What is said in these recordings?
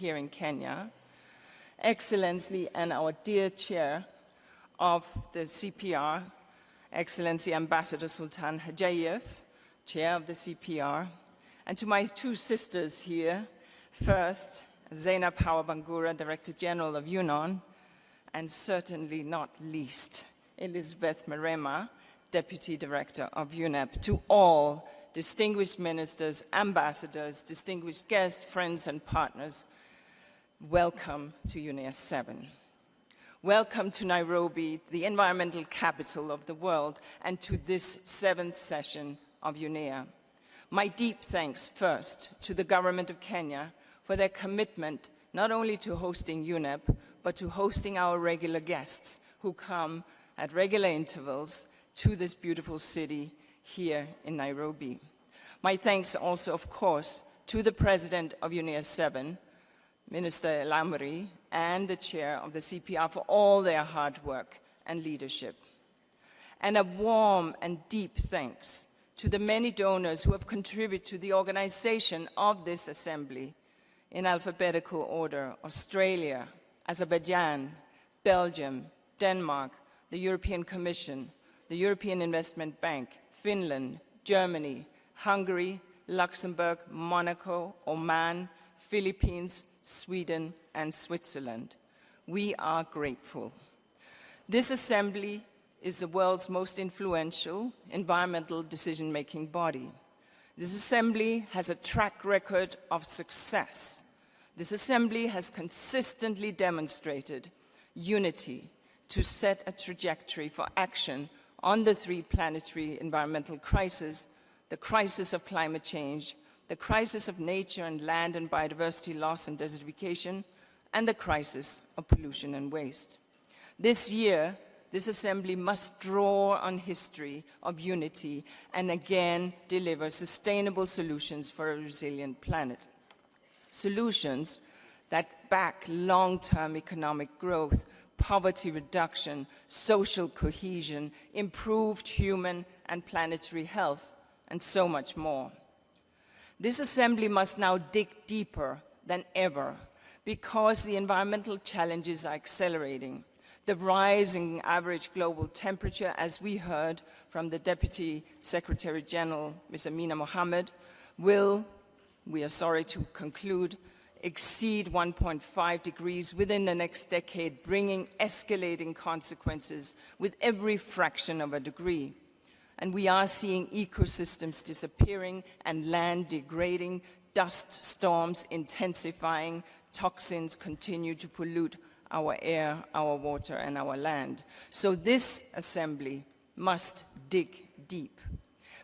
here in Kenya, Excellency and our dear chair of the CPR, Excellency Ambassador Sultan Hajayev, chair of the CPR, and to my two sisters here, first, Zainab Hawa Bangura, Director General of UNON, and certainly not least, Elizabeth Marema, Deputy Director of UNEP, to all distinguished ministers, ambassadors, distinguished guests, friends, and partners, welcome to UNEA 7. Welcome to Nairobi, the environmental capital of the world, and to this 7th session of UNEA. My deep thanks first to the government of Kenya for their commitment not only to hosting UNEP, but to hosting our regular guests who come at regular intervals to this beautiful city here in Nairobi. My thanks also, of course, to the President of UNEA 7, Minister Lamri, and the Chair of the CPR for all their hard work and leadership. And a warm and deep thanks to the many donors who have contributed to the organization of this assembly in alphabetical order: Australia, Azerbaijan, Belgium, Denmark, the European Commission, the European Investment Bank, Finland, Germany, Hungary, Luxembourg, Monaco, Oman, Philippines, Sweden, and Switzerland. We are grateful. This assembly is the world's most influential environmental decision-making body. This assembly has a track record of success. This assembly has consistently demonstrated unity to set a trajectory for action on the 3 planetary environmental crises: the crisis of climate change, the crisis of nature and land and biodiversity loss and desertification, and the crisis of pollution and waste. This year, this assembly must draw on history of unity and again deliver sustainable solutions for a resilient planet. Solutions that back long-term economic growth, poverty reduction, social cohesion, improved human and planetary health, and so much more. This assembly must now dig deeper than ever because the environmental challenges are accelerating. The rising average global temperature, as we heard from the Deputy Secretary General, Ms. Amina Mohammed, will, we are sorry to conclude, exceed 1.5 degrees within the next decade, bringing escalating consequences with every fraction of a degree. And we are seeing ecosystems disappearing and land degrading, dust storms intensifying, toxins continue to pollute our air, our water, and our land. So this assembly must dig deep,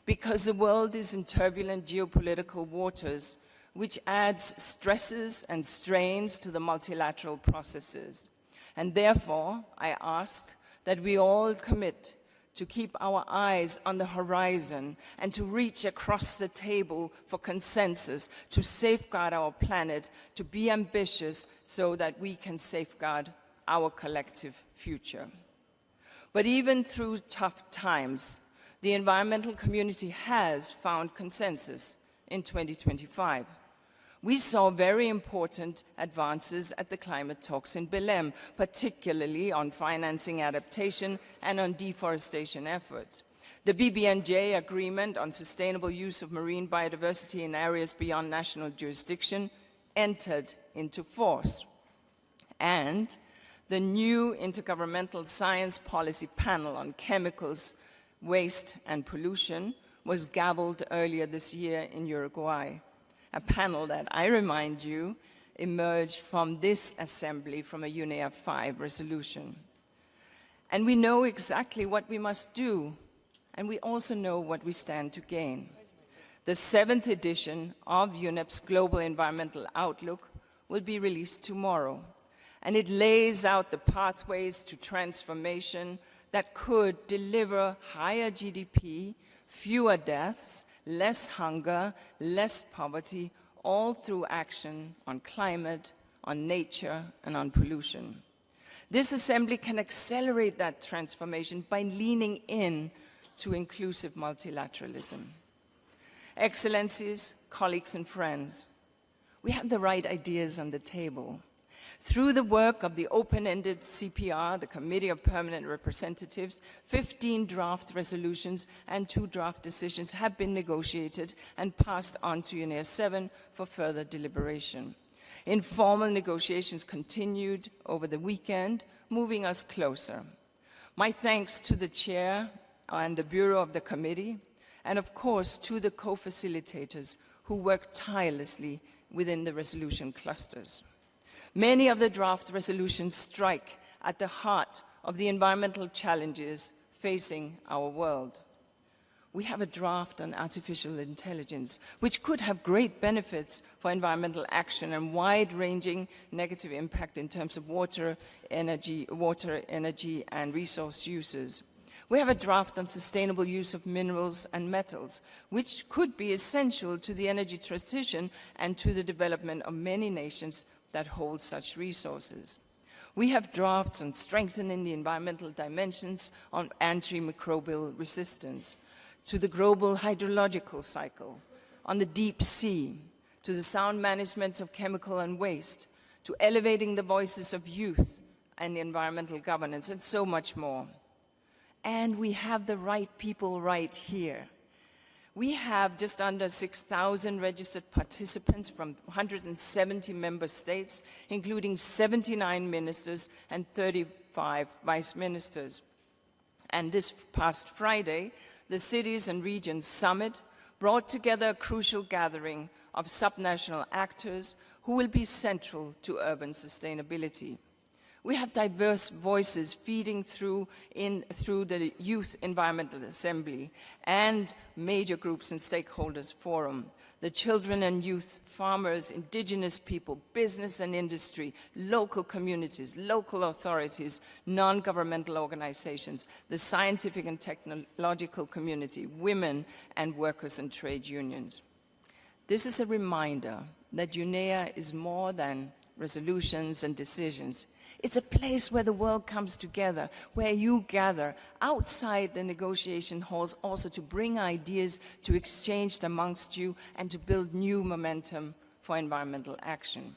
because the world is in turbulent geopolitical waters, which adds stresses and strains to the multilateral processes. And therefore, I ask that we all commit to keep our eyes on the horizon and to reach across the table for consensus, to safeguard our planet, to be ambitious so that we can safeguard our collective future. But even through tough times, the environmental community has found consensus in 2025. We saw very important advances at the climate talks in Belém, particularly on financing adaptation and on deforestation efforts. The BBNJ agreement on sustainable use of marine biodiversity in areas beyond national jurisdiction entered into force. And the new Intergovernmental Science Policy Panel on Chemicals, Waste and Pollution was gavelled earlier this year in Uruguay. A panel that, I remind you, emerged from this assembly from a UNEA 5 resolution. And we know exactly what we must do, and we also know what we stand to gain. The 7th edition of UNEP's Global Environmental Outlook will be released tomorrow, and it lays out the pathways to transformation that could deliver higher GDP, fewer deaths, less hunger, less poverty, all through action on climate, on nature, and on pollution. This assembly can accelerate that transformation by leaning in to inclusive multilateralism. Excellencies, colleagues, and friends, We have the right ideas on the table. Through the work of the open-ended CPR, the Committee of Permanent Representatives, 15 draft resolutions and 2 draft decisions have been negotiated and passed on to UNEA 7 for further deliberation. Informal negotiations continued over the weekend, moving us closer. My thanks to the Chair and the Bureau of the Committee, and of course to the co-facilitators who worked tirelessly within the resolution clusters. Many of the draft resolutions strike at the heart of the environmental challenges facing our world. We have a draft on artificial intelligence, which could have great benefits for environmental action and wide-ranging negative impact in terms of water, energy, and resource uses. We have a draft on sustainable use of minerals and metals, which could be essential to the energy transition and to the development of many nations that hold such resources. We have drafts on strengthening the environmental dimensions on antimicrobial resistance, to the global hydrological cycle, on the deep sea, to the sound management of chemical and waste, to elevating the voices of youth and environmental governance, and so much more. And we have the right people right here. We have just under 6,000 registered participants from 170 member states, including 79 ministers and 35 vice ministers. And this past Friday, the Cities and Regions Summit brought together a crucial gathering of subnational actors who will be central to urban sustainability. We have diverse voices feeding through the Youth Environmental Assembly and major groups and stakeholders forum, the children and youth, farmers, indigenous people, business and industry, local communities, local authorities, non-governmental organizations, the scientific and technological community, women and workers and trade unions. This is a reminder that UNEA is more than resolutions and decisions. It's a place where the world comes together, where you gather outside the negotiation halls also to bring ideas, to exchange amongst you, and to build new momentum for environmental action.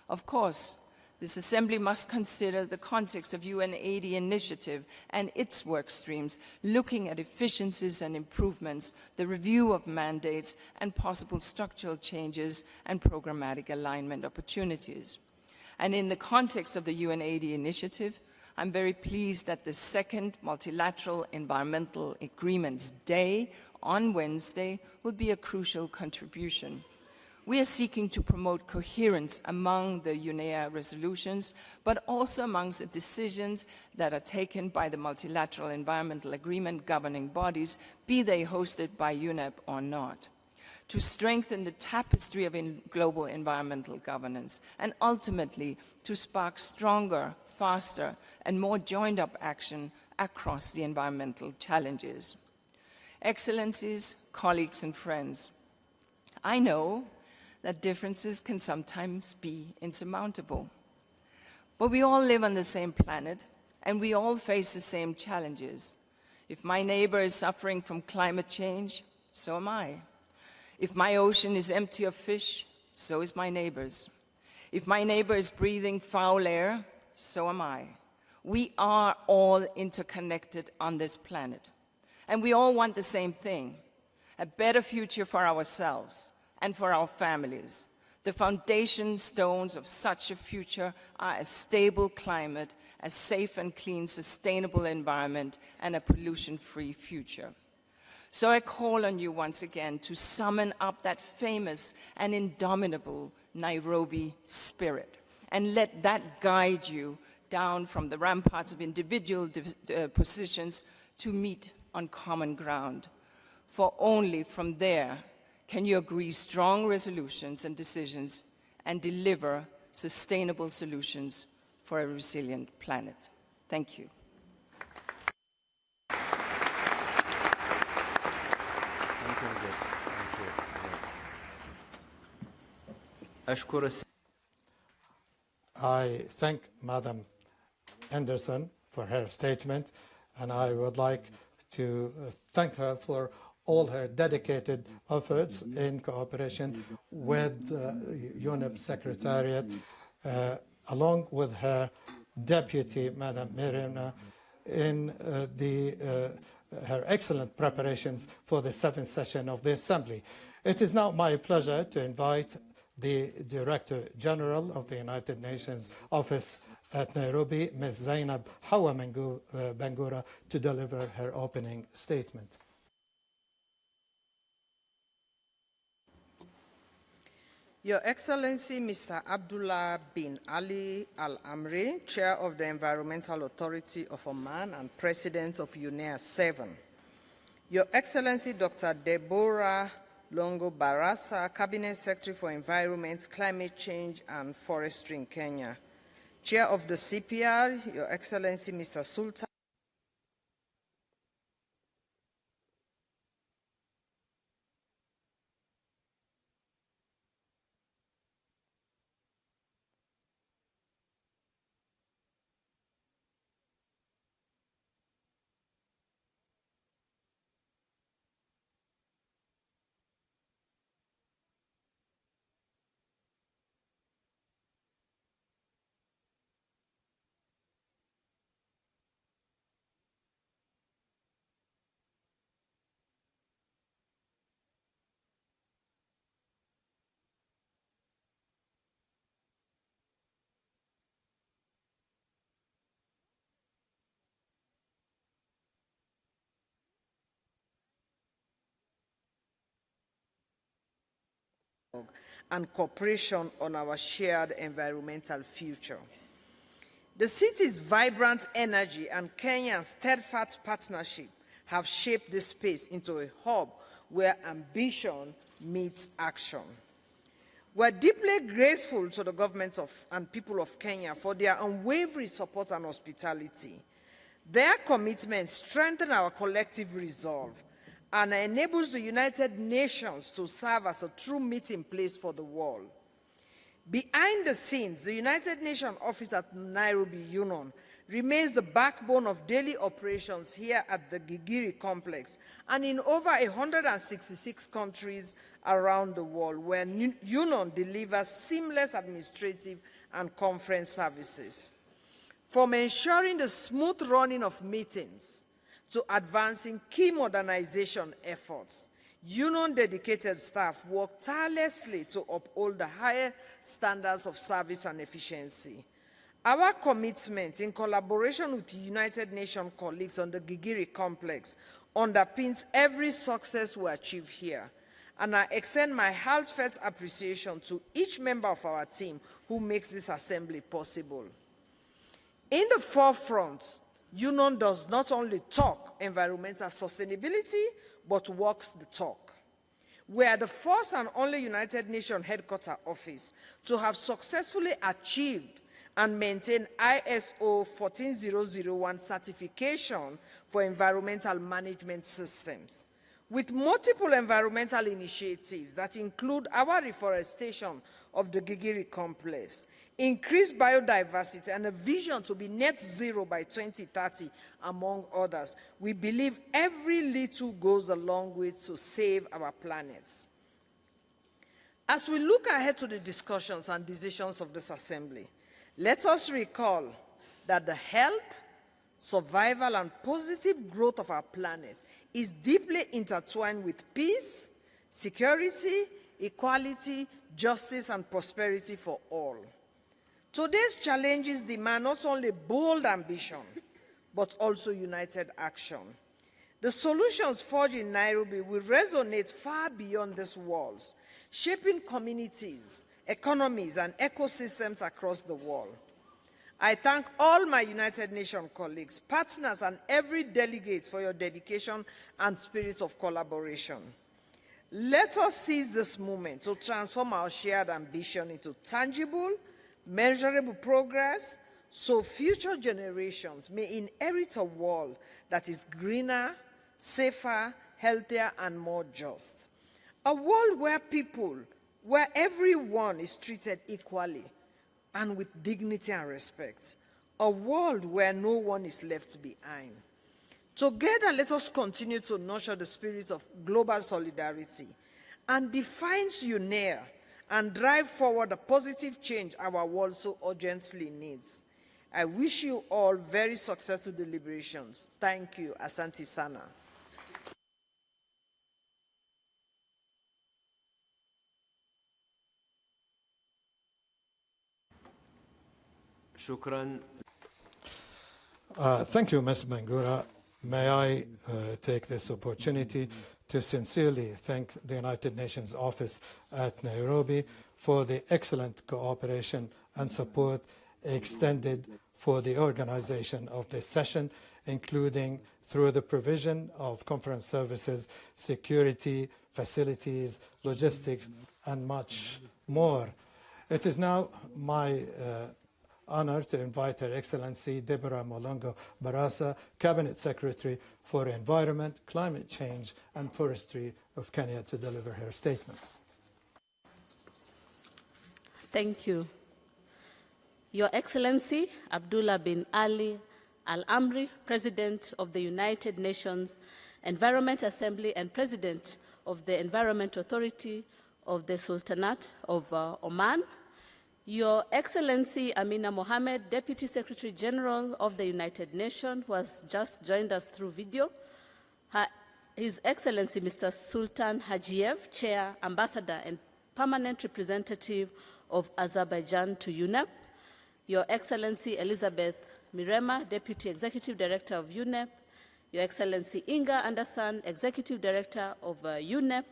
Of course, this assembly must consider the context of UN80 initiative and its work streams, looking at efficiencies and improvements, the review of mandates, and possible structural changes and programmatic alignment opportunities. And in the context of the UN80 initiative, I'm very pleased that the second Multilateral Environmental Agreements Day on Wednesday will be a crucial contribution. We are seeking to promote coherence among the UNEA resolutions, but also amongst the decisions that are taken by the Multilateral Environmental Agreement governing bodies, be they hosted by UNEP or not, to strengthen the tapestry of global environmental governance, and ultimately to spark stronger, faster, and more joined-up action across the environmental challenges. Excellencies, colleagues, and friends, I know that differences can sometimes be insurmountable, but we all live on the same planet, and we all face the same challenges. If my neighbor is suffering from climate change, so am I. If my ocean is empty of fish, so is my neighbor's. If my neighbor is breathing foul air, so am I. We are all interconnected on this planet. And we all want the same thing, a better future for ourselves and for our families. The foundation stones of such a future are a stable climate, a safe and clean, sustainable environment, and a pollution-free future. So I call on you once again to summon up that famous and indomitable Nairobi spirit, and let that guide you down from the ramparts of individual positions to meet on common ground. For only from there can you agree strong resolutions and decisions and deliver sustainable solutions for a resilient planet. Thank you. I thank Madam Anderson for her statement, and I would like to thank her for all her dedicated efforts in cooperation with UNEP Secretariat, along with her deputy, Madam Mirina, in her excellent preparations for the 7th session of the Assembly. It is now my pleasure to invite the Director General of the United Nations Office at Nairobi, Ms. Zainab Hawa Bangura, to deliver her opening statement. Your Excellency, Mr. Abdullah bin Ali Al-Amri, Chair of the Environmental Authority of Oman and President of UNEA 7. Your Excellency, Dr. Deborah Longo Barasa, Cabinet Secretary for Environment, Climate Change and Forestry in Kenya. Chair of the CPR, Your Excellency, Mr. Sultan and cooperation on our shared environmental future. The city's vibrant energy and Kenya's steadfast partnership have shaped this space into a hub where ambition meets action. We're deeply grateful to the government and people of Kenya for their unwavering support and hospitality. Their commitment strengthens our collective resolve and enables the United Nations to serve as a true meeting place for the world. Behind the scenes, the United Nations office at Nairobi, UNON, remains the backbone of daily operations here at the Gigiri complex and in over 166 countries around the world, where UNON delivers seamless administrative and conference services. From ensuring the smooth running of meetings to advancing key modernization efforts, UNON dedicated staff work tirelessly to uphold the higher standards of service and efficiency. Our commitment, in collaboration with United Nations colleagues on the Gigiri complex, underpins every success we achieve here, and I extend my heartfelt appreciation to each member of our team who makes this assembly possible. In the forefront, UNON does not only talk environmental sustainability, but walks the talk. We are the first and only United Nations headquarters office to have successfully achieved and maintained ISO 14001 certification for environmental management systems, with multiple environmental initiatives that include our reforestation of the Gigiri complex, increased biodiversity, and a vision to be net zero by 2030, among others. We believe every little goes a long way to save our planet. As we look ahead to the discussions and decisions of this assembly, let us recall that the health, survival, and positive growth of our planet is deeply intertwined with peace, security, equality, justice, and prosperity for all. Today's challenges demand not only bold ambition, but also united action. The solutions forged in Nairobi will resonate far beyond these walls, shaping communities, economies, and ecosystems across the world. I thank all my United Nations colleagues, partners, and every delegate for your dedication and spirit of collaboration. Let us seize this moment to transform our shared ambition into tangible, measurable progress, so future generations may inherit a world that is greener, safer, healthier, and more just. A world where everyone is treated equally and with dignity and respect. A world where no one is left behind. Together, let us continue to nurture the spirit of global solidarity and define UNEA and drive forward the positive change our world so urgently needs. I wish you all very successful deliberations. Thank you. Asante Sana. Shukran. Thank you, Ms. Bangura. May I take this opportunity to sincerely thank the United Nations office at Nairobi for the excellent cooperation and support extended for the organization of this session, including through the provision of conference services, security, facilities, logistics, and much more. It is now my honor to invite Her Excellency Deborah Molongo Barasa, Cabinet Secretary for Environment, Climate Change and Forestry of Kenya, to deliver her statement. Thank you. Your Excellency Abdullah bin Ali Al-Amri, President of the United Nations Environment Assembly and President of the Environment Authority of the Sultanate of Oman, Your Excellency Amina Mohammed, Deputy Secretary General of the United Nations, who has just joined us through video, His Excellency Mr. Sultan Hajiev, Chair, Ambassador and Permanent Representative of Azerbaijan to UNEP, Your Excellency Elizabeth Mirema, Deputy Executive Director of UNEP, Your Excellency Inga Anderson, Executive Director of UNEP,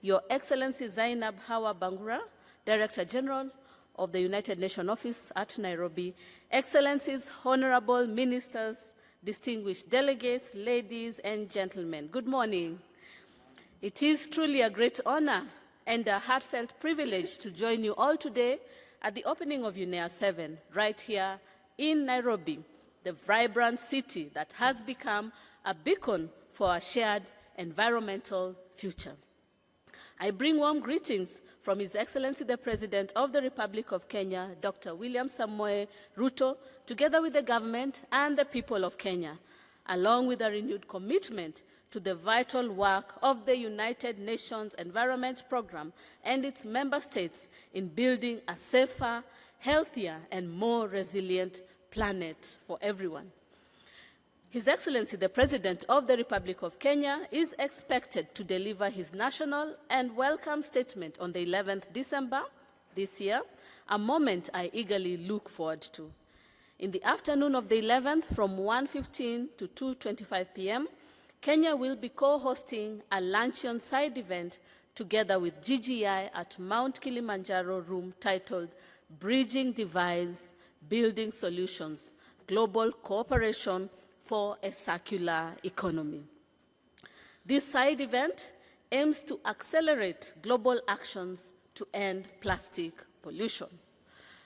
Your Excellency Zainab Hawa Bangura, Director General of the United Nations Office at Nairobi, Excellencies, Honorable Ministers, distinguished delegates, ladies and gentlemen, good morning. It is truly a great honor and a heartfelt privilege to join you all today at the opening of UNEA 7, right here in Nairobi, the vibrant city that has become a beacon for a shared environmental future. I bring warm greetings from His Excellency the President of the Republic of Kenya, Dr. William Samoei Ruto, together with the government and the people of Kenya, along with a renewed commitment to the vital work of the United Nations Environment Programme and its member states in building a safer, healthier, and more resilient planet for everyone. His Excellency, the President of the Republic of Kenya, is expected to deliver his national and welcome statement on the 11th December this year, a moment I eagerly look forward to. In the afternoon of the 11th, from 1:15 to 2:25 p.m., Kenya will be co-hosting a luncheon side event together with GGI at Mount Kilimanjaro room titled Bridging Divides, Building Solutions, Global Cooperation for a Circular Economy. This side event aims to accelerate global actions to end plastic pollution.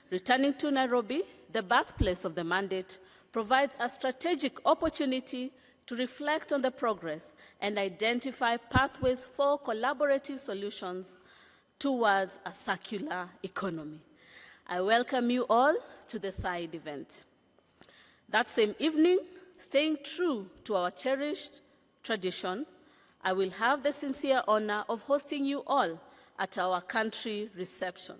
Returning to Nairobi, the birthplace of the mandate, provides a strategic opportunity to reflect on the progress and identify pathways for collaborative solutions towards a circular economy. I welcome you all to the side event. That same evening, staying true to our cherished tradition, I will have the sincere honor of hosting you all at our country reception.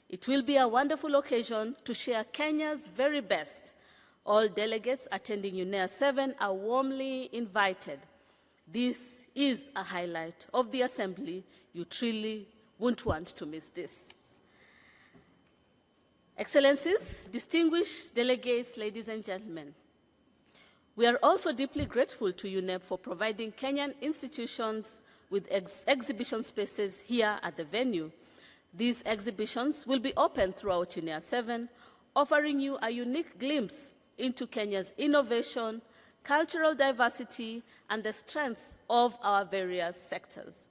It will be a wonderful occasion to share Kenya's very best. All delegates attending UNEA 7 are warmly invited. This is a highlight of the assembly. You truly won't want to miss this. Excellencies, distinguished delegates, ladies and gentlemen, we are also deeply grateful to UNEP for providing Kenyan institutions with exhibition spaces here at the venue. These exhibitions will be open throughout UNEA 7, offering you a unique glimpse into Kenya's innovation, cultural diversity, and the strengths of our various sectors.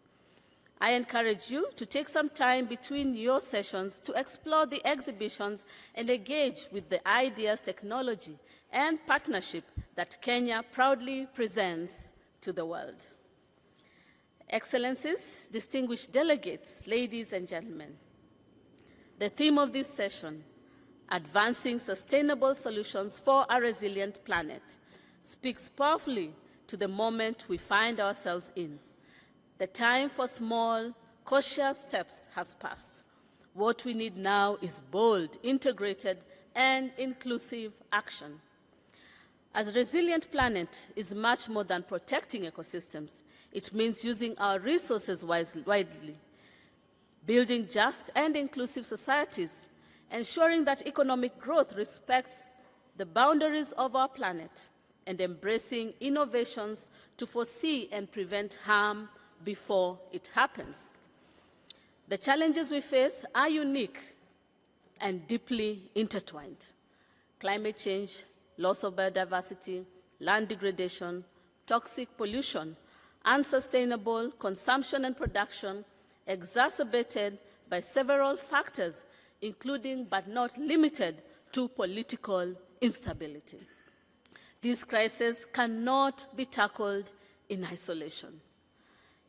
I encourage you to take some time between your sessions to explore the exhibitions and engage with the ideas, technology, and partnership that Kenya proudly presents to the world. Excellencies, distinguished delegates, ladies and gentlemen, the theme of this session, Advancing Sustainable Solutions for a Resilient Planet, speaks powerfully to the moment we find ourselves in. The time for small, cautious steps has passed. What we need now is bold, integrated, and inclusive action. As a resilient planet is much more than protecting ecosystems. It means using our resources widely, building just and inclusive societies, ensuring that economic growth respects the boundaries of our planet, and embracing innovations to foresee and prevent harm before it happens. The challenges we face are unique and deeply intertwined. Climate change, loss of biodiversity, land degradation, toxic pollution, unsustainable consumption and production, exacerbated by several factors, including but not limited to political instability. These crises cannot be tackled in isolation.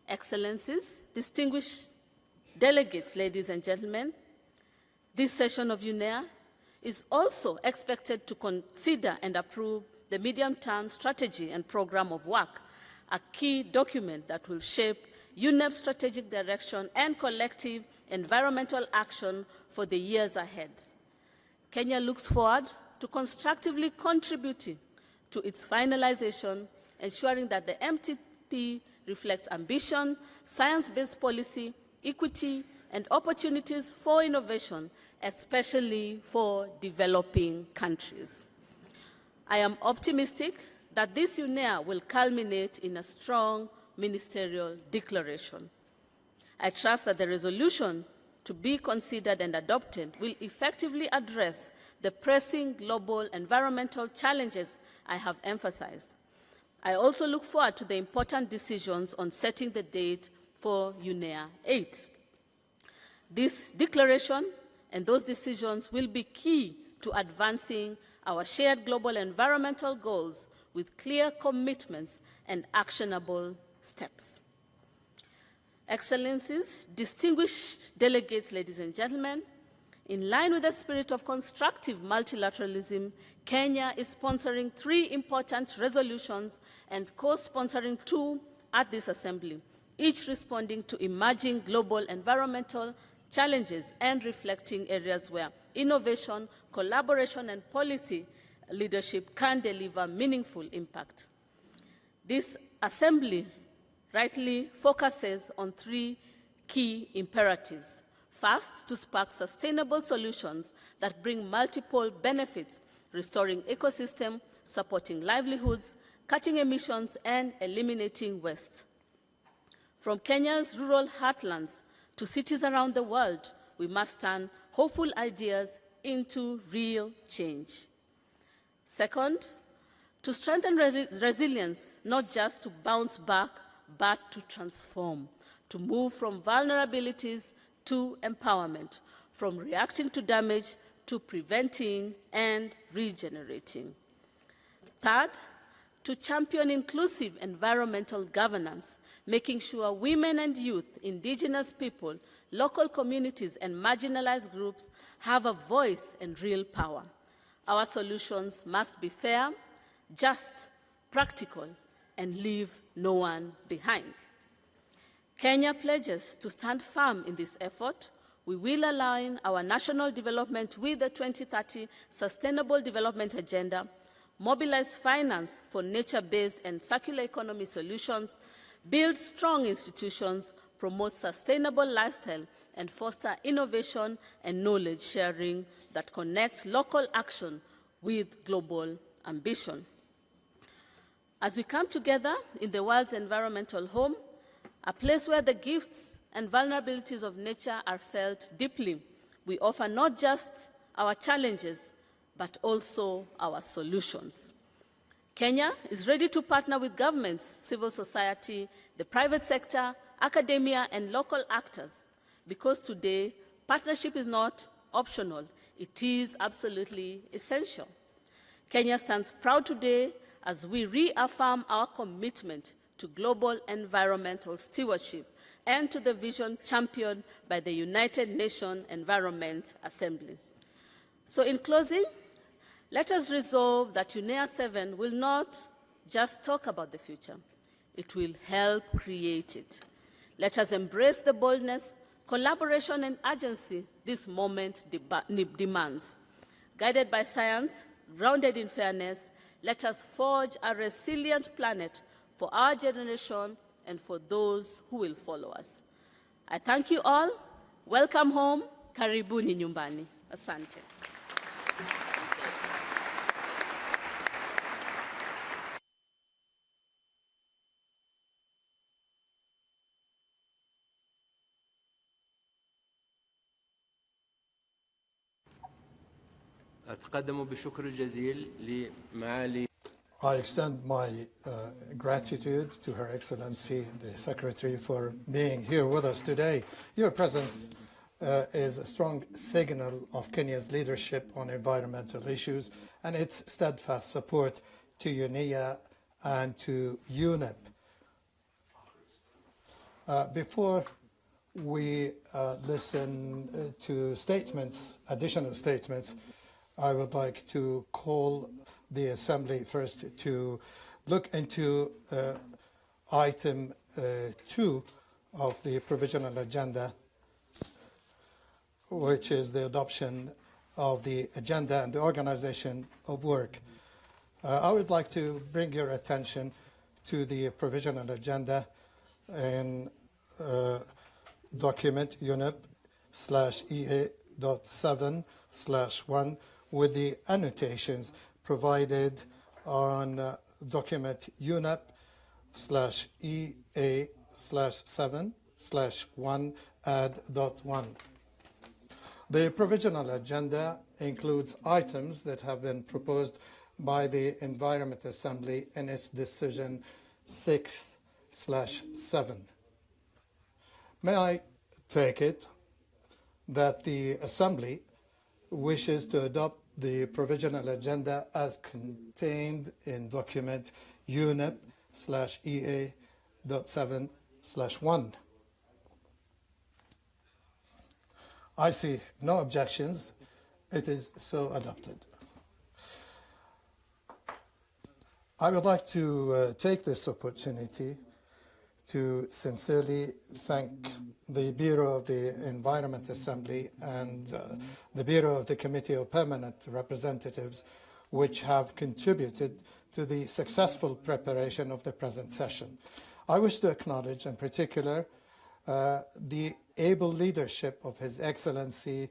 Excellencies, distinguished delegates, ladies and gentlemen, this session of UNEA is also expected to consider and approve the medium-term strategy and program of work, a key document that will shape UNEP's strategic direction and collective environmental action for the years ahead. Kenya looks forward to constructively contributing to its finalization, ensuring that the MTP reflects ambition, science-based policy, equity, and opportunities for innovation, especially for developing countries. I am optimistic that this UNEA will culminate in a strong ministerial declaration. I trust that the resolution to be considered and adopted will effectively address the pressing global environmental challenges I have emphasized. I also look forward to the important decisions on setting the date for UNEA 8. This declaration and those decisions will be key to advancing our shared global environmental goals with clear commitments and actionable steps. Excellencies, distinguished delegates, ladies and gentlemen, in line with the spirit of constructive multilateralism, Kenya is sponsoring 3 important resolutions and co-sponsoring 2 at this assembly, each responding to emerging global environmental challenges and reflecting areas where innovation, collaboration, and policy leadership can deliver meaningful impact. This assembly rightly focuses on 3 key imperatives. First, to spark sustainable solutions that bring multiple benefits, restoring ecosystem, supporting livelihoods, cutting emissions, and eliminating waste. From Kenya's rural heartlands to cities around the world, we must turn hopeful ideas into real change. Second, to strengthen resilience, not just to bounce back, but to transform, to move from vulnerabilities to empowerment, from reacting to damage to preventing and regenerating. Third, to champion inclusive environmental governance, making sure women and youth, indigenous people, local communities, and marginalized groups have a voice and real power. Our solutions must be fair, just, practical, and leave no one behind. Kenya pledges to stand firm in this effort. We will align our national development with the 2030 Sustainable Development Agenda, mobilize finance for nature-based and circular economy solutions, build strong institutions, promote sustainable lifestyle, and foster innovation and knowledge sharing that connects local action with global ambition. As we come together in the world's environmental home, a place where the gifts and vulnerabilities of nature are felt deeply, we offer not just our challenges, but also our solutions. Kenya is ready to partner with governments, civil society, the private sector, academia, and local actors, because today, partnership is not optional, it is absolutely essential. Kenya stands proud today as we reaffirm our commitment to global environmental stewardship and to the vision championed by the United Nations Environment Assembly. So in closing, let us resolve that UNEA 7 will not just talk about the future. It will help create it. Let us embrace the boldness, collaboration, and urgency this moment demands. Guided by science, grounded in fairness, let us forge a resilient planet for our generation and for those who will follow us. I thank you all. Welcome home. Karibuni nyumbani. Asante. أتقدم بالشكر الجزيل لمعالي I extend my gratitude to Her Excellency, the Secretary, for being here with us today. Your presence is a strong signal of Kenya's leadership on environmental issues and its steadfast support to UNEA and to UNEP. Before we listen to statements, additional statements, I would like to call the Assembly first to look into item 2 of the provisional agenda, which is the adoption of the agenda and the organization of work. I would like to bring your attention to the provisional agenda in document UNEP/EA.7/1 with the annotations provided on document UNEP/EA/7/1 add.1. The provisional agenda includes items that have been proposed by the Environment Assembly in its decision 6/7. May I take it that the Assembly wishes to adopt the provisional agenda as contained in document UNEP/EA.7/1. I see no objections. It is so adopted. I would like to take this opportunity to sincerely thank the Bureau of the Environment Assembly and the Bureau of the Committee of Permanent Representatives, which have contributed to the successful preparation of the present session. I wish to acknowledge in particular the able leadership of His Excellency,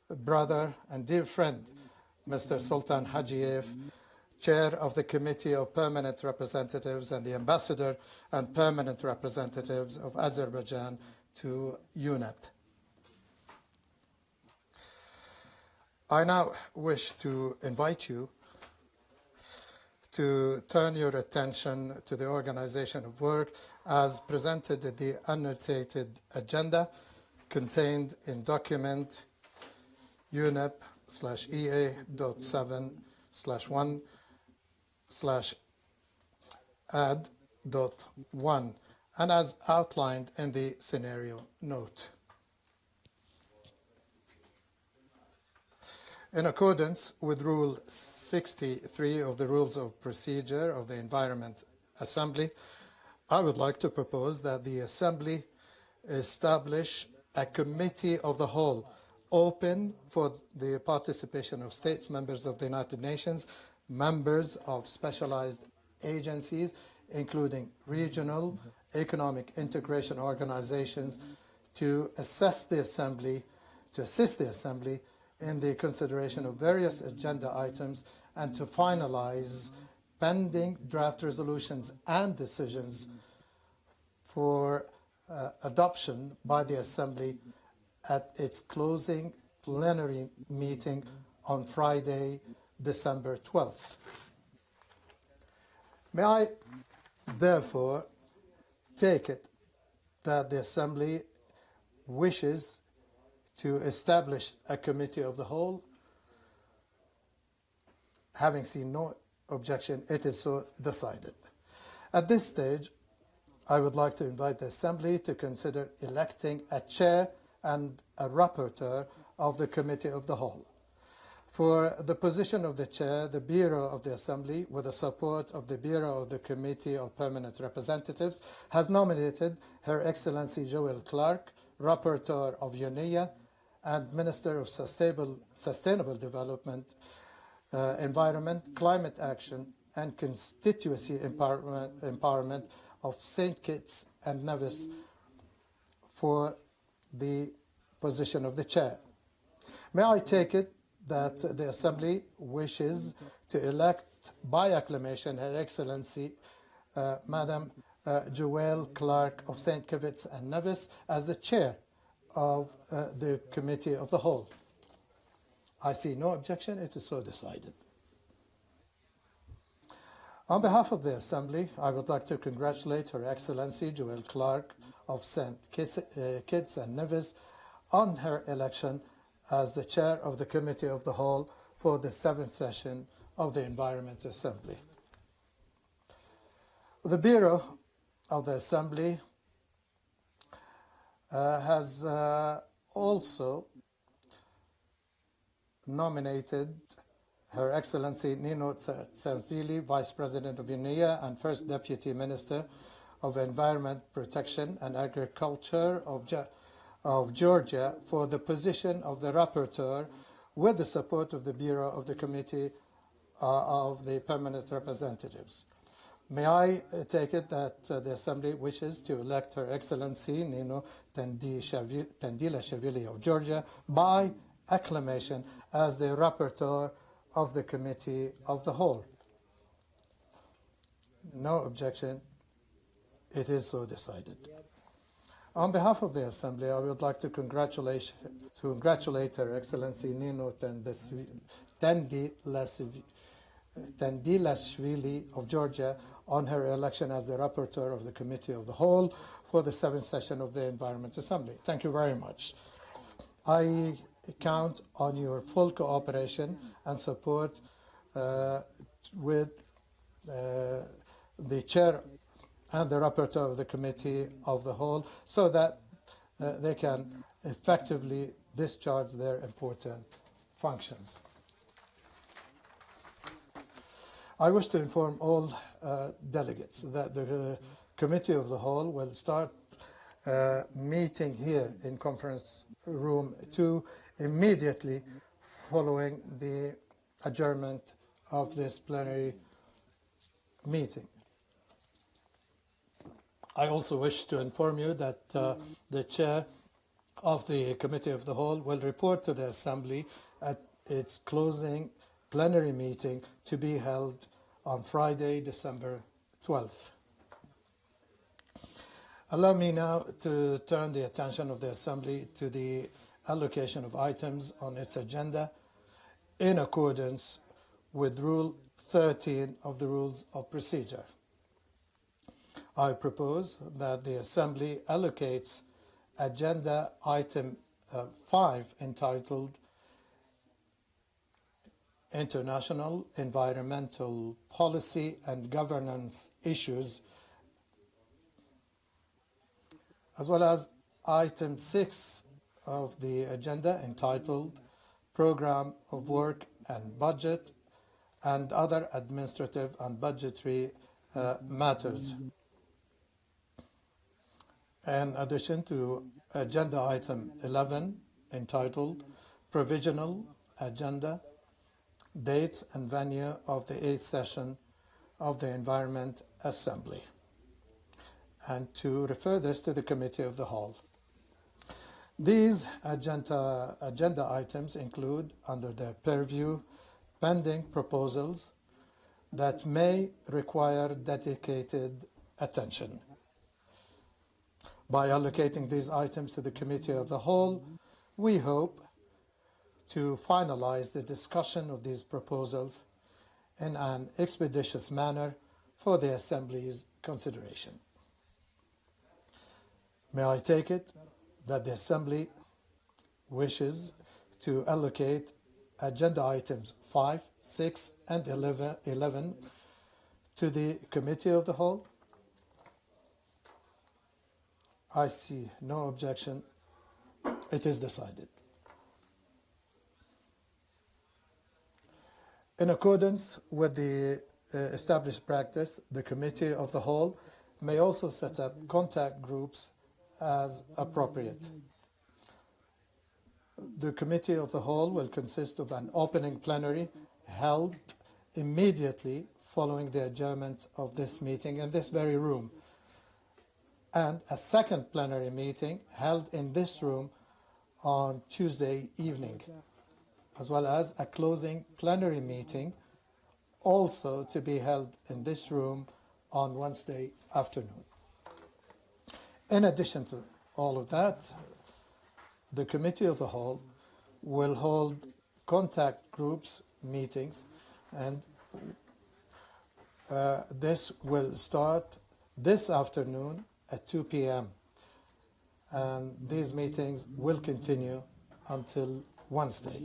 brother and dear friend, Mr. Sultan Hajiev, Chair of the Committee of Permanent Representatives and the Ambassador and Permanent Representatives of Azerbaijan to UNEP. I now wish to invite you to turn your attention to the organization of work as presented in the annotated agenda contained in document UNEP/EA.7/1/add.1 and as outlined in the scenario note. In accordance with Rule 63 of the Rules of Procedure of the Environment Assembly, I would like to propose that the Assembly establish a committee of the whole open for the participation of states members of the United Nations, members of specialized agencies, including regional economic integration organizations, to assist the Assembly in the consideration of various agenda items and to finalize pending draft resolutions and decisions for adoption by the Assembly at its closing plenary meeting on Friday, December 12th. May I therefore take it that the Assembly wishes to establish a committee of the whole? Having seen no objection, it is so decided. At this stage, I would like to invite the Assembly to consider electing a chair and a rapporteur of the Committee of the Whole. For the position of the chair, the Bureau of the Assembly, with the support of the Bureau of the Committee of Permanent Representatives, has nominated Her Excellency Joel Clark, Rapporteur of UNEA and Minister of Sustainable Development, Environment, Climate Action, and Constituency Empowerment of St. Kitts and Nevis for the position of the chair. May I take it that the Assembly wishes to elect by acclamation Her Excellency Madam Joelle Clark of St. Kitts and Nevis as the chair of the Committee of the Whole? I see no objection. It is so decided. On behalf of the Assembly, I would like to congratulate Her Excellency Joelle Clark of St. Kitts and Nevis on her election as the chair of the Committee of the Whole for the 7th session of the Environment Assembly. The Bureau of the Assembly has also nominated Her Excellency Nino Tsanfili, Vice President of UNEA and First Deputy Minister of Environment Protection and Agriculture of Georgia, for the position of the rapporteur with the support of the Bureau of the Committee of the Permanent Representatives. May I take it that the Assembly wishes to elect Her Excellency Nino Tandilashvili of Georgia by acclamation as the rapporteur of the Committee of the Whole? No objection. It is so decided. On behalf of the Assembly, I would like to congratulate Her Excellency Nino Tandilashvili of Georgia on her election as the rapporteur of the Committee of the Whole for the 7th session of the Environment Assembly. Thank you very much. I count on your full cooperation and support with the chair and the rapporteur of the Committee of the Whole so that they can effectively discharge their important functions. I wish to inform all delegates that the Committee of the Whole will start meeting here in Conference Room 2 immediately following the adjournment of this plenary meeting. I also wish to inform you that the chair of the Committee of the Whole will report to the Assembly at its closing plenary meeting to be held on Friday, December 12th. Allow me now to turn the attention of the Assembly to the allocation of items on its agenda in accordance with Rule 13 of the Rules of Procedure. I propose that the Assembly allocates agenda item 5 entitled International Environmental Policy and Governance Issues, as well as item 6 of the agenda entitled Program of Work and Budget and Other Administrative and Budgetary Matters, in addition to agenda item 11 entitled Provisional Agenda, Dates and Venue of the 8th Session of the Environment Assembly, and to refer this to the Committee of the Whole. These agenda items include, under their purview, pending proposals that may require dedicated attention. By allocating these items to the Committee of the Whole, we hope to finalize the discussion of these proposals in an expeditious manner for the Assembly's consideration. May I take it that the Assembly wishes to allocate agenda items 5, 6, and 11 to the Committee of the Whole? I see no objection. It is decided. In accordance with the established practice, the Committee of the Whole may also set up contact groups as appropriate. The Committee of the Whole will consist of an opening plenary held immediately following the adjournment of this meeting in this very room, and a second plenary meeting held in this room on Tuesday evening, as well as a closing plenary meeting also to be held in this room on Wednesday afternoon. In addition to all of that, the Committee of the Whole will hold contact groups meetings, and this will start this afternoon at 2 p.m. and these meetings will continue until Wednesday.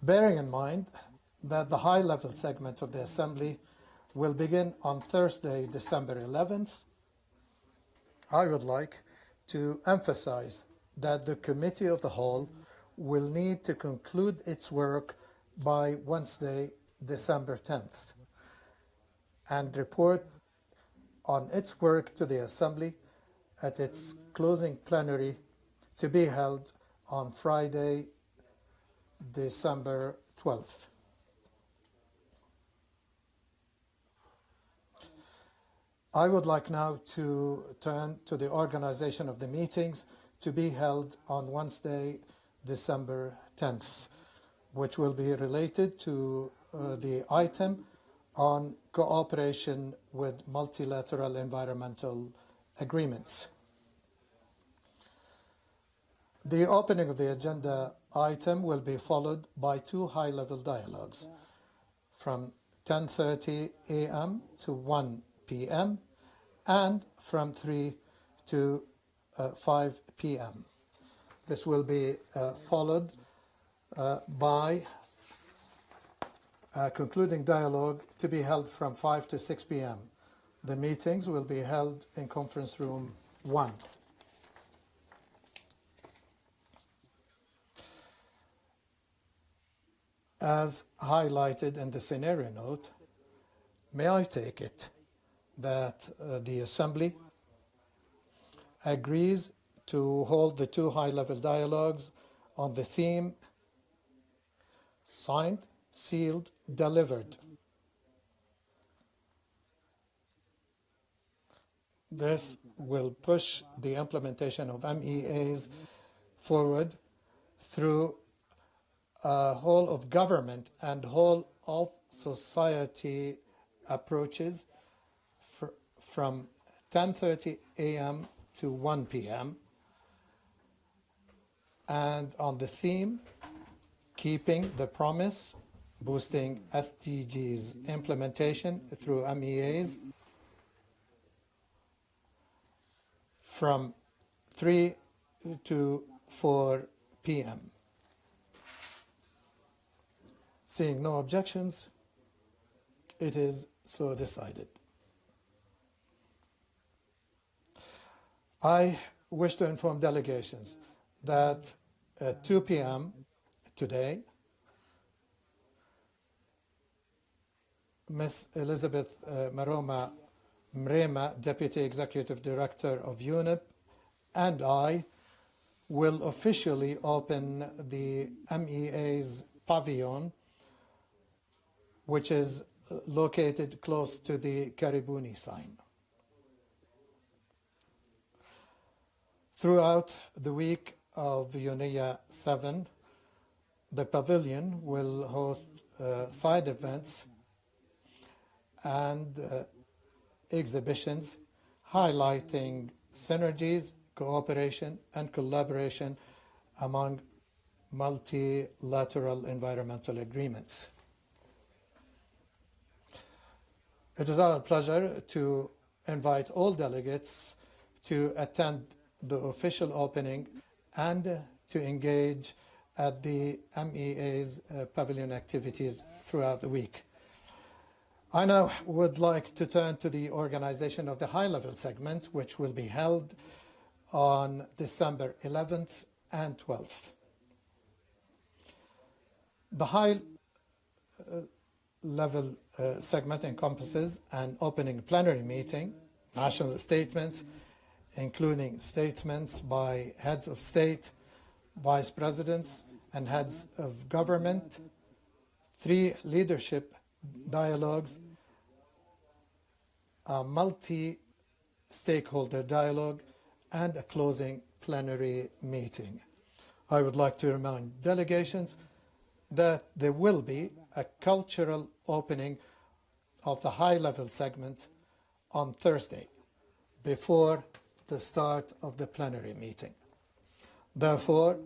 Bearing in mind that the high-level segment of the Assembly will begin on Thursday, December 11th, I would like to emphasize that the Committee of the Whole will need to conclude its work by Wednesday, December 10th, and report on its work to the Assembly at its closing plenary to be held on Friday, December 12th. I would like now to turn to the organization of the meetings to be held on Wednesday, December 10th, which will be related to the item on cooperation with multilateral environmental agreements. The opening of the agenda item will be followed by two high-level dialogues from 10:30 a.m. to 1 p.m. and from 3 to 5 p.m. This will be followed by a concluding dialogue to be held from 5 to 6 p.m. The meetings will be held in Conference Room 1. As highlighted in the scenario note, may I take it that the Assembly agrees to hold the two high-level dialogues on the theme signed, sealed, delivered. This will push the implementation of MEAs forward through a whole of government and whole of society approaches from 10:30 a.m. to 1 p.m. and on the theme keeping the promise, boosting SDGs implementation through MEAs from 3 to 4 p.m. Seeing no objections, it is so decided. I wish to inform delegations that at 2 p.m. today, Ms. Elizabeth Maroma Mrema, Deputy Executive Director of UNEP, and I will officially open the MEA's pavilion, which is located close to the Karibuni sign. Throughout the week of UNEA 7, the pavilion will host side events and exhibitions highlighting synergies, cooperation, and collaboration among multilateral environmental agreements. It is our pleasure to invite all delegates to attend the official opening and to engage at the MEA's pavilion activities throughout the week. I now would like to turn to the organization of the high-level segment, which will be held on December 11th and 12th. The high-level segment encompasses an opening plenary meeting, national statements, including statements by heads of state, vice presidents, and heads of government, 3 leadership dialogues, a multi-stakeholder dialogue, and a closing plenary meeting. I would like to remind delegations that there will be a cultural opening of the high-level segment on Thursday before the start of the plenary meeting. Therefore,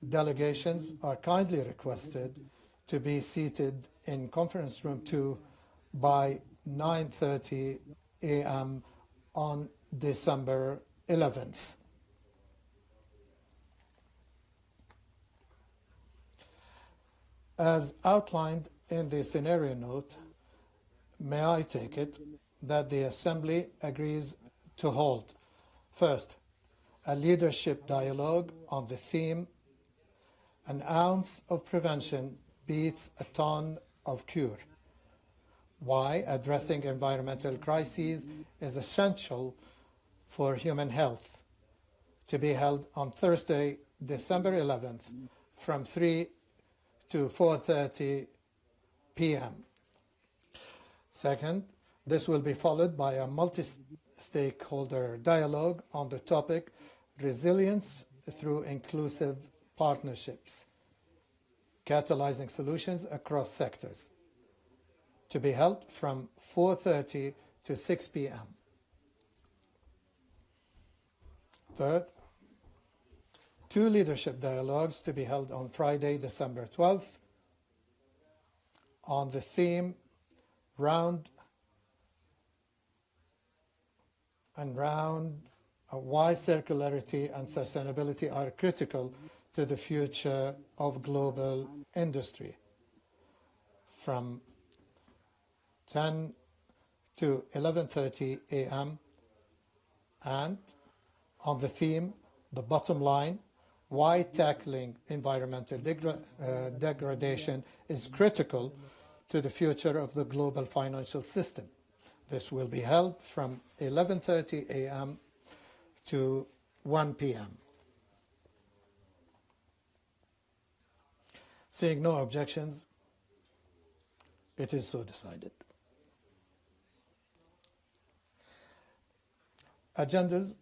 delegations are kindly requested to be seated in Conference Room 2 by 9:30 a.m. on December 11th. As outlined in the scenario note, may I take it that the Assembly agrees to hold, first, a leadership dialogue on the theme, "An ounce of prevention beats a ton of cure. Why addressing environmental crises is essential for human health," to be held on Thursday, December 11th from 3 to 4:30 p.m. Second, this will be followed by a multi-stakeholder dialogue on the topic "Resilience through Inclusive Partnerships, Catalyzing Solutions Across Sectors," to be held from 4:30 to 6 p.m. Third, 2 leadership dialogues to be held on Friday, December 12th on the theme "Round and Round, Why Circularity and Sustainability Are Critical to the Future of Global Industry," from 10 to 11:30 a.m. and on the theme "The Bottom Line, Why Tackling Environmental Degradation is Critical to the Future of the Global Financial System." This will be held from 11:30 a.m. to 1 p.m. Seeing no objections, it is so decided. Agenda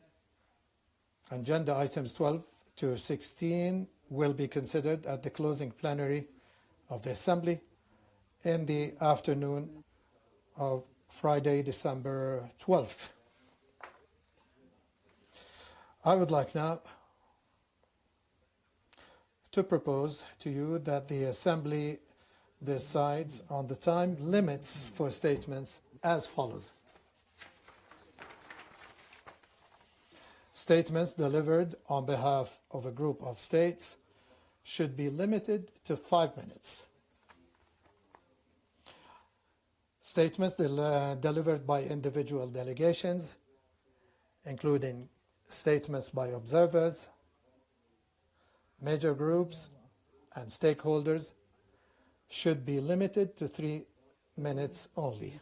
items 12 to 16 will be considered at the closing plenary of the Assembly in the afternoon of Friday, December 12th. I would like now to propose to you that the Assembly decides on the time limits for statements as follows. Statements delivered on behalf of a group of states should be limited to 5 minutes. Statements delivered by individual delegations, including statements by observers, major groups, and stakeholders, should be limited to 3 minutes only.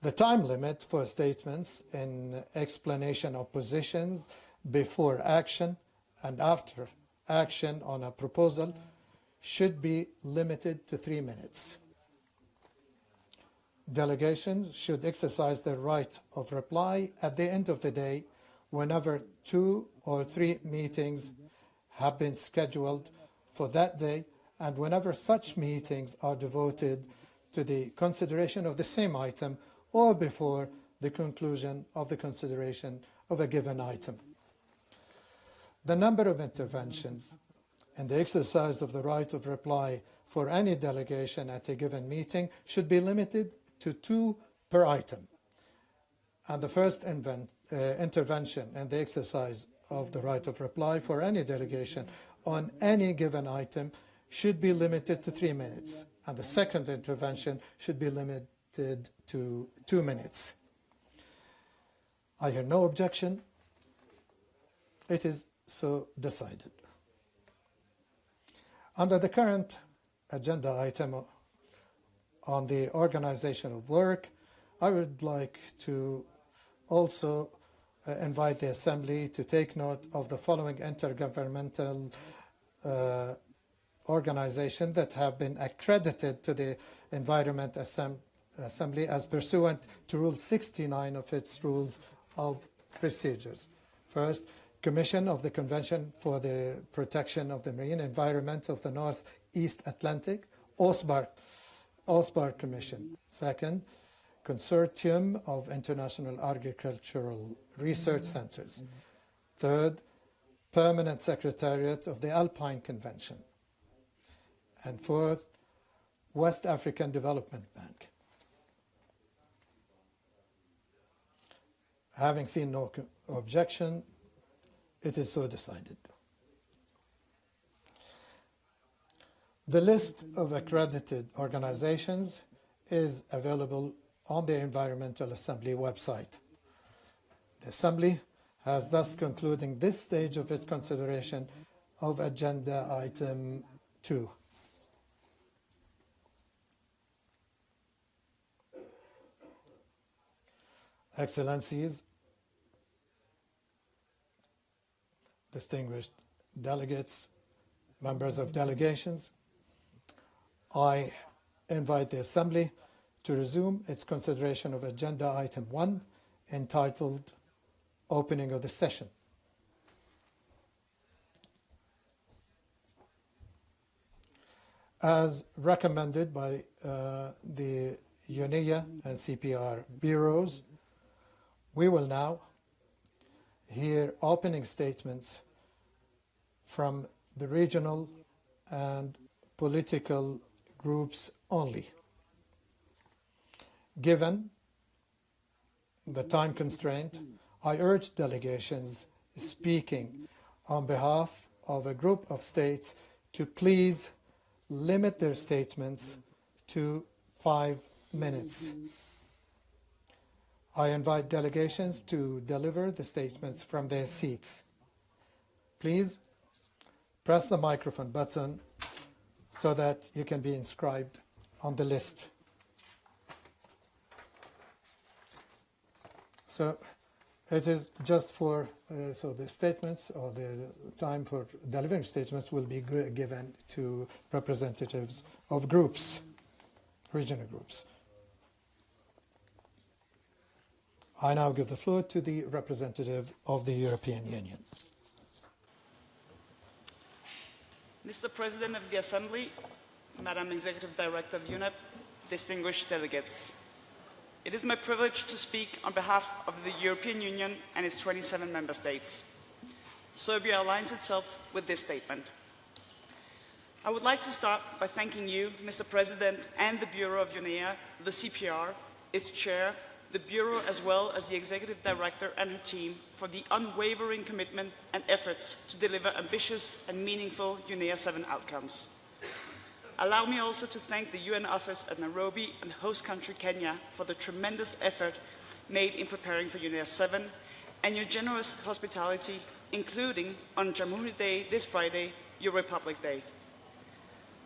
The time limit for statements in explanation of positions before action and after action on a proposal should be limited to 3 minutes. Delegations should exercise their right of reply at the end of the day whenever 2 or 3 meetings have been scheduled for that day and whenever such meetings are devoted to the consideration of the same item or before the conclusion of the consideration of a given item. The number of interventions in the exercise of the right of reply for any delegation at a given meeting should be limited to 2 per item. And the first intervention in the exercise of the right of reply for any delegation on any given item should be limited to 3 minutes. And the second intervention should be limited to 2 minutes. I hear no objection. It is so decided. Under the current agenda item on the organization of work, I would like to also invite the Assembly to take note of the following intergovernmental organizations that have been accredited to the Environment Assembly as pursuant to Rule 69 of its Rules of Procedures. First, Commission of the Convention for the Protection of the Marine Environment of the Northeast Atlantic, OSPAR Commission. Second, Consortium of International Agricultural Research Centers. Third, Permanent Secretariat of the Alpine Convention. And fourth, West African Development Bank. Having seen no objection, it is so decided. The list of accredited organizations is available on the Environmental Assembly website. The Assembly has thus concluding this stage of its consideration of Agenda Item 2. Excellencies, distinguished delegates, members of delegations, I invite the Assembly to resume its consideration of Agenda Item 1, entitled Opening of the Session. As recommended by the UNEA and CPR bureaus, we will now hear opening statements from the regional and political groups only. Given the time constraint, I urge delegations speaking on behalf of a group of states to please limit their statements to 5 minutes. I invite delegations to deliver the statements from their seats. Please press the microphone button so that you can be inscribed on the list. So it is just for, so the statements or the time for delivering statements will be given to representatives of groups, regional groups. I now give the floor to the representative of the European Union. Mr. President of the Assembly, Madam Executive Director of UNEP, distinguished delegates. It is my privilege to speak on behalf of the European Union and its 27 member states. Serbia aligns itself with this statement. I would like to start by thanking you, Mr. President, and the Bureau of UNEA, the CPR, its chair, the Bureau, as well as the Executive Director and her team, for the unwavering commitment and efforts to deliver ambitious and meaningful UNEA 7 outcomes. Allow me also to thank the UN office at Nairobi and host country Kenya for the tremendous effort made in preparing for UNEA 7 and your generous hospitality, including on Jamhuri Day this Friday, your Republic Day.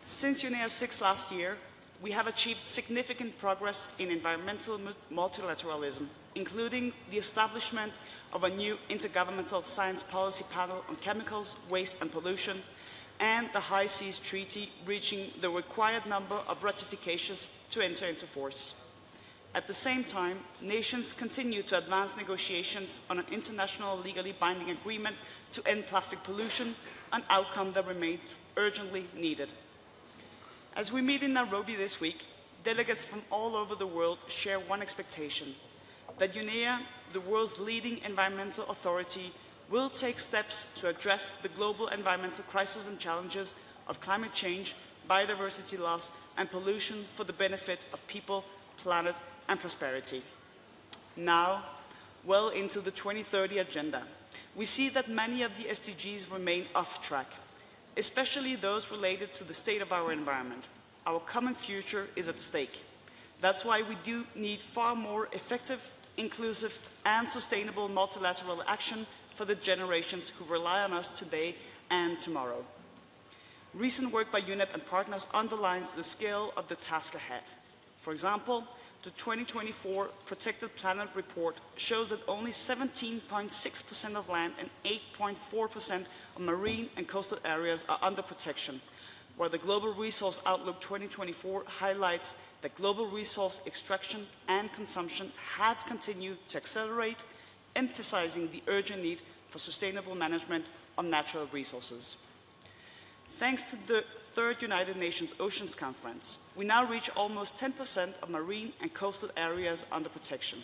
Since UNEA 6 last year, we have achieved significant progress in environmental multilateralism, including the establishment of a new intergovernmental science policy panel on chemicals, waste and pollution, and the High Seas Treaty reaching the required number of ratifications to enter into force. At the same time, nations continue to advance negotiations on an international legally binding agreement to end plastic pollution, an outcome that remains urgently needed. As we meet in Nairobi this week, delegates from all over the world share one expectation: that UNEA, the world's leading environmental authority, will take steps to address the global environmental crisis and challenges of climate change, biodiversity loss, and pollution for the benefit of people, planet, and prosperity. Now, well into the 2030 agenda, we see that many of the SDGs remain off track, especially those related to the state of our environment. Our common future is at stake. That's why we do need far more effective, inclusive, and sustainable multilateral action for the generations who rely on us today and tomorrow. Recent work by UNEP and partners underlines the scale of the task ahead. For example, the 2024 Protected Planet Report shows that only 17.6% of land and 8.4% of marine and coastal areas are under protection, while the Global Resource Outlook 2024 highlights that global resource extraction and consumption have continued to accelerate, emphasizing the urgent need for sustainable management of natural resources. Thanks to the third United Nations Oceans Conference, we now reach almost 10% of marine and coastal areas under protection,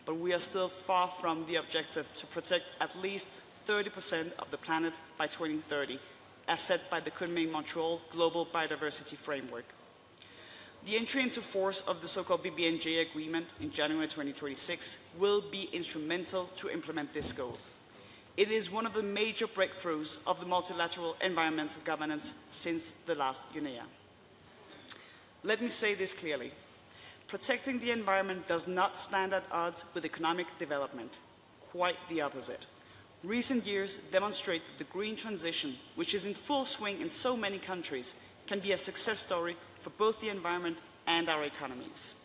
but we are still far from the objective to protect at least 30% of the planet by 2030, as set by the Kunming-Montreal Global Biodiversity Framework. The entry into force of the so-called BBNJ agreement in January 2026 will be instrumental to implement this goal. It is one of the major breakthroughs of the multilateral environmental governance since the last UNEA. Let me say this clearly. Protecting the environment does not stand at odds with economic development. Quite the opposite. Recent years demonstrate that the green transition, which is in full swing in so many countries, can be a success story for both the environment and our economies.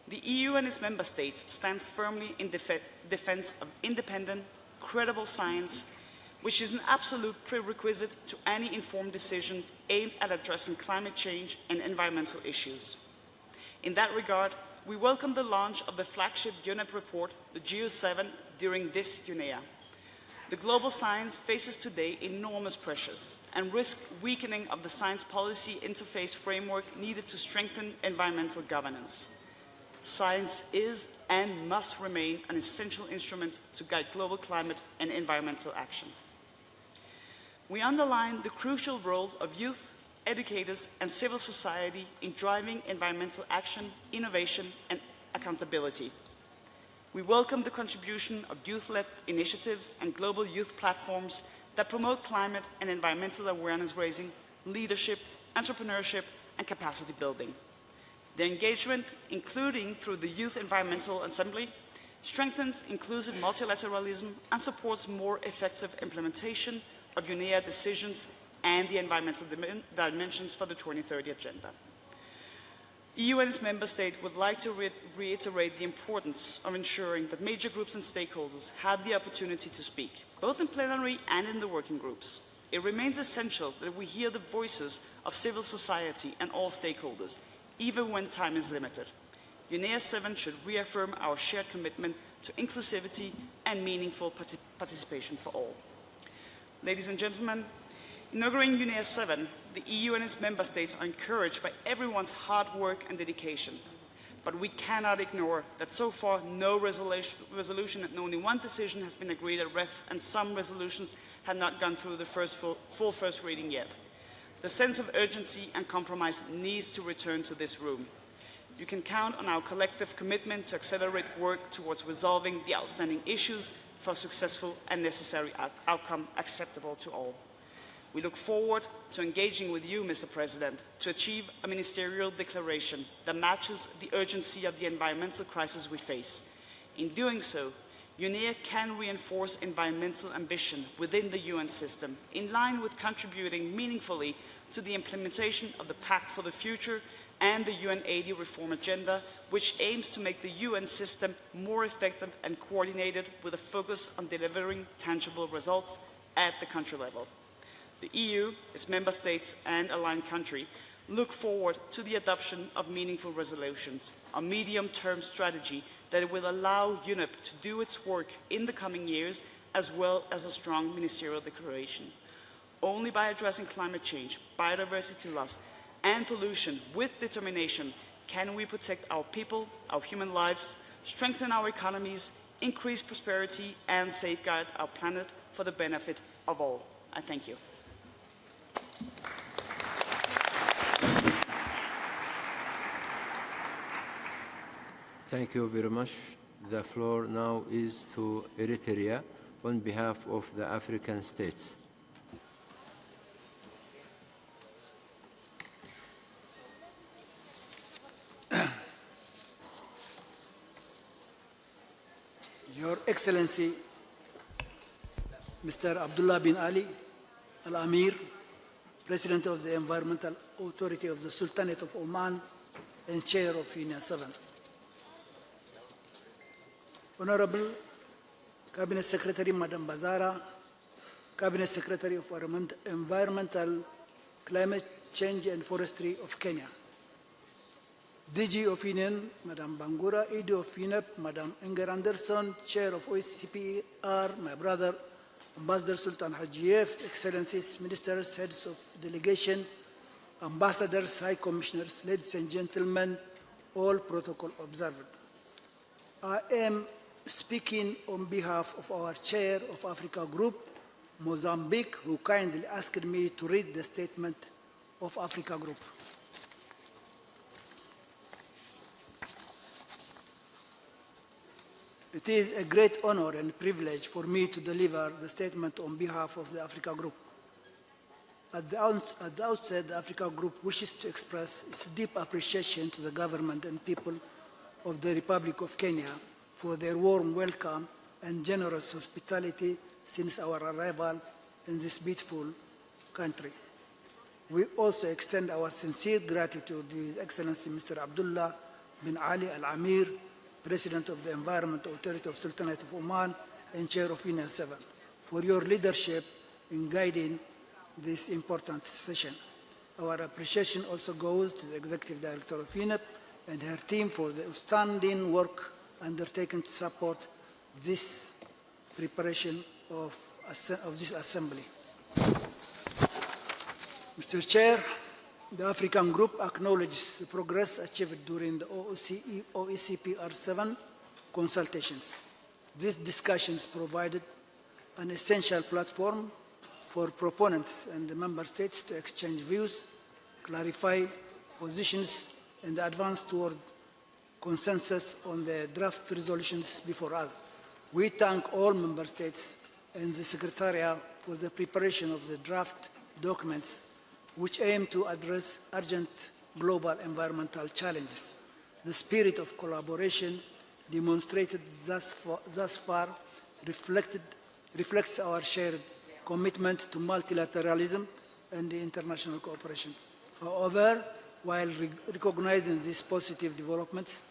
The EU and its member states stand firmly in defense of independent, credible science, which is an absolute prerequisite to any informed decision aimed at addressing climate change and environmental issues. In that regard, we welcome the launch of the flagship UNEP report, the GEO7, during this UNEA. The global science faces today enormous pressures and risks weakening of the science policy interface framework needed to strengthen environmental governance. Science is and must remain an essential instrument to guide global climate and environmental action. We underline the crucial role of youth, educators, and civil society in driving environmental action, innovation, and accountability. We welcome the contribution of youth-led initiatives and global youth platforms that promote climate and environmental awareness raising, leadership, entrepreneurship, and capacity building. Their engagement, including through the Youth Environmental Assembly, strengthens inclusive multilateralism and supports more effective implementation of UNEA decisions and the environmental dimensions for the 2030 Agenda. EU and its member states would like to reiterate the importance of ensuring that major groups and stakeholders have the opportunity to speak, both in plenary and in the working groups. It remains essential that we hear the voices of civil society and all stakeholders, even when time is limited. UNEA 7 should reaffirm our shared commitment to inclusivity and meaningful participation for all. Ladies and gentlemen, inaugurating UNEA 7, the EU and its member states are encouraged by everyone's hard work and dedication. But we cannot ignore that so far no resolution and only one decision has been agreed at REF, and some resolutions have not gone through the full first reading yet. The sense of urgency and compromise needs to return to this room. You can count on our collective commitment to accelerate work towards resolving the outstanding issues for a successful and necessary outcome acceptable to all. We look forward to engaging with you, Mr. President, to achieve a ministerial declaration that matches the urgency of the environmental crisis we face. In doing so, UNEA can reinforce environmental ambition within the UN system, in line with contributing meaningfully to the implementation of the Pact for the Future and the UN 80 reform agenda, which aims to make the UN system more effective and coordinated with a focus on delivering tangible results at the country level. The EU, its member states and aligned country look forward to the adoption of meaningful resolutions, a medium-term strategy that will allow UNEP to do its work in the coming years, as well as a strong ministerial declaration. Only by addressing climate change, biodiversity loss, and pollution with determination can we protect our people, our human lives, strengthen our economies, increase prosperity, and safeguard our planet for the benefit of all. I thank you. Thank you very much. The floor now is to Eritrea on behalf of the African states. Your Excellency, Mr. Abdullah bin Ali Al-Amir, President of the Environmental Authority of the Sultanate of Oman, and Chair of UNEA 7. Honorable Cabinet Secretary Madam Bazara, Cabinet Secretary of Environmental, Climate Change and Forestry of Kenya, DG of Union, Madam Bangura, ED of UNEP, Madam Inger Anderson, Chair of OCPR, my brother, Ambassador Sultan Hajiyef, Excellencies, Ministers, Heads of Delegation, Ambassadors, High Commissioners, ladies and gentlemen, all protocol observed. I am speaking on behalf of our Chair of Africa Group, Mozambique, who kindly asked me to read the statement of Africa Group. It is a great honor and privilege for me to deliver the statement on behalf of the Africa Group. At the outset, the Africa Group wishes to express its deep appreciation to the government and people of the Republic of Kenya for their warm welcome and generous hospitality since our arrival in this beautiful country. We also extend our sincere gratitude to His Excellency Mr. Abdullah bin Ali Al-Amir, President of the Environment Authority of Sultanate of Oman and Chair of UNEA 7, for your leadership in guiding this important session. Our appreciation also goes to the Executive Director of UNEP and her team for the outstanding work undertaken to support this preparation of this assembly. Mr. Chair, the African Group acknowledges the progress achieved during the OECPR7 consultations. These discussions provided an essential platform for proponents and the member states to exchange views, clarify positions, and advance toward consensus on the draft resolutions before us. We thank all member states and the Secretariat for the preparation of the draft documents which aim to address urgent global environmental challenges. The spirit of collaboration demonstrated thus far reflects our shared commitment to multilateralism and international cooperation. However, while recognizing these positive developments,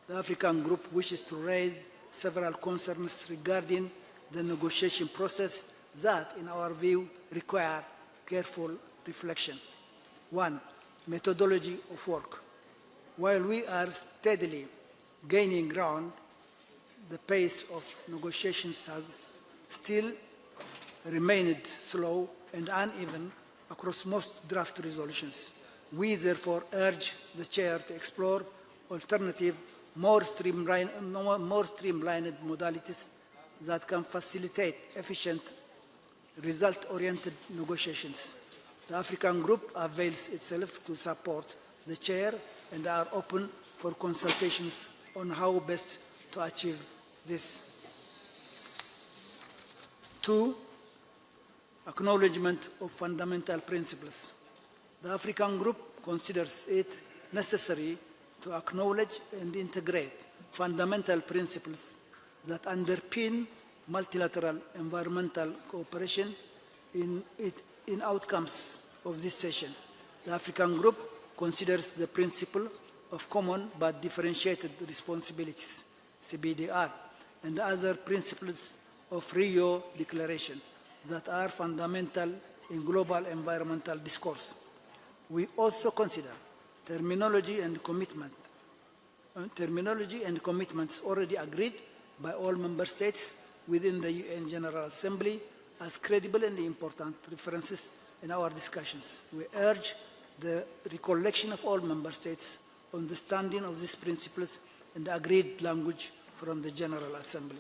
the African Group wishes to raise several concerns regarding the negotiation process that, in our view, require careful reflection. 1. Methodology of work. While we are steadily gaining ground, the pace of negotiations has still remained slow and uneven across most draft resolutions. We therefore urge the Chair to explore alternative, more streamlined modalities that can facilitate efficient, result-oriented negotiations. The African Group avails itself to support the Chair and are open for consultations on how best to achieve this. 2. Acknowledgement of fundamental principles. The African Group considers it necessary to acknowledge and integrate fundamental principles that underpin multilateral environmental cooperation in outcomes of this session. The African Group considers the principle of common but differentiated responsibilities, CBDR, and other principles of Rio Declaration that are fundamental in global environmental discourse. We also consider terminology and commitments already agreed by all member states within the UN General Assembly as credible and important references in our discussions. We urge the recollection of all member states on the standing of these principles and agreed language from the General Assembly.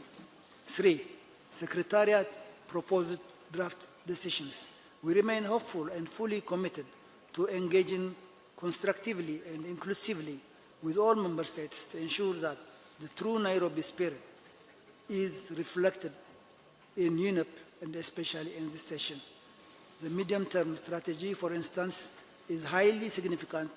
3. Secretariat proposed draft decisions. We remain hopeful and fully committed to engaging constructively and inclusively with all member states to ensure that the true Nairobi spirit is reflected in UNEP and especially in this session. The medium-term strategy, for instance, is highly significant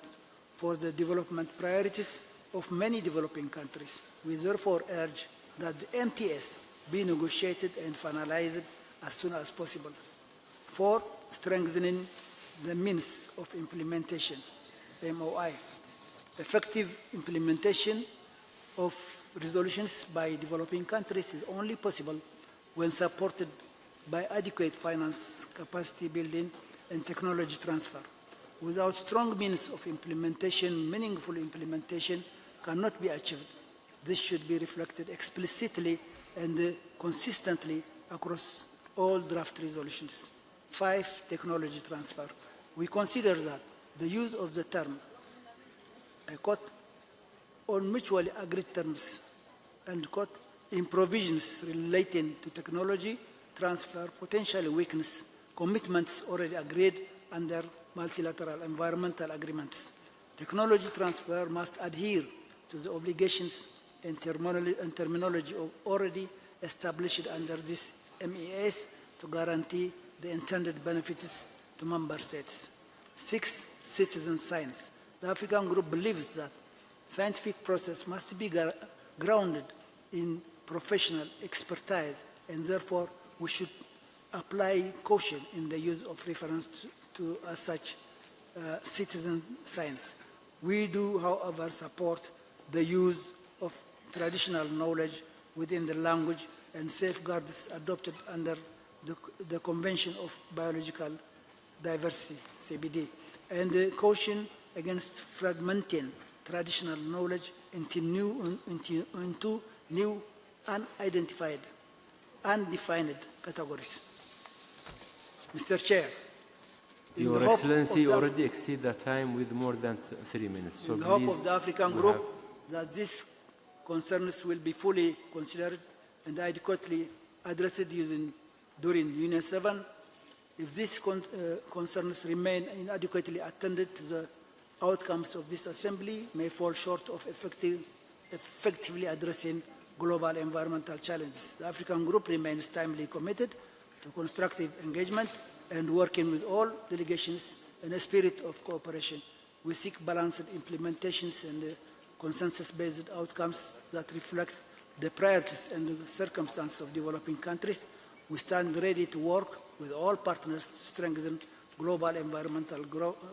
for the development priorities of many developing countries. We therefore urge that the MTS be negotiated and finalized as soon as possible. 4. Strengthening the means of implementation, MOI. Effective implementation of resolutions by developing countries is only possible when supported by adequate finance, capacity building, and technology transfer. Without strong means of implementation, meaningful implementation cannot be achieved. This should be reflected explicitly and consistently across all draft resolutions. 5, technology transfer. We consider that the use of the term, I quote, on mutually agreed terms, and quote, in provisions relating to technology transfer potentially weakens commitments already agreed under multilateral environmental agreements. Technology transfer must adhere to the obligations and terminology already established under these MEAs to guarantee the intended benefits to member states. 6, citizen science. The African Group believes that scientific process must be grounded in professional expertise, and therefore we should apply caution in the use of reference to such citizen science. We do, however, support the use of traditional knowledge within the language and safeguards adopted under the Convention of Biological Diversity, CBD, and caution against fragmenting traditional knowledge into new unidentified, undefined categories. Mr. Chair, Your Excellency already exceeded the time with more than 3 minutes. So in the hope of the African Group that these concerns will be fully considered and adequately addressed during UNEA 7. If these concerns remain inadequately attended to, the outcomes of this assembly may fall short of effectively addressing global environmental challenges. The African Group remains timely committed to constructive engagement and working with all delegations in a spirit of cooperation. We seek balanced implementations and consensus-based outcomes that reflect the priorities and the circumstances of developing countries. We stand ready to work with all partners to strengthen global environmental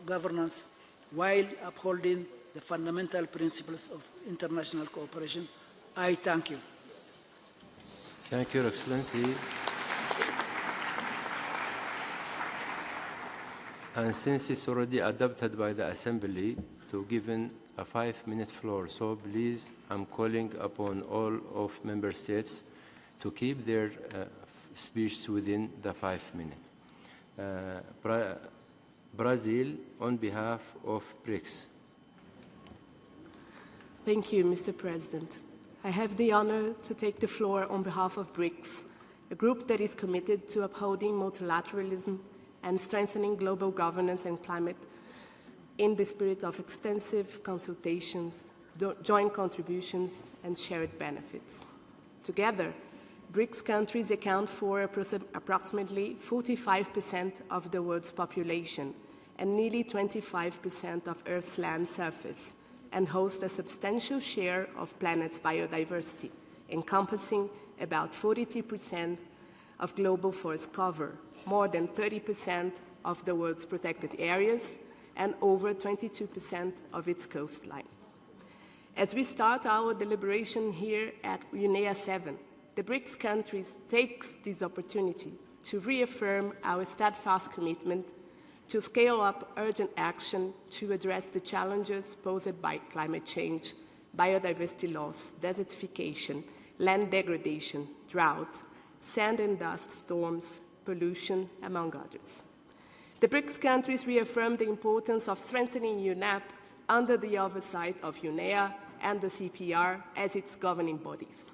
governance while upholding the fundamental principles of international cooperation. I thank you. Thank you, Your Excellency. And since it's already adopted by the Assembly to given a 5-minute floor, so please, I'm calling upon all of Member States to keep their speech within the 5 minutes. Brazil, on behalf of BRICS. Thank you, Mr. President. I have the honor to take the floor on behalf of BRICS, a group that is committed to upholding multilateralism and strengthening global governance and climate in the spirit of extensive consultations, joint contributions, and shared benefits. Together, BRICS countries account for approximately 45% of the world's population and nearly 25% of Earth's land surface, and host a substantial share of planet's biodiversity, encompassing about 43% of global forest cover, more than 30% of the world's protected areas, and over 22% of its coastline. As we start our deliberation here at UNEA 7, the BRICS countries take this opportunity to reaffirm our steadfast commitment to scale up urgent action to address the challenges posed by climate change, biodiversity loss, desertification, land degradation, drought, sand and dust storms, pollution, among others. The BRICS countries reaffirm the importance of strengthening UNEP under the oversight of UNEA and the CPR as its governing bodies.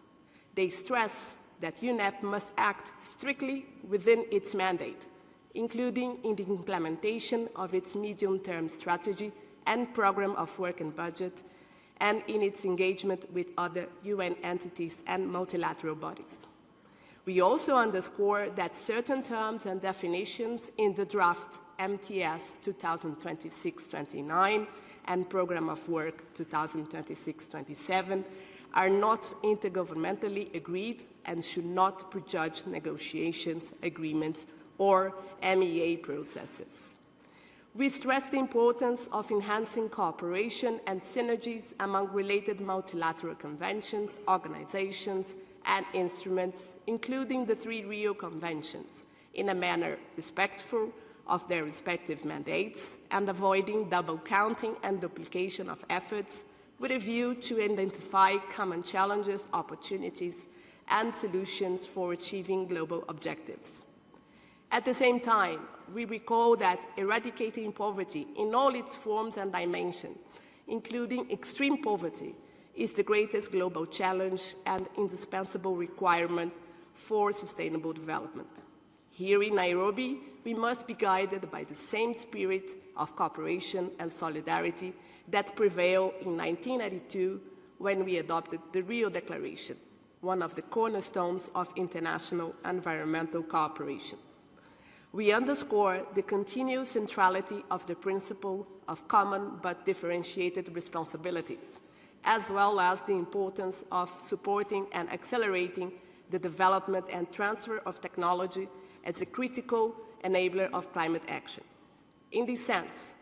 They stress that UNEP must act strictly within its mandate, including in the implementation of its medium-term strategy and program of work and budget, and in its engagement with other UN entities and multilateral bodies. We also underscore that certain terms and definitions in the draft MTS 2026-29 and Program of Work 2026-27 are not intergovernmentally agreed and should not prejudge negotiations, agreements, or MEA processes. We stress the importance of enhancing cooperation and synergies among related multilateral conventions, organizations, and instruments, including the 3 Rio Conventions, in a manner respectful of their respective mandates and avoiding double counting and duplication of efforts with a view to identify common challenges, opportunities, and solutions for achieving global objectives. At the same time, we recall that eradicating poverty in all its forms and dimensions, including extreme poverty, is the greatest global challenge and indispensable requirement for sustainable development. Here in Nairobi, we must be guided by the same spirit of cooperation and solidarity that prevailed in 1992 when we adopted the Rio Declaration, one of the cornerstones of international environmental cooperation. We underscore the continued centrality of the principle of common but differentiated responsibilities, as well as the importance of supporting and accelerating the development and transfer of technology as a critical enabler of climate action. In this sense,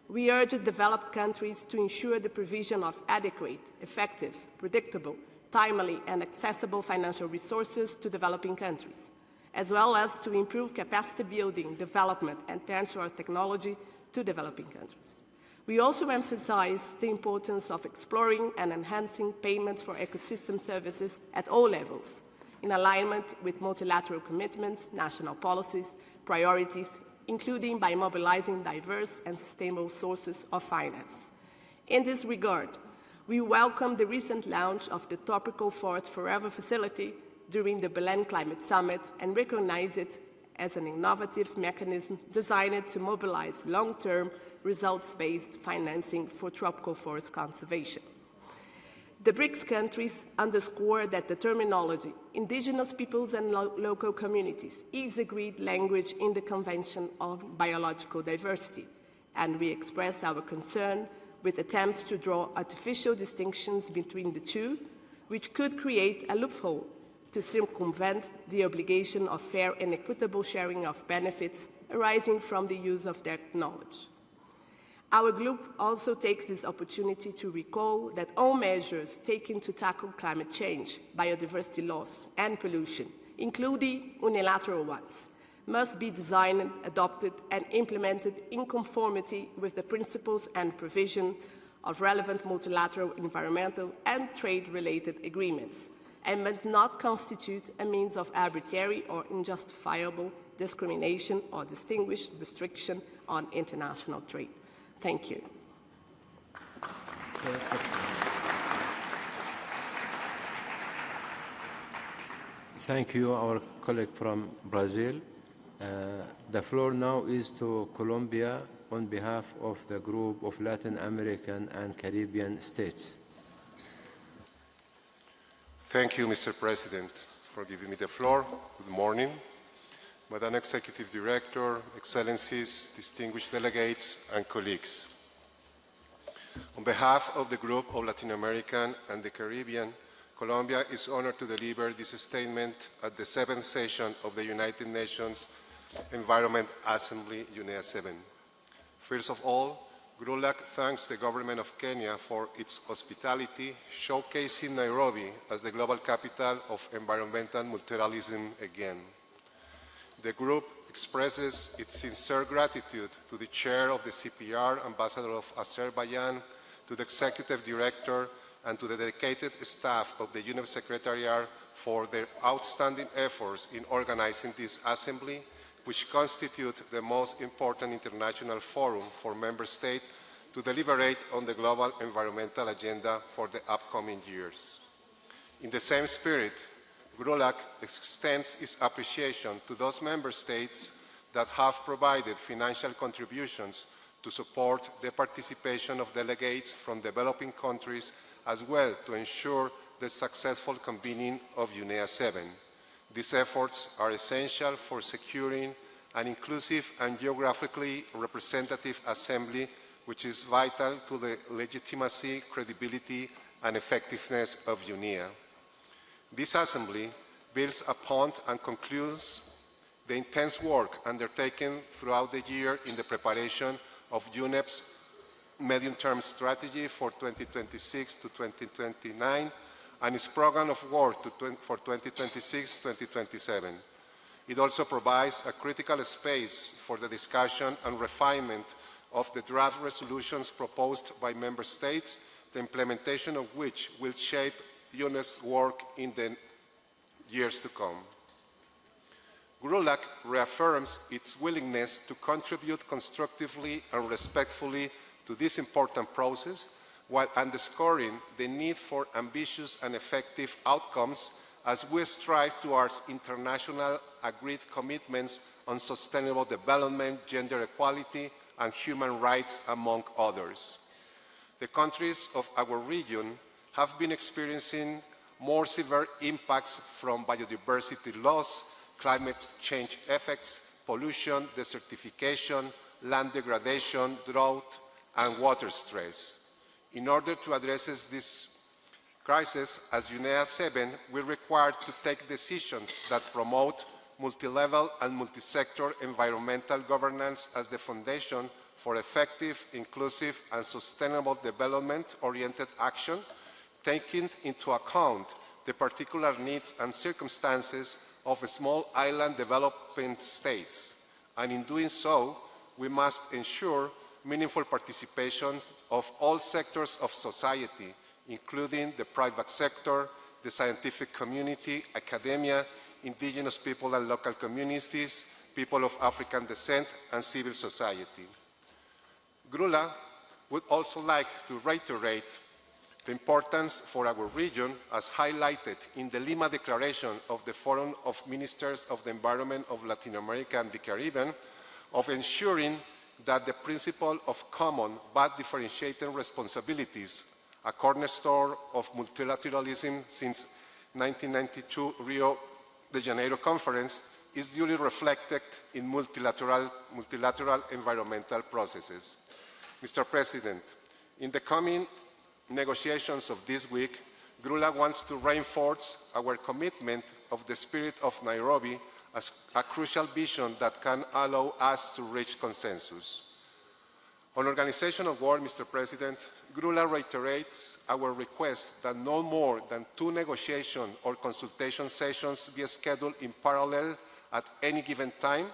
we urge developed countries to ensure the provision of adequate, effective, predictable, timely, and accessible financial resources to developing countries, as well as to improve capacity building, development, and transfer of technology to developing countries. We also emphasize the importance of exploring and enhancing payments for ecosystem services at all levels, in alignment with multilateral commitments, national policies, priorities, including by mobilizing diverse and sustainable sources of finance. In this regard, we welcome the recent launch of the Tropical Forest Forever facility during the Berlin Climate Summit and recognize it as an innovative mechanism designed to mobilize long-term, results-based financing for tropical forest conservation. The BRICS countries underscore that the terminology indigenous peoples and local communities is agreed language in the Convention on Biological Diversity, and we express our concern with attempts to draw artificial distinctions between the two, which could create a loophole to circumvent the obligation of fair and equitable sharing of benefits arising from the use of their knowledge. Our group also takes this opportunity to recall that all measures taken to tackle climate change, biodiversity loss, and pollution, including unilateral ones, must be designed, adopted, and implemented in conformity with the principles and provision of relevant multilateral environmental and trade-related agreements, and must not constitute a means of arbitrary or unjustifiable discrimination or distinguished restriction on international trade. Thank you. Thank you, our colleague from Brazil. The floor now is to Colombia on behalf of the group of Latin American and Caribbean states. Thank you, Mr. President, for giving me the floor. Good morning. Madam Executive Director, Excellencies, distinguished delegates, and colleagues. On behalf of the Group of Latin American and the Caribbean, Colombia is honored to deliver this statement at the 7th session of the United Nations Environment Assembly, UNEA 7. First of all, GRULAC thanks the government of Kenya for its hospitality, showcasing Nairobi as the global capital of environmental multilateralism again. The group expresses its sincere gratitude to the chair of the CPR, Ambassador of Azerbaijan, to the executive director, and to the dedicated staff of the UNEP Secretariat for their outstanding efforts in organizing this assembly, which constitute the most important international forum for member states to deliberate on the global environmental agenda for the upcoming years. In the same spirit, GRULAC extends its appreciation to those member states that have provided financial contributions to support the participation of delegates from developing countries, as well to ensure the successful convening of UNEA 7. These efforts are essential for securing an inclusive and geographically representative assembly, which is vital to the legitimacy, credibility, and effectiveness of UNEA. This assembly builds upon and concludes the intense work undertaken throughout the year in the preparation of UNEP's medium-term strategy for 2026 to 2029 and its program of work for 2026-2027. It also provides a critical space for the discussion and refinement of the draft resolutions proposed by Member States, the implementation of which will shape UNEP's work in the years to come. GRULAC reaffirms its willingness to contribute constructively and respectfully to this important process, while underscoring the need for ambitious and effective outcomes as we strive towards international agreed commitments on sustainable development, gender equality, and human rights, among others. The countries of our region have been experiencing more severe impacts from biodiversity loss, climate change effects, pollution, desertification, land degradation, drought, and water stress. In order to address this crisis, as UNEA 7, we're required to take decisions that promote multi-level and multi-sector environmental governance as the foundation for effective, inclusive, and sustainable development-oriented action, taking into account the particular needs and circumstances of small island developing states. And in doing so, we must ensure meaningful participation of all sectors of society, including the private sector, the scientific community, academia, indigenous people and local communities, people of African descent, and civil society. GRULA would also like to reiterate the importance for our region, as highlighted in the Lima Declaration of the Forum of Ministers of the Environment of Latin America and the Caribbean, of ensuring that the principle of common but differentiating responsibilities, a cornerstone of multilateralism since 1992 Rio de Janeiro Conference, is duly reflected in multilateral environmental processes. Mr. President, in the coming negotiations of this week, GRULA wants to reinforce our commitment of the spirit of Nairobi as a crucial vision that can allow us to reach consensus. On organization of work, Mr. President, GRULA reiterates our request that no more than 2 negotiation or consultation sessions be scheduled in parallel at any given time,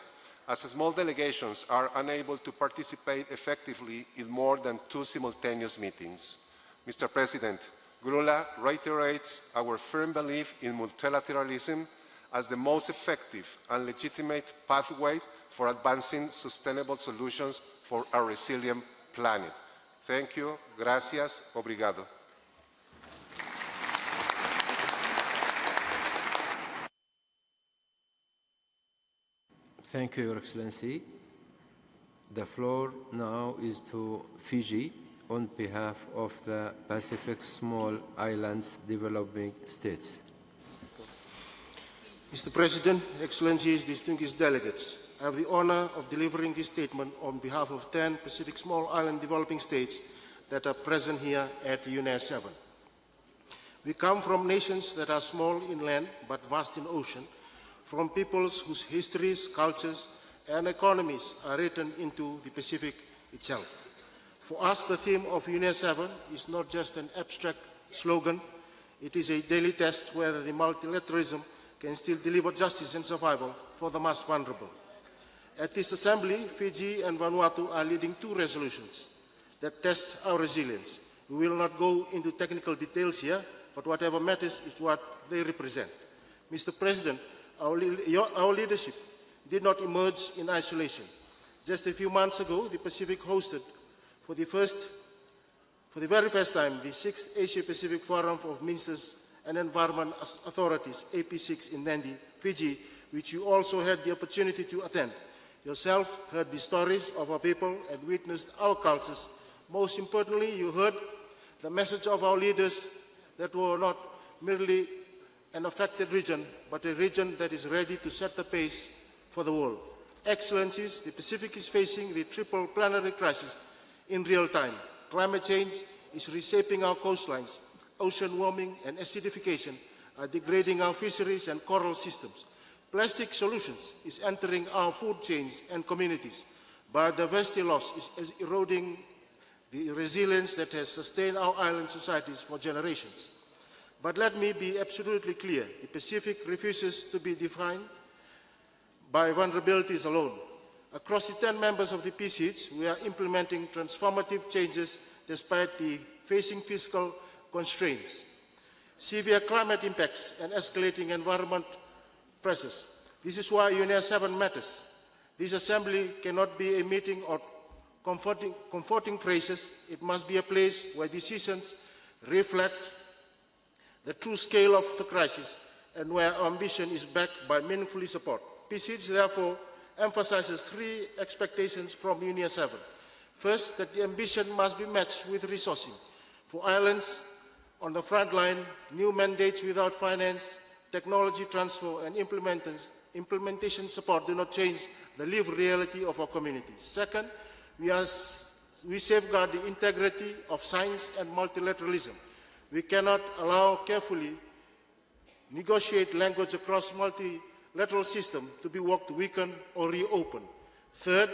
as small delegations are unable to participate effectively in more than 2 simultaneous meetings. Mr. President, GRULA reiterates our firm belief in multilateralism as the most effective and legitimate pathway for advancing sustainable solutions for a resilient planet. Thank you. Gracias. Obrigado. Thank you, Your Excellency. The floor now is to Fiji on behalf of the Pacific Small Islands Developing States. Mr. President, Excellencies, distinguished delegates, I have the honor of delivering this statement on behalf of 10 Pacific Small Island Developing States that are present here at UNEA 7. We come from nations that are small in land but vast in ocean, from peoples whose histories, cultures, and economies are written into the Pacific itself. For us, the theme of UNEA 7 is not just an abstract slogan, it is a daily test whether the multilateralism can still deliver justice and survival for the most vulnerable. At this assembly, Fiji and Vanuatu are leading 2 resolutions that test our resilience. We will not go into technical details here, but whatever matters is what they represent. Mr. President, our leadership did not emerge in isolation. Just a few months ago, the Pacific hosted for the very first time, the 6th Asia-Pacific Forum of Ministers and Environment Authorities, AP6 in Nadi, Fiji, which you also had the opportunity to attend. Yourself heard the stories of our people and witnessed our cultures. Most importantly, you heard the message of our leaders that were not merely an affected region, but a region that is ready to set the pace for the world. Excellencies, the Pacific is facing the triple planetary crisis in real time. Climate change is reshaping our coastlines. Ocean warming and acidification are degrading our fisheries and coral systems. Plastic solutions is entering our food chains and communities. Biodiversity loss is eroding the resilience that has sustained our island societies for generations. But let me be absolutely clear, the Pacific refuses to be defined by vulnerabilities alone. Across the 10 members of the PCH, we are implementing transformative changes despite the facing fiscal constraints, severe climate impacts, and escalating environment pressures. This is why UNEA 7 matters. This assembly cannot be a meeting of comforting phrases. It must be a place where decisions reflect the true scale of the crisis and where our ambition is backed by meaningful support. PCH therefore emphasizes 3 expectations from UNEA 7. First, that the ambition must be matched with resourcing. For islands on the front line, new mandates without finance, technology transfer, and implementation support do not change the lived reality of our communities. Second, we safeguard the integrity of science and multilateralism. We cannot allow carefully negotiate language across multilateral system to be worked to weaken or reopen. Third,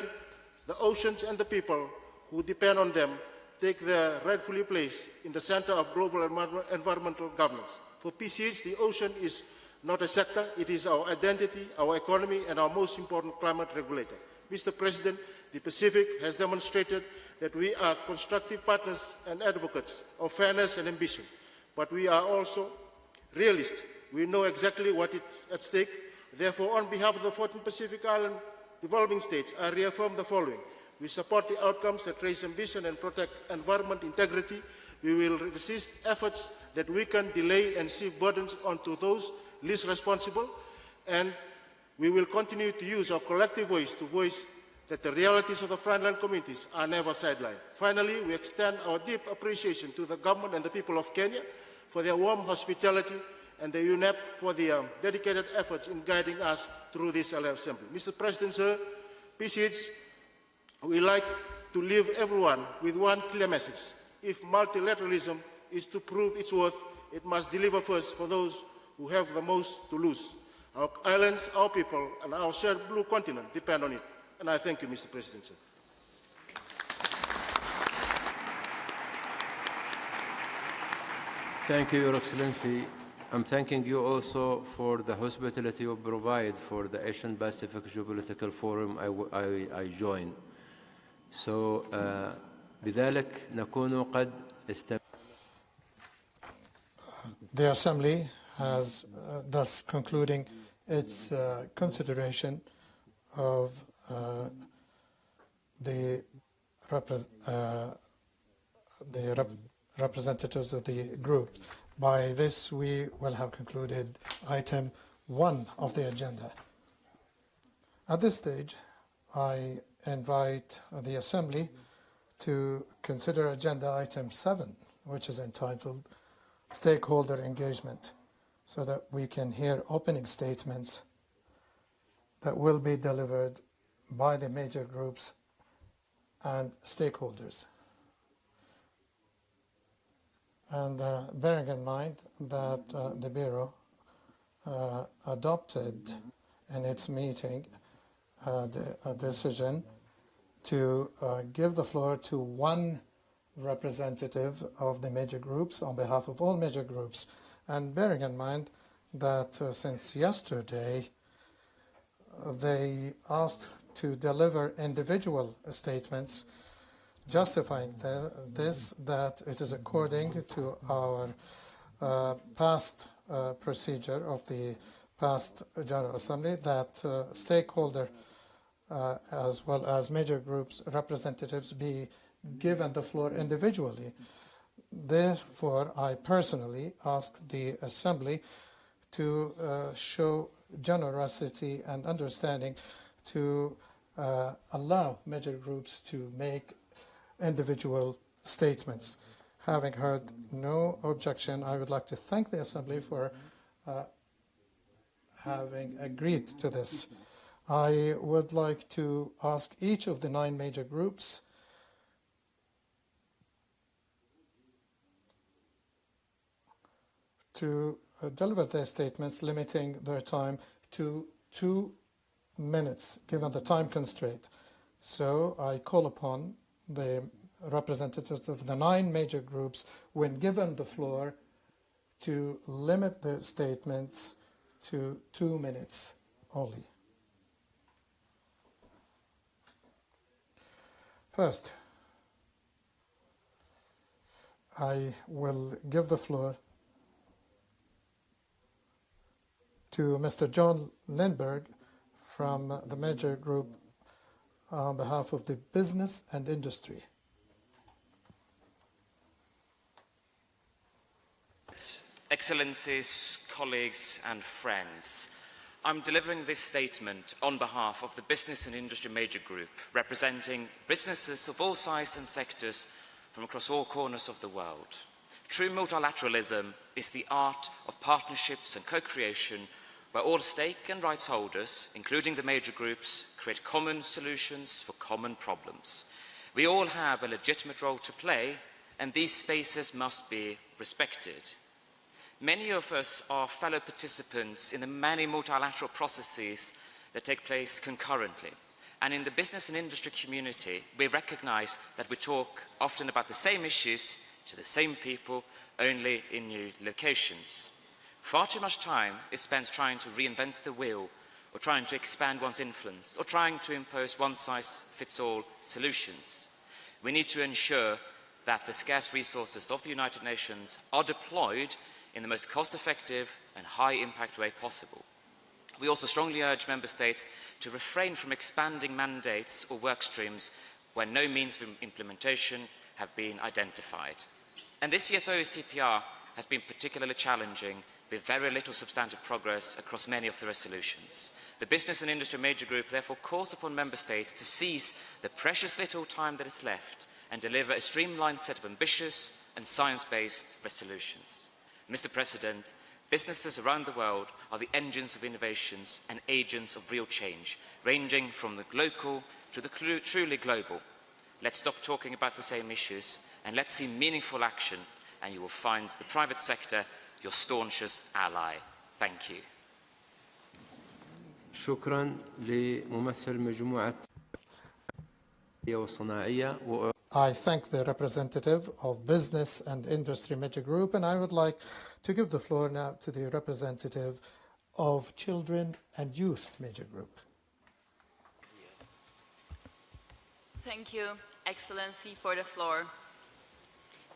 the oceans and the people who depend on them take their rightfully place in the center of global environmental governance. For PCH, the ocean is not a sector, it is our identity, our economy, and our most important climate regulator. Mr. President, the Pacific has demonstrated that we are constructive partners and advocates of fairness and ambition, but we are also realists. We know exactly what is at stake. Therefore, on behalf of the 14 Pacific Island developing states, I reaffirm the following. We support the outcomes that raise ambition and protect environment integrity. We will resist efforts that weaken, delay, and shift burdens onto those least responsible, and we will continue to use our collective voice to voice that the realities of the frontline communities are never sidelined. Finally, we extend our deep appreciation to the government and the people of Kenya for their warm hospitality and the UNEP for their dedicated efforts in guiding us through this assembly. Mr. President, sir, PCH, we like to leave everyone with one clear message. If multilateralism is to prove its worth, it must deliver first for those who have the most to lose. Our islands, our people, and our shared blue continent depend on it. And I thank you, Mr. President, sir. Thank you, Your Excellency. I'm thanking you also for the hospitality you provide for the Asian Pacific Geopolitical Forum I joined. So, بذلك نكون قد The Assembly has thus concluding its consideration of the representatives of the group. By this, we will have concluded item 1 of the agenda. At this stage, I invite the Assembly to consider agenda item 7, which is entitled Stakeholder Engagement, so that we can hear opening statements that will be delivered by the major groups and stakeholders. And bearing in mind that the Bureau adopted in its meeting a decision to give the floor to one representative of the major groups on behalf of all major groups, and bearing in mind that since yesterday they asked to deliver individual statements justifying that it is according to our past procedure of the past General Assembly that stakeholder as well as major groups representatives be given the floor individually. Therefore, I personally asked the Assembly to show generosity and understanding to allow major groups to make individual statements. Having heard no objection, I would like to thank the Assembly for having agreed to this. I would like to ask each of the 9 major groups to deliver their statements, limiting their time to 2 minutes, given the time constraint. So I call upon the representatives of the 9 major groups, when given the floor, to limit their statements to 2 minutes only. First, I will give the floor to Mr. John Lindberg from the major group on behalf of the business and industry. Excellencies, colleagues and friends, I'm delivering this statement on behalf of the Business and Industry Major Group, representing businesses of all sizes and sectors from across all corners of the world. True multilateralism is the art of partnerships and co-creation where all stake and rights holders, including the major groups, create common solutions for common problems. We all have a legitimate role to play, and these spaces must be respected. Many of us are fellow participants in the many multilateral processes that take place concurrently. And in the business and industry community, we recognize that we talk often about the same issues to the same people, only in new locations. Far too much time is spent trying to reinvent the wheel, or trying to expand one's influence, or trying to impose one-size-fits-all solutions. We need to ensure that the scarce resources of the United Nations are deployed in the most cost-effective and high-impact way possible. We also strongly urge Member States to refrain from expanding mandates or work streams where no means of implementation have been identified. And this year's OECPR has been particularly challenging, with very little substantive progress across many of the resolutions. The Business and Industry Major Group therefore calls upon Member States to seize the precious little time that is left and deliver a streamlined set of ambitious and science-based resolutions. Mr. President, businesses around the world are the engines of innovations and agents of real change, ranging from the local to the truly global. Let's stop talking about the same issues and let's see meaningful action, and you will find the private sector your staunchest ally. Thank you. شكرا لممثل مجموعة والصناعية. I thank the representative of Business and Industry Major Group, and I would like to give the floor now to the representative of Children and Youth Major Group. Thank you, Excellency, for the floor.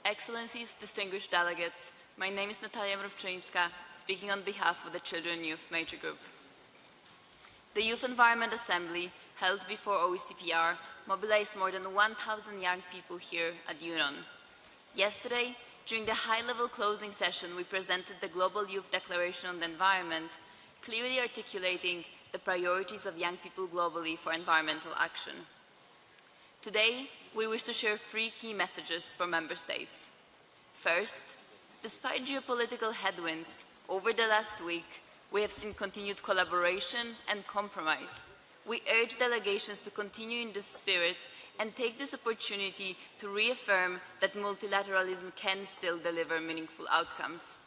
Excellencies, distinguished delegates, my name is Natalia Mrówczyńska, speaking on behalf of the Children and Youth Major Group. The Youth Environment Assembly, held before OECPR, mobilized more than 1,000 young people here at UNON. Yesterday, during the high-level closing session, we presented the Global Youth Declaration on the Environment, clearly articulating the priorities of young people globally for environmental action. Today, we wish to share 3 key messages for Member States. First, despite geopolitical headwinds, over the last week, we have seen continued collaboration and compromise. We urge delegations to continue in this spirit and take this opportunity to reaffirm that multilateralism can still deliver meaningful outcomes.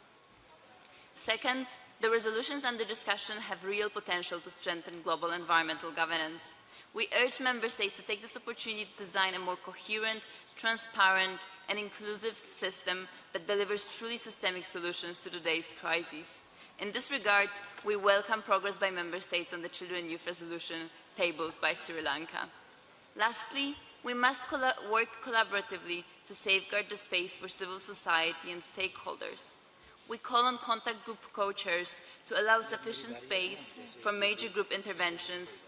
Second, the resolutions under discussion have real potential to strengthen global environmental governance. We urge Member States to take this opportunity to design a more coherent, transparent, and inclusive system that delivers truly systemic solutions to today's crises. In this regard, we welcome progress by Member States on the Children and Youth Resolution tabled by Sri Lanka. Lastly, we must work collaboratively to safeguard the space for civil society and stakeholders. We call on contact group co-chairs to allow sufficient space for major group interventions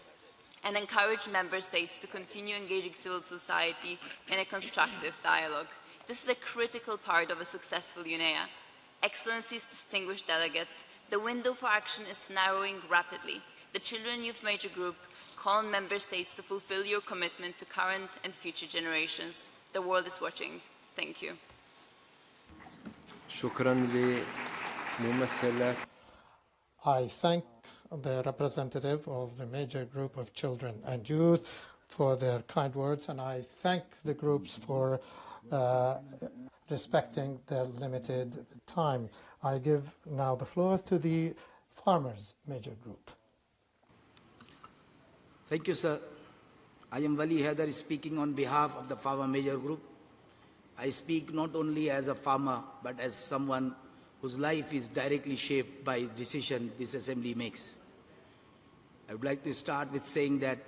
and encourage Member States to continue engaging civil society in a constructive dialogue. This is a critical part of a successful UNEA. Excellencies, distinguished delegates, the window for action is narrowing rapidly. The Children and Youth Major Group call on Member States to fulfill your commitment to current and future generations. The world is watching. Thank you. I thank the representative of the Major Group of Children and Youth for their kind words, and I thank the groups for respecting their limited time. I give now the floor to the Farmers Major Group. Thank you, sir. I am Wali Haider speaking on behalf of the Farmer Major Group. I speak not only as a farmer, but as someone whose life is directly shaped by decisions this Assembly makes. I would like to start with saying that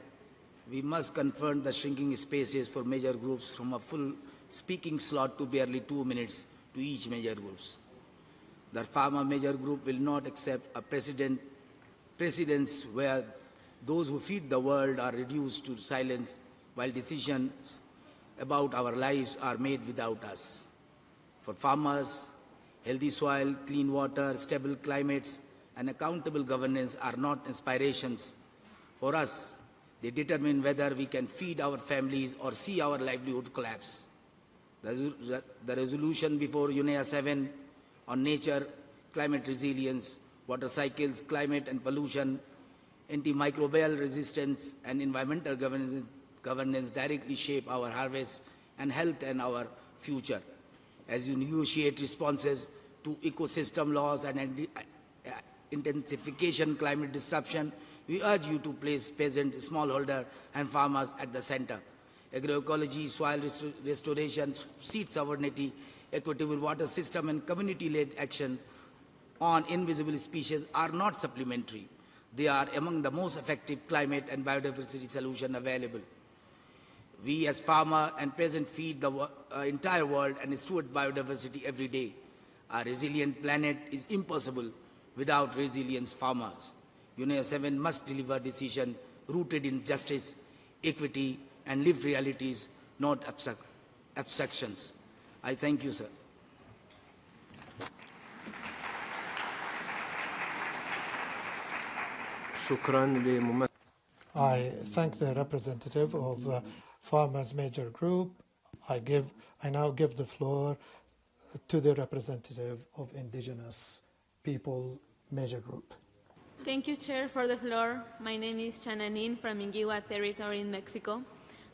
we must confront the shrinking spaces for major groups from a full speaking slot to barely 2 minutes to each major groups. The Farmer Major Group will not accept a precedence where those who feed the world are reduced to silence while decisions about our lives are made without us. For farmers, healthy soil, clean water, stable climates, and accountable governance are not inspirations. For us, they determine whether we can feed our families or see our livelihood collapse. The resolution before UNEA 7 on nature, climate resilience, water cycles, climate and pollution, antimicrobial resistance, and environmental governance directly shape our harvest and health and our future. As you negotiate responses to ecosystem loss and intensification climate disruption, we urge you to place peasant, smallholder, and farmers at the center. Agroecology, soil restoration, seed sovereignty, equitable water system, and community-led action on invisible species are not supplementary. They are among the most effective climate and biodiversity solutions available. We as farmers and peasants feed the entire world and steward biodiversity every day. A resilient planet is impossible without resilient farmers. UNEA 7 must deliver decisions rooted in justice, equity, and lived realities, not abstractions. I thank you, sir. I thank the representative of Farmers Major Group. I now give the floor to the representative of Indigenous People Major Group. Thank you, Chair, for the floor. My name is Chananin from Ingigua Territory in Mexico.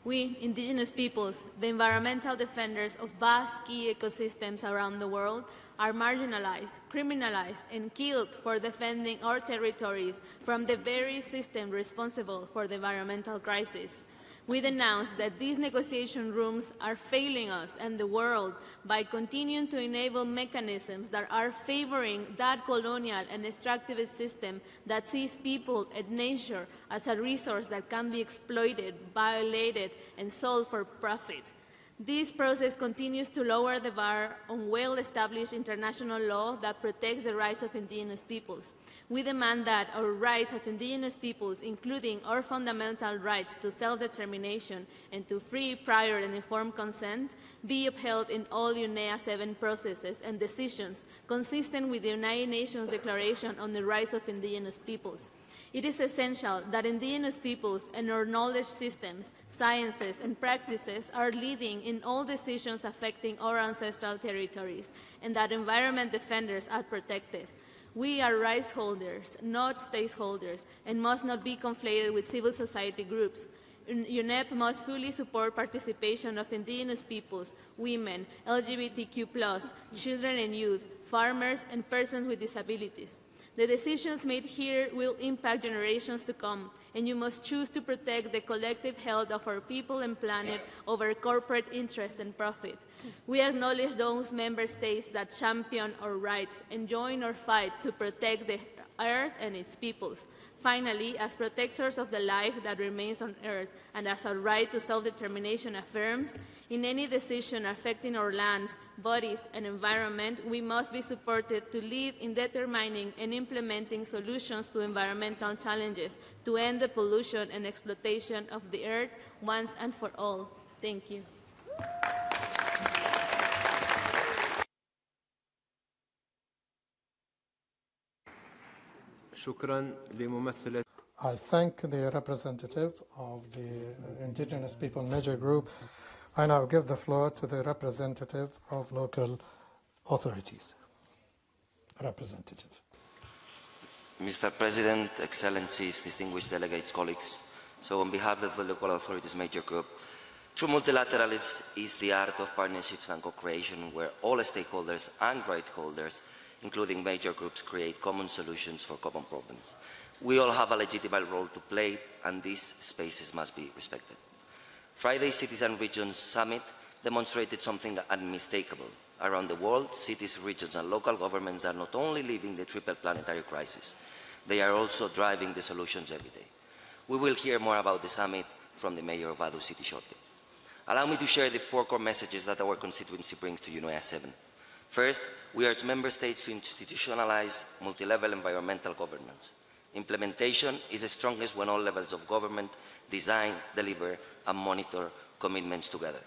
We, indigenous peoples, the environmental defenders of vast key ecosystems around the world, are marginalized, criminalized, and killed for defending our territories from the very system responsible for the environmental crisis. We denounce that these negotiation rooms are failing us and the world by continuing to enable mechanisms that are favoring that colonial and extractivist system that sees people and nature as a resource that can be exploited, violated, and sold for profit. This process continues to lower the bar on well-established international law that protects the rights of indigenous peoples. We demand that our rights as indigenous peoples, including our fundamental rights to self-determination and to free, prior, and informed consent, be upheld in all UNEA 7 processes and decisions consistent with the United Nations Declaration on the Rights of Indigenous Peoples. It is essential that indigenous peoples and our knowledge systems, sciences, and practices are leading in all decisions affecting our ancestral territories, and that environment defenders are protected. We are rights holders, not stakeholders, and must not be conflated with civil society groups. UNEP must fully support participation of indigenous peoples, women, LGBTQ+, children and youth, farmers, and persons with disabilities. The decisions made here will impact generations to come, and you must choose to protect the collective health of our people and planet over corporate interest and profit. We acknowledge those member states that champion our rights and join our fight to protect the Earth and its peoples. Finally, as protectors of the life that remains on Earth and as our right to self-determination affirms, in any decision affecting our lands, bodies, and environment, we must be supported to lead in determining and implementing solutions to environmental challenges to end the pollution and exploitation of the Earth once and for all. Thank you. I thank the representative of the Indigenous People Major Group. I now give the floor to the representative of local authorities. Representative. Mr. President, Excellencies, distinguished delegates, colleagues. So on behalf of the Local Authorities Major Group, true multilateralism is the art of partnerships and co-creation where all stakeholders and right holders, including major groups, create common solutions for common problems. We all have a legitimate role to play, and these spaces must be respected. Friday's Cities and Regions Summit demonstrated something unmistakable. Around the world, cities, regions, and local governments are not only living the triple planetary crisis, they are also driving the solutions every day. We will hear more about the summit from the Mayor of Adu City shortly. Allow me to share the 4 core messages that our constituency brings to UNEA 7. First, we urge Member States to institutionalize multi-level environmental governance. Implementation is strongest when all levels of government design, deliver, and monitor commitments together.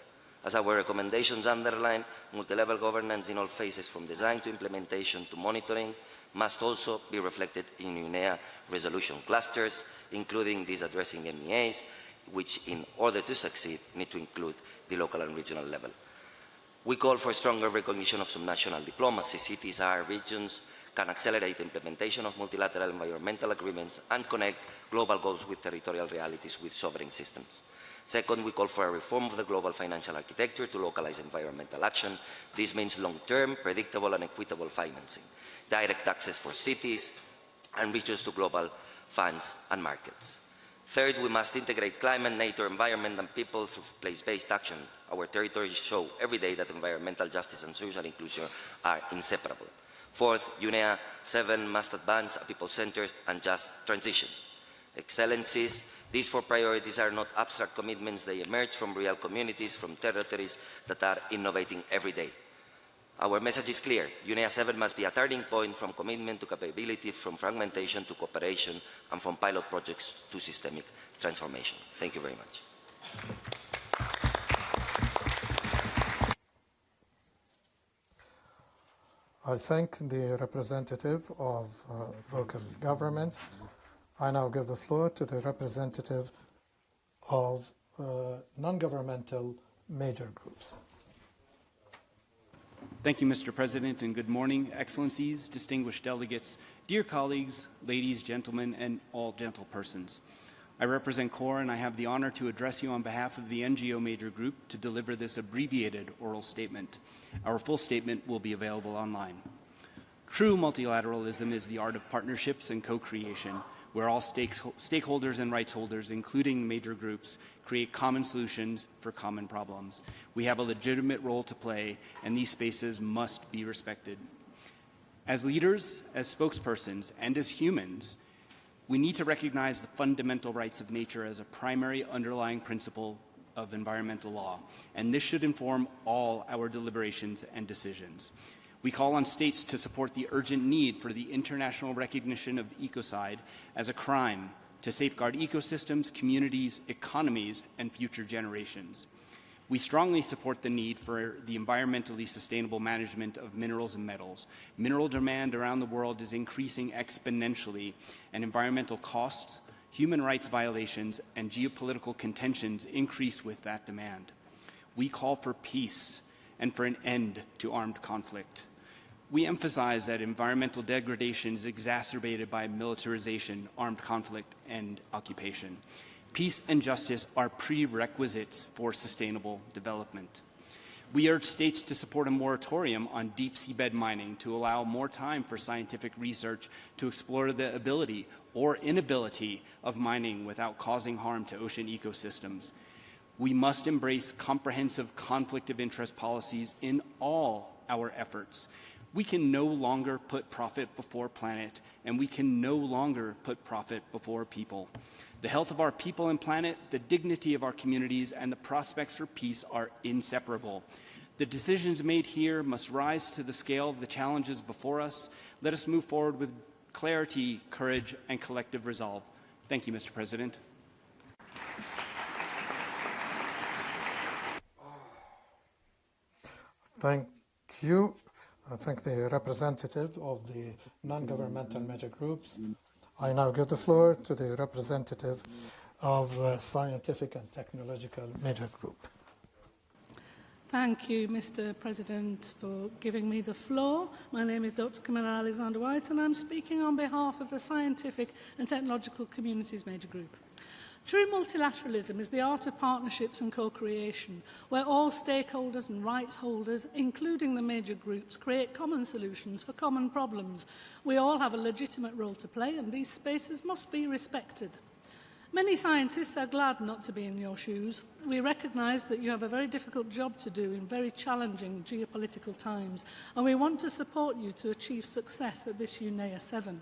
As our recommendations underline, multi-level governance in all phases from design to implementation to monitoring must also be reflected in UNEA resolution clusters, including these addressing MEAs, which in order to succeed need to include the local and regional level. We call for stronger recognition of subnational diplomacy. Cities, regions can accelerate implementation of multilateral environmental agreements and connect global goals with territorial realities with sovereign systems. Second, we call for a reform of the global financial architecture to localize environmental action. This means long-term, predictable, and equitable financing, direct access for cities and regions to global funds and markets. Third, we must integrate climate, nature, environment, and people through place-based action. Our territories show every day that environmental justice and social inclusion are inseparable. Fourth, UNEA 7 must advance a people-centered and just transition. Excellencies, these 4 priorities are not abstract commitments. They emerge from real communities, from territories that are innovating every day. Our message is clear. UNEA 7 must be a turning point from commitment to capability, from fragmentation to cooperation, and from pilot projects to systemic transformation. Thank you very much. I thank the representative of local governments. I now give the floor to the representative of non-governmental major groups. Thank you, Mr. President, and good morning, Excellencies, distinguished delegates, dear colleagues, ladies, gentlemen, and all gentle persons. I represent CORE, and I have the honor to address you on behalf of the NGO major group to deliver this abbreviated oral statement. Our full statement will be available online. True multilateralism is the art of partnerships and co-creation, where all stakeholders and rights holders, including major groups, create common solutions for common problems. We have a legitimate role to play, and these spaces must be respected. As leaders, as spokespersons, and as humans, we need to recognize the fundamental rights of nature as a primary underlying principle of environmental law, and this should inform all our deliberations and decisions. We call on states to support the urgent need for the international recognition of ecocide as a crime to safeguard ecosystems, communities, economies, and future generations. We strongly support the need for the environmentally sustainable management of minerals and metals. Mineral demand around the world is increasing exponentially, and environmental costs, human rights violations, and geopolitical contentions increase with that demand. We call for peace and for an end to armed conflict. We emphasize that environmental degradation is exacerbated by militarization, armed conflict, and occupation. Peace and justice are prerequisites for sustainable development. We urge states to support a moratorium on deep seabed mining to allow more time for scientific research to explore the ability or inability of mining without causing harm to ocean ecosystems. We must embrace comprehensive conflict of interest policies in all our efforts. We can no longer put profit before planet, and we can no longer put profit before people. The health of our people and planet, the dignity of our communities, and the prospects for peace are inseparable. The decisions made here must rise to the scale of the challenges before us. Let us move forward with clarity, courage, and collective resolve. Thank you, Mr. President. Thank you. I thank the representative of the non-governmental major groups. I now give the floor to the representative of scientific and technological major group. Thank you, Mr. President, for giving me the floor. My name is Dr. Camilla Alexander-White, and I'm speaking on behalf of the Scientific and Technological Communities Major Group. True multilateralism is the art of partnerships and co-creation, where all stakeholders and rights holders, including the major groups, create common solutions for common problems. We all have a legitimate role to play, and these spaces must be respected. Many scientists are glad not to be in your shoes. We recognise that you have a very difficult job to do in very challenging geopolitical times, and we want to support you to achieve success at this UNEA 7.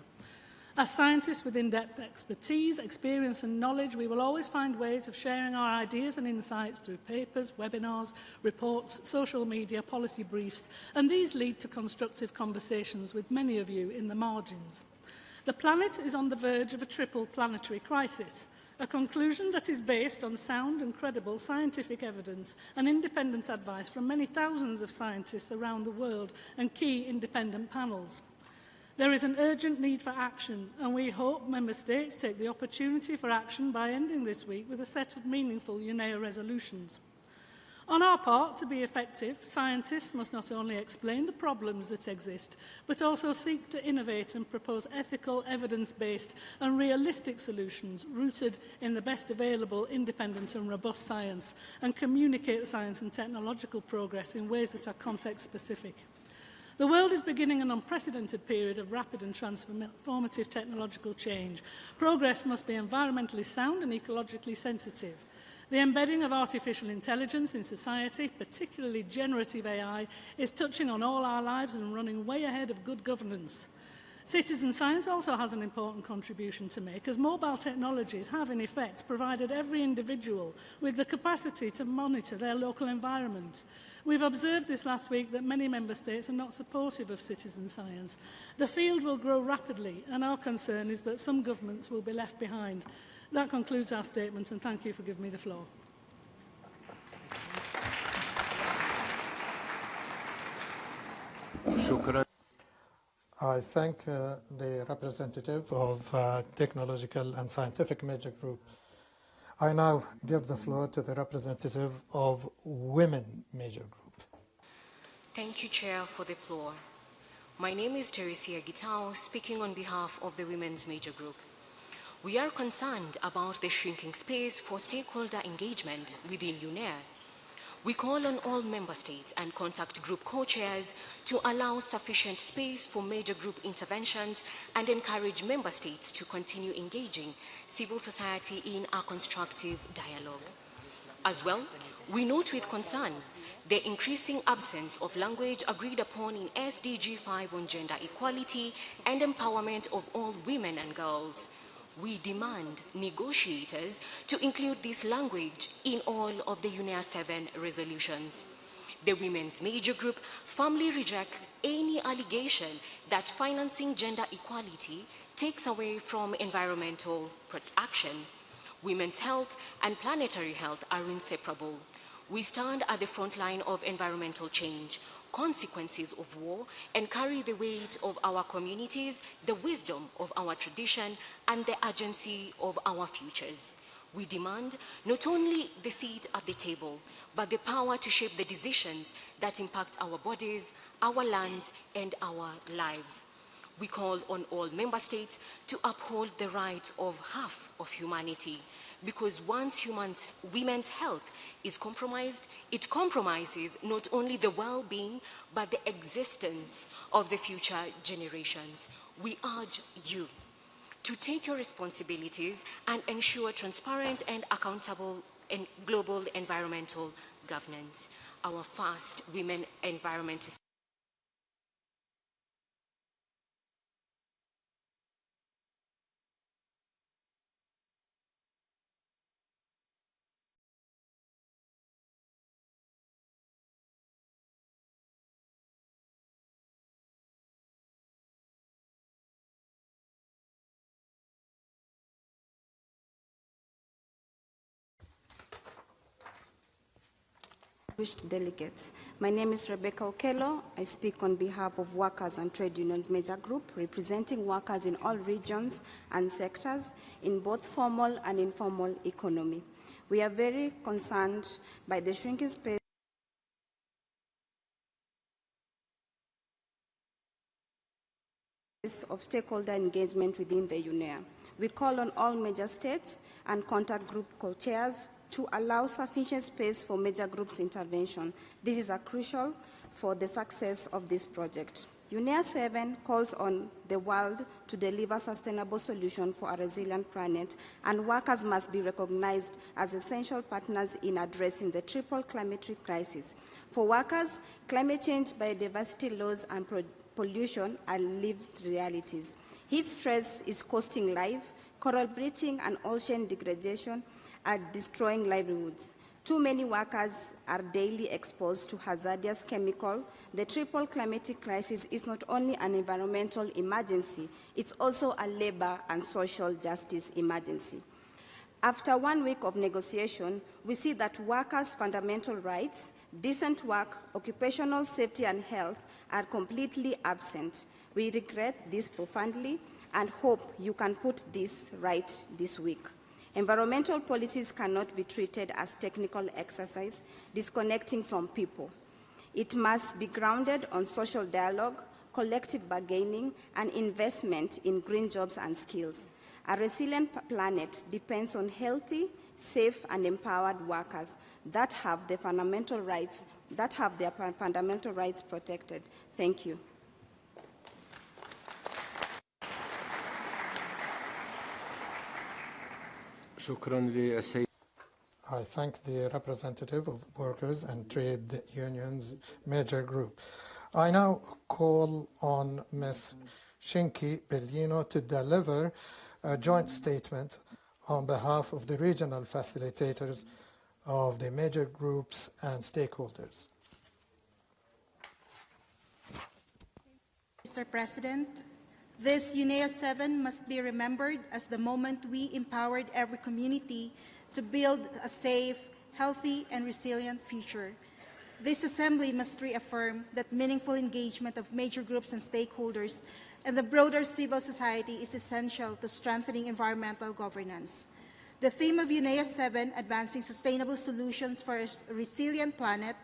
As scientists with in-depth expertise, experience and knowledge, we will always find ways of sharing our ideas and insights through papers, webinars, reports, social media, policy briefs, and these lead to constructive conversations with many of you in the margins. The planet is on the verge of a triple planetary crisis, a conclusion that is based on sound and credible scientific evidence and independent advice from many thousands of scientists around the world and key independent panels. There is an urgent need for action, and we hope Member States take the opportunity for action by ending this week with a set of meaningful UNEA resolutions. On our part, to be effective, scientists must not only explain the problems that exist, but also seek to innovate and propose ethical, evidence-based and realistic solutions rooted in the best available independent and robust science, and communicate science and technological progress in ways that are context-specific. The world is beginning an unprecedented period of rapid and transformative technological change. Progress must be environmentally sound and ecologically sensitive. The embedding of artificial intelligence in society, particularly generative AI, is touching on all our lives and running way ahead of good governance. Citizen science also has an important contribution to make, as mobile technologies have, in effect, provided every individual with the capacity to monitor their local environment. We've observed this last week that many Member States are not supportive of citizen science. The field will grow rapidly, and our concern is that some governments will be left behind. That concludes our statement, and thank you for giving me the floor. I thank the representative of Technological and Scientific Major Group. I now give the floor to the representative of Women Major Group. Thank you, Chair, for the floor. My name is Teresia Gitao, speaking on behalf of the Women's Major Group. We are concerned about the shrinking space for stakeholder engagement within UNEA. We call on all member states and contact group co-chairs to allow sufficient space for major group interventions and encourage member states to continue engaging civil society in a constructive dialogue. As well, we note with concern the increasing absence of language agreed upon in SDG 5 on gender equality and empowerment of all women and girls. We demand negotiators to include this language in all of the UNEA 7 resolutions. The Women's Major Group firmly rejects any allegation that financing gender equality takes away from environmental action. Women's health and planetary health are inseparable. We stand at the front line of environmental change, consequences of war, and carry the weight of our communities, the wisdom of our tradition, and the urgency of our futures. We demand not only the seat at the table, but the power to shape the decisions that impact our bodies, our lands, and our lives. We call on all member states to uphold the rights of half of humanity, because once women's health is compromised, it compromises not only the well-being, but the existence of the future generations. We urge you to take your responsibilities and ensure transparent and accountable and global environmental governance. Our first women environmentalists. Distinguished delegates, my name is Rebecca Okello. I speak on behalf of Workers and Trade Unions Major Group, representing workers in all regions and sectors in both formal and informal economy. We are very concerned by the shrinking space of stakeholder engagement within the UNEA. We call on all major states and contact group co-chairs to allow sufficient space for major groups intervention. This is crucial for the success of this project. UNEA 7 calls on the world to deliver sustainable solutions for a resilient planet, and workers must be recognized as essential partners in addressing the triple climatic crisis. For workers, climate change, biodiversity loss, and pollution are lived realities. Heat stress is costing life, coral bleaching and ocean degradation are destroying livelihoods. Too many workers are daily exposed to hazardous chemicals. The triple climatic crisis is not only an environmental emergency, it's also a labor and social justice emergency. After 1 week of negotiation, we see that workers' fundamental rights, decent work, occupational safety and health are completely absent. We regret this profoundly and hope you can put this right this week. Environmental policies cannot be treated as technical exercise, disconnecting from people. It must be grounded on social dialogue, collective bargaining, and investment in green jobs and skills. A resilient planet depends on healthy, safe, and empowered workers that have their fundamental rights protected. Thank you. I thank the representative of Workers and Trade Unions Major Group. I now call on Ms. Shinki Bellino to deliver a joint statement on behalf of the regional facilitators of the major groups and stakeholders. Mr. President, this UNEA 7 must be remembered as the moment we empowered every community to build a safe, healthy, and resilient future. This assembly must reaffirm that meaningful engagement of major groups and stakeholders and the broader civil society is essential to strengthening environmental governance. The theme of UNEA 7, Advancing Sustainable Solutions for a Resilient Planet,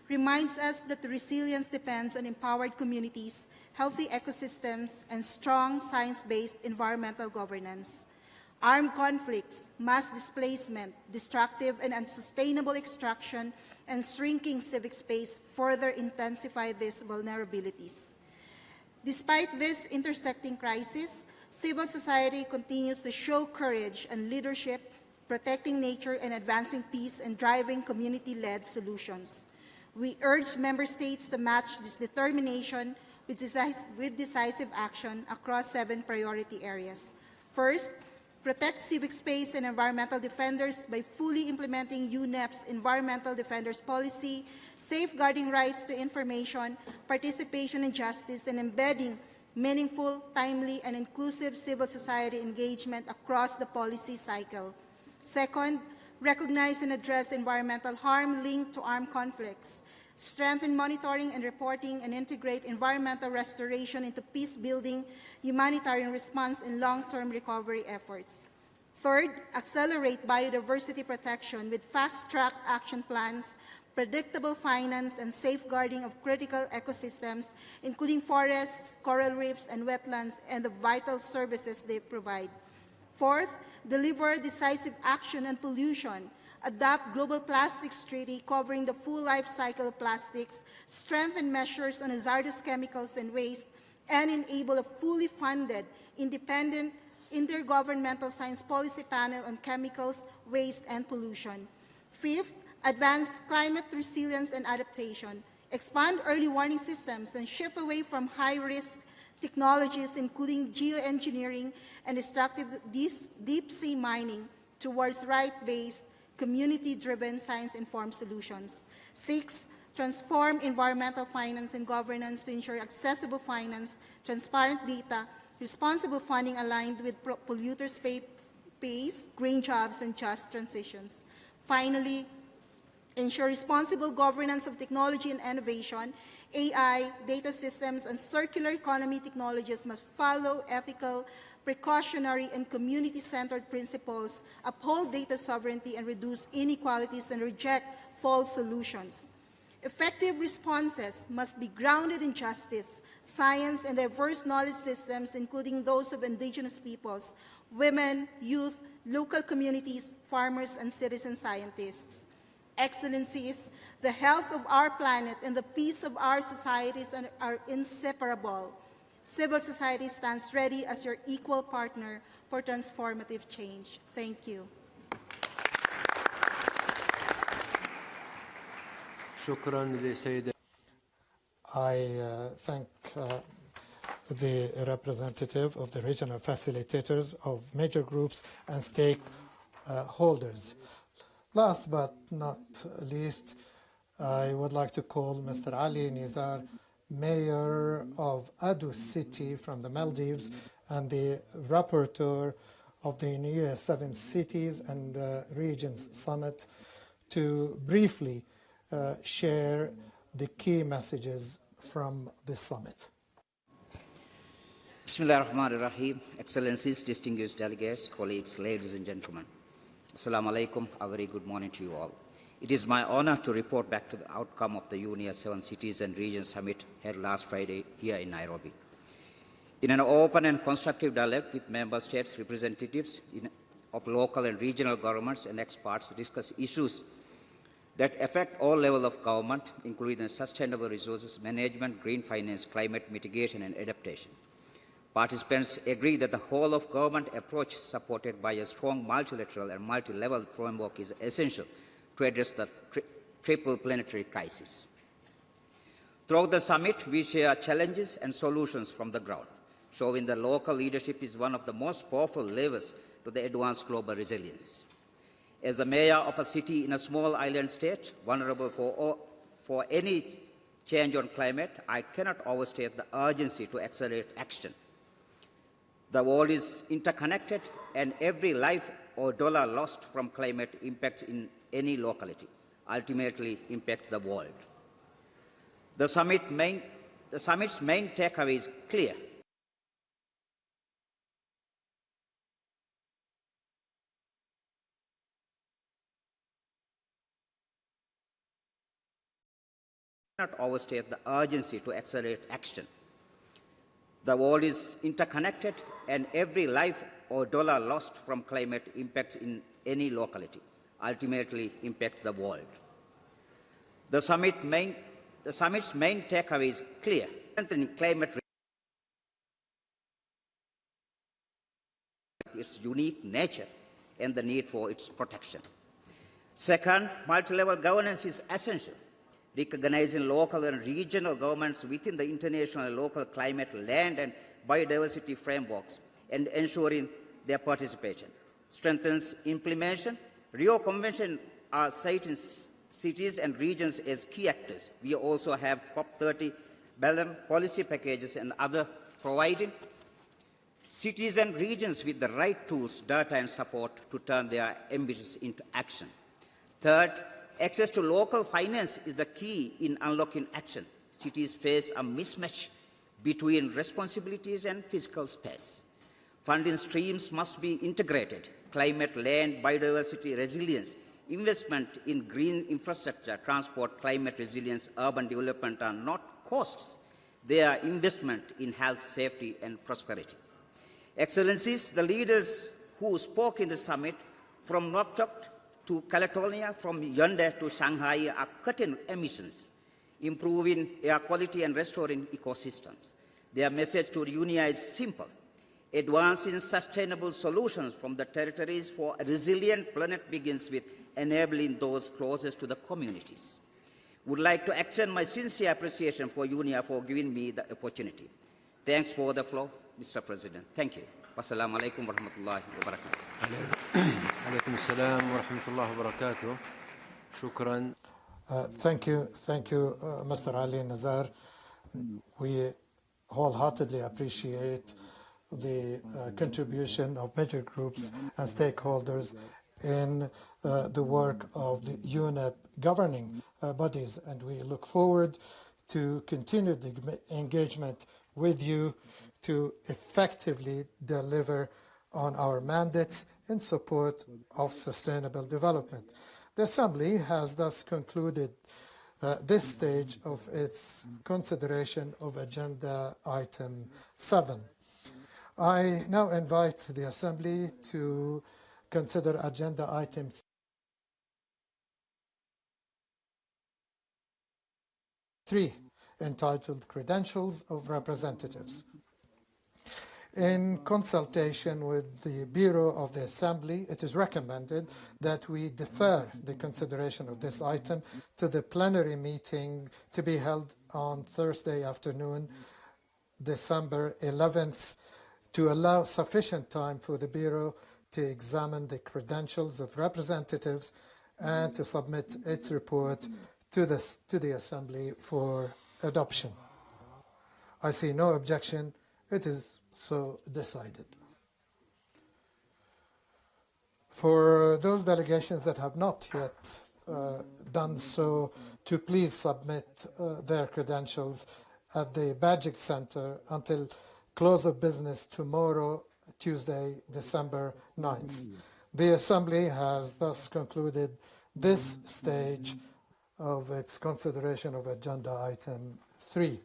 reminds us that the resilience depends on empowered communities, healthy ecosystems, and strong science-based environmental governance. Armed conflicts, mass displacement, destructive and unsustainable extraction, and shrinking civic space further intensify these vulnerabilities. Despite this intersecting crisis, civil society continues to show courage and leadership, protecting nature and advancing peace and driving community-led solutions. We urge member states to match this determination with decisive action across 7 priority areas. First, protect civic space and environmental defenders by fully implementing UNEP's Environmental Defenders Policy, safeguarding rights to information, participation in justice, and embedding meaningful, timely, and inclusive civil society engagement across the policy cycle. Second, recognize and address environmental harm linked to armed conflicts. Strengthen monitoring and reporting and integrate environmental restoration into peace-building, humanitarian response, and long-term recovery efforts. Third, accelerate biodiversity protection with fast-track action plans, predictable finance, and safeguarding of critical ecosystems, including forests, coral reefs, and wetlands, and the vital services they provide. Fourth, deliver decisive action on pollution, adopt Global Plastics Treaty covering the full life cycle of plastics, strengthen measures on hazardous chemicals and waste, and enable a fully funded, independent, intergovernmental science policy panel on chemicals, waste, and pollution. Fifth, advance climate resilience and adaptation, expand early warning systems, and shift away from high-risk technologies, including geoengineering and destructive deep-sea mining, towards right-based, community-driven, science-informed solutions. 6, transform environmental finance and governance to ensure accessible finance, transparent data, responsible funding aligned with polluters pays, green jobs, and just transitions. Finally, ensure responsible governance of technology and innovation. AI, data systems, and circular economy technologies must follow ethical, precautionary, and community-centered principles, uphold data sovereignty, and reduce inequalities and reject false solutions. Effective responses must be grounded in justice, science, and diverse knowledge systems, including those of indigenous peoples, women, youth, local communities, farmers, and citizen scientists. Excellencies, The health of our planet and the peace of our societies are inseparable. Civil society stands ready as your equal partner for transformative change. Thank you. I thank the representative of the regional facilitators of major groups and stakeholders. Last but not least, I would like to call Mr. Ali Nizar, Mayor of Adu City from the Maldives and the rapporteur of the UNEA 7 Cities and Regions Summit, to briefly share the key messages from this summit. Bismillah ar-Rahman ar-Rahim, Excellencies, distinguished delegates, colleagues, ladies and gentlemen. Assalamu alaikum, a very good morning to you all. It is my honor to report back to the outcome of the UNEA 7 Cities and Regions Summit held last Friday here in Nairobi. In an open and constructive dialogue with member states, representatives of local and regional governments and experts discuss issues that affect all levels of government, including sustainable resources management, green finance, climate mitigation, and adaptation. Participants agree that the whole of government approach supported by a strong multilateral and multi-level framework is essential to address the triple planetary crisis. Throughout the summit, we share challenges and solutions from the ground, showing that local leadership is one of the most powerful levers to the advanced global resilience. As the mayor of a city in a small island state, vulnerable for any change on climate, I cannot overstate the urgency to accelerate action. The world is interconnected, and every life or dollar lost from climate impacts in any locality ultimately impacts the world. The summit's main takeaway is clear. Cannot overstate the urgency to accelerate action. The world is interconnected, and every life or dollar lost from climate impacts in any locality ultimately impacts the world. The summit's main takeaway is clear. Strengthening climate its unique nature and the need for its protection. Second, multi-level governance is essential. Recognizing local and regional governments within the international and local climate, land, and biodiversity frameworks and ensuring their participation strengthens implementation. Rio Convention are citing cities and regions as key actors. We also have COP30, BELEM, policy packages, and other providing cities and regions with the right tools, data, and support to turn their ambitions into action. Third, access to local finance is the key in unlocking action. Cities face a mismatch between responsibilities and physical space. Funding streams must be integrated. Climate, land, biodiversity, resilience, investment in green infrastructure, transport, climate resilience, urban development are not costs. They are investment in health, safety, and prosperity. Excellencies, the leaders who spoke in the summit, from Noktok to Caledonia, from Yaoundé to Shanghai, are cutting emissions, improving air quality, and restoring ecosystems. Their message to the UNEA is simple: advancing sustainable solutions from the territories for a resilient planet begins with enabling those closest to the communities. Would like to extend my sincere appreciation for UNEA for giving me the opportunity. Thanks for the floor, Mr. President. Thank you. Wassalamu alaikum wa rahmatullahi wa barakatuh. Alaikum assalam wa rahmatullahi wa barakatuh. Shukran. Thank you, Mr. Ali Nizar. We wholeheartedly appreciate the contribution of major groups and stakeholders in the work of the UNEP governing bodies, and we look forward to continued engagement with you to effectively deliver on our mandates in support of sustainable development. The Assembly has thus concluded this stage of its consideration of Agenda Item 7. I now invite the Assembly to consider Agenda Item 3, entitled Credentials of Representatives. In consultation with the Bureau of the Assembly, it is recommended that we defer the consideration of this item to the plenary meeting to be held on Thursday afternoon, December 11th, to allow sufficient time for the Bureau to examine the credentials of representatives and to submit its report to the Assembly for adoption. I see no objection. It is so decided. For those delegations that have not yet done so, to please submit their credentials at the Badging Center until close of business tomorrow, Tuesday, December 9th. The Assembly has thus concluded this stage of its consideration of Agenda Item 3.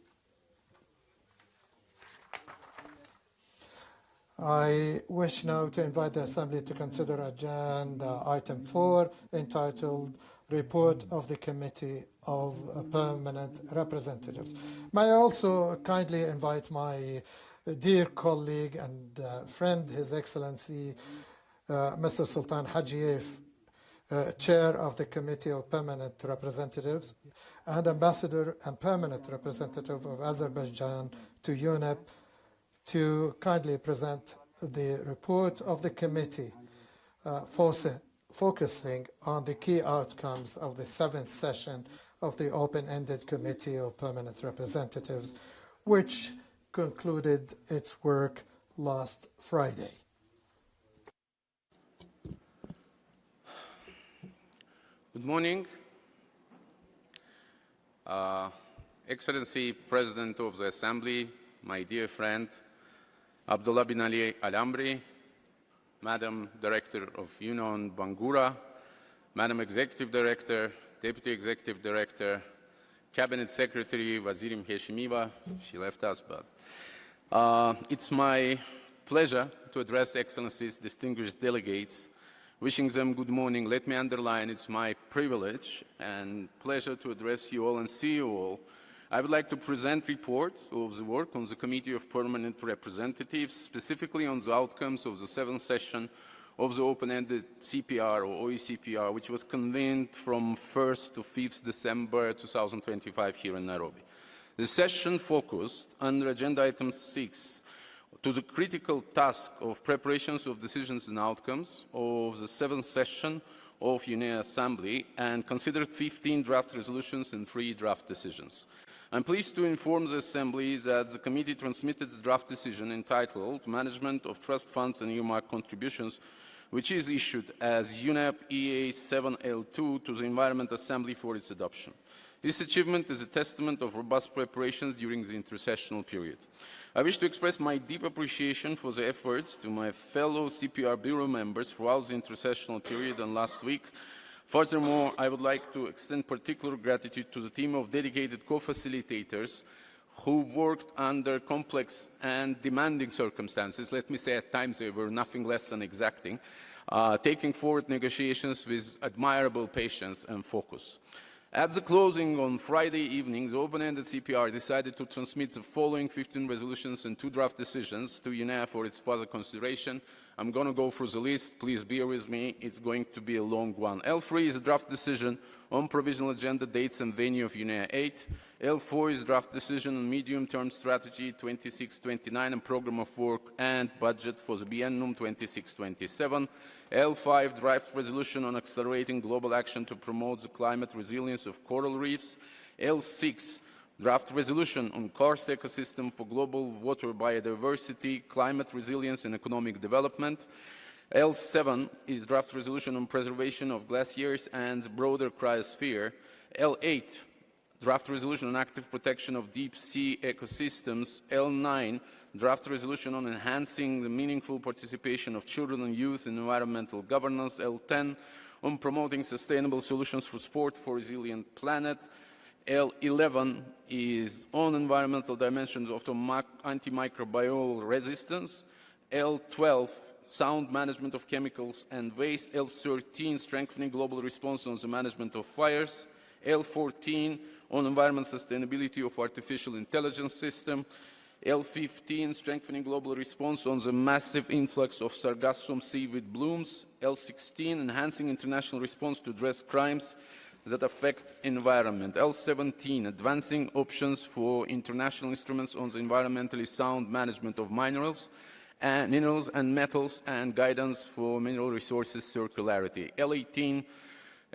I wish now to invite the Assembly to consider Agenda Item 4, entitled Report of the Committee of Permanent Representatives. May I also kindly invite my dear colleague and friend, His Excellency, Mr. Sultan Hajiev, Chair of the Committee of Permanent Representatives, and Ambassador and Permanent Representative of Azerbaijan to UNEP, to kindly present the report of the committee focusing on the key outcomes of the 7th session of the Open-Ended Committee of Permanent Representatives, which concluded its work last Friday. Good morning. Excellency President of the Assembly, my dear friend, Abdullah bin Ali Al-Amri, Madam Director of UNEA Bangura, Madam Executive Director, Deputy Executive Director, Cabinet Secretary Wazirim Heshimiva, she left us, but it's my pleasure to address Excellencies, distinguished delegates, wishing them good morning. Let me underline, it's my privilege and pleasure to address you all and see you all. I would like to present report of the work on the Committee of Permanent Representatives, specifically on the outcomes of the 7th session of the open-ended CPR or OECPR, which was convened from 1st to 5th December 2025 here in Nairobi. The session focused under Agenda Item 6 to the critical task of preparations of decisions and outcomes of the 7th session of UNEA Assembly and considered 15 draft resolutions and 3 draft decisions. I'm pleased to inform the Assembly that the committee transmitted the draft decision entitled Management of Trust Funds and Earmark Contributions, which is issued as UNEP EA7L2 to the Environment Assembly for its adoption. This achievement is a testament of robust preparations during the intersessional period. I wish to express my deep appreciation for the efforts to my fellow CPR Bureau members throughout the intersessional period and last week. Furthermore, I would like to extend particular gratitude to the team of dedicated co-facilitators who worked under complex and demanding circumstances. Let me say at times they were nothing less than exacting, taking forward negotiations with admirable patience and focus. At the closing on Friday evening, the open-ended CPR decided to transmit the following 15 resolutions and 2 draft decisions to UNEA for its further consideration. I'm going to go through the list. Please bear with me. It's going to be a long one. L3 is a draft decision on provisional agenda dates and venue of UNEA 8. L4 is draft decision on medium-term strategy 26-29 and program of work and budget for the biennium 26-27. L5 draft resolution on accelerating global action to promote the climate resilience of coral reefs. L6 draft resolution on karst ecosystem for global water biodiversity, climate resilience and economic development. L7 is draft resolution on preservation of glaciers and the broader cryosphere. L8 draft resolution on active protection of deep sea ecosystems. L9 draft resolution on enhancing the meaningful participation of children and youth in environmental governance. L10 on promoting sustainable solutions for sport for a resilient planet. L11 is on environmental dimensions of antimicrobial resistance. L12, sound management of chemicals and waste. L13, strengthening global response on the management of fires. L14, on environment sustainability of artificial intelligence system. L15, strengthening global response on the massive influx of sargassum seaweed blooms. L16, enhancing international response to address crimes that affect environment. L17, advancing options for international instruments on the environmentally sound management of minerals and metals and guidance for mineral resources circularity. L18,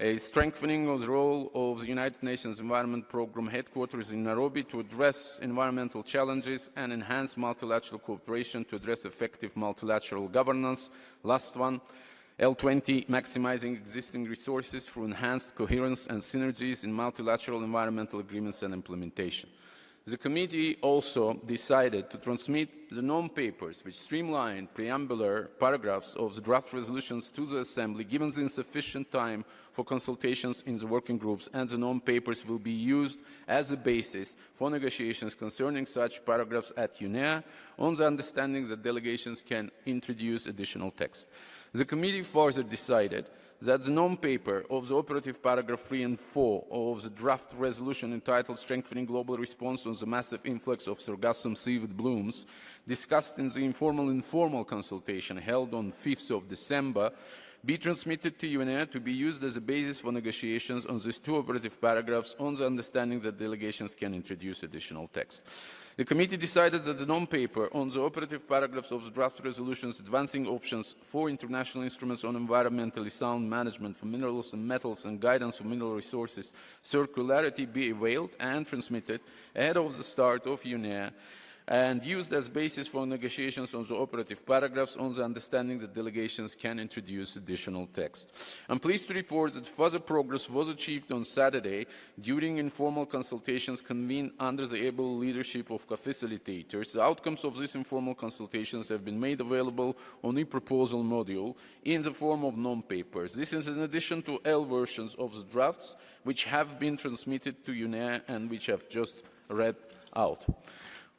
a strengthening of the role of the United Nations Environment Programme headquarters in Nairobi to address environmental challenges and enhance multilateral cooperation to address effective multilateral governance. Last one, L20, maximizing existing resources through enhanced coherence and synergies in multilateral environmental agreements and implementation. The committee also decided to transmit the non-papers which streamlined preambular paragraphs of the draft resolutions to the Assembly, given the insufficient time for consultations in the working groups, and the non-papers will be used as a basis for negotiations concerning such paragraphs at UNEA, on the understanding that delegations can introduce additional text. The committee further decided that the non-paper of the operative paragraph 3 and 4 of the draft resolution entitled Strengthening Global Response on the Massive Influx of Sargassum Seaweed Blooms, discussed in the informal consultation held on 5th of December, be transmitted to UNEA to be used as a basis for negotiations on these two operative paragraphs, on the understanding that delegations can introduce additional text. The committee decided that the non-paper on the operative paragraphs of the draft resolutions advancing options for international instruments on environmentally sound management for minerals and metals and guidance for mineral resources circularity be availed and transmitted ahead of the start of UNEA and used as basis for negotiations on the operative paragraphs, on the understanding that delegations can introduce additional text. I'm pleased to report that further progress was achieved on Saturday during informal consultations convened under the able leadership of co-facilitators. The outcomes of these informal consultations have been made available on a proposal module in the form of non-papers. This is in addition to L versions of the drafts, which have been transmitted to UNEA and which I've just read out.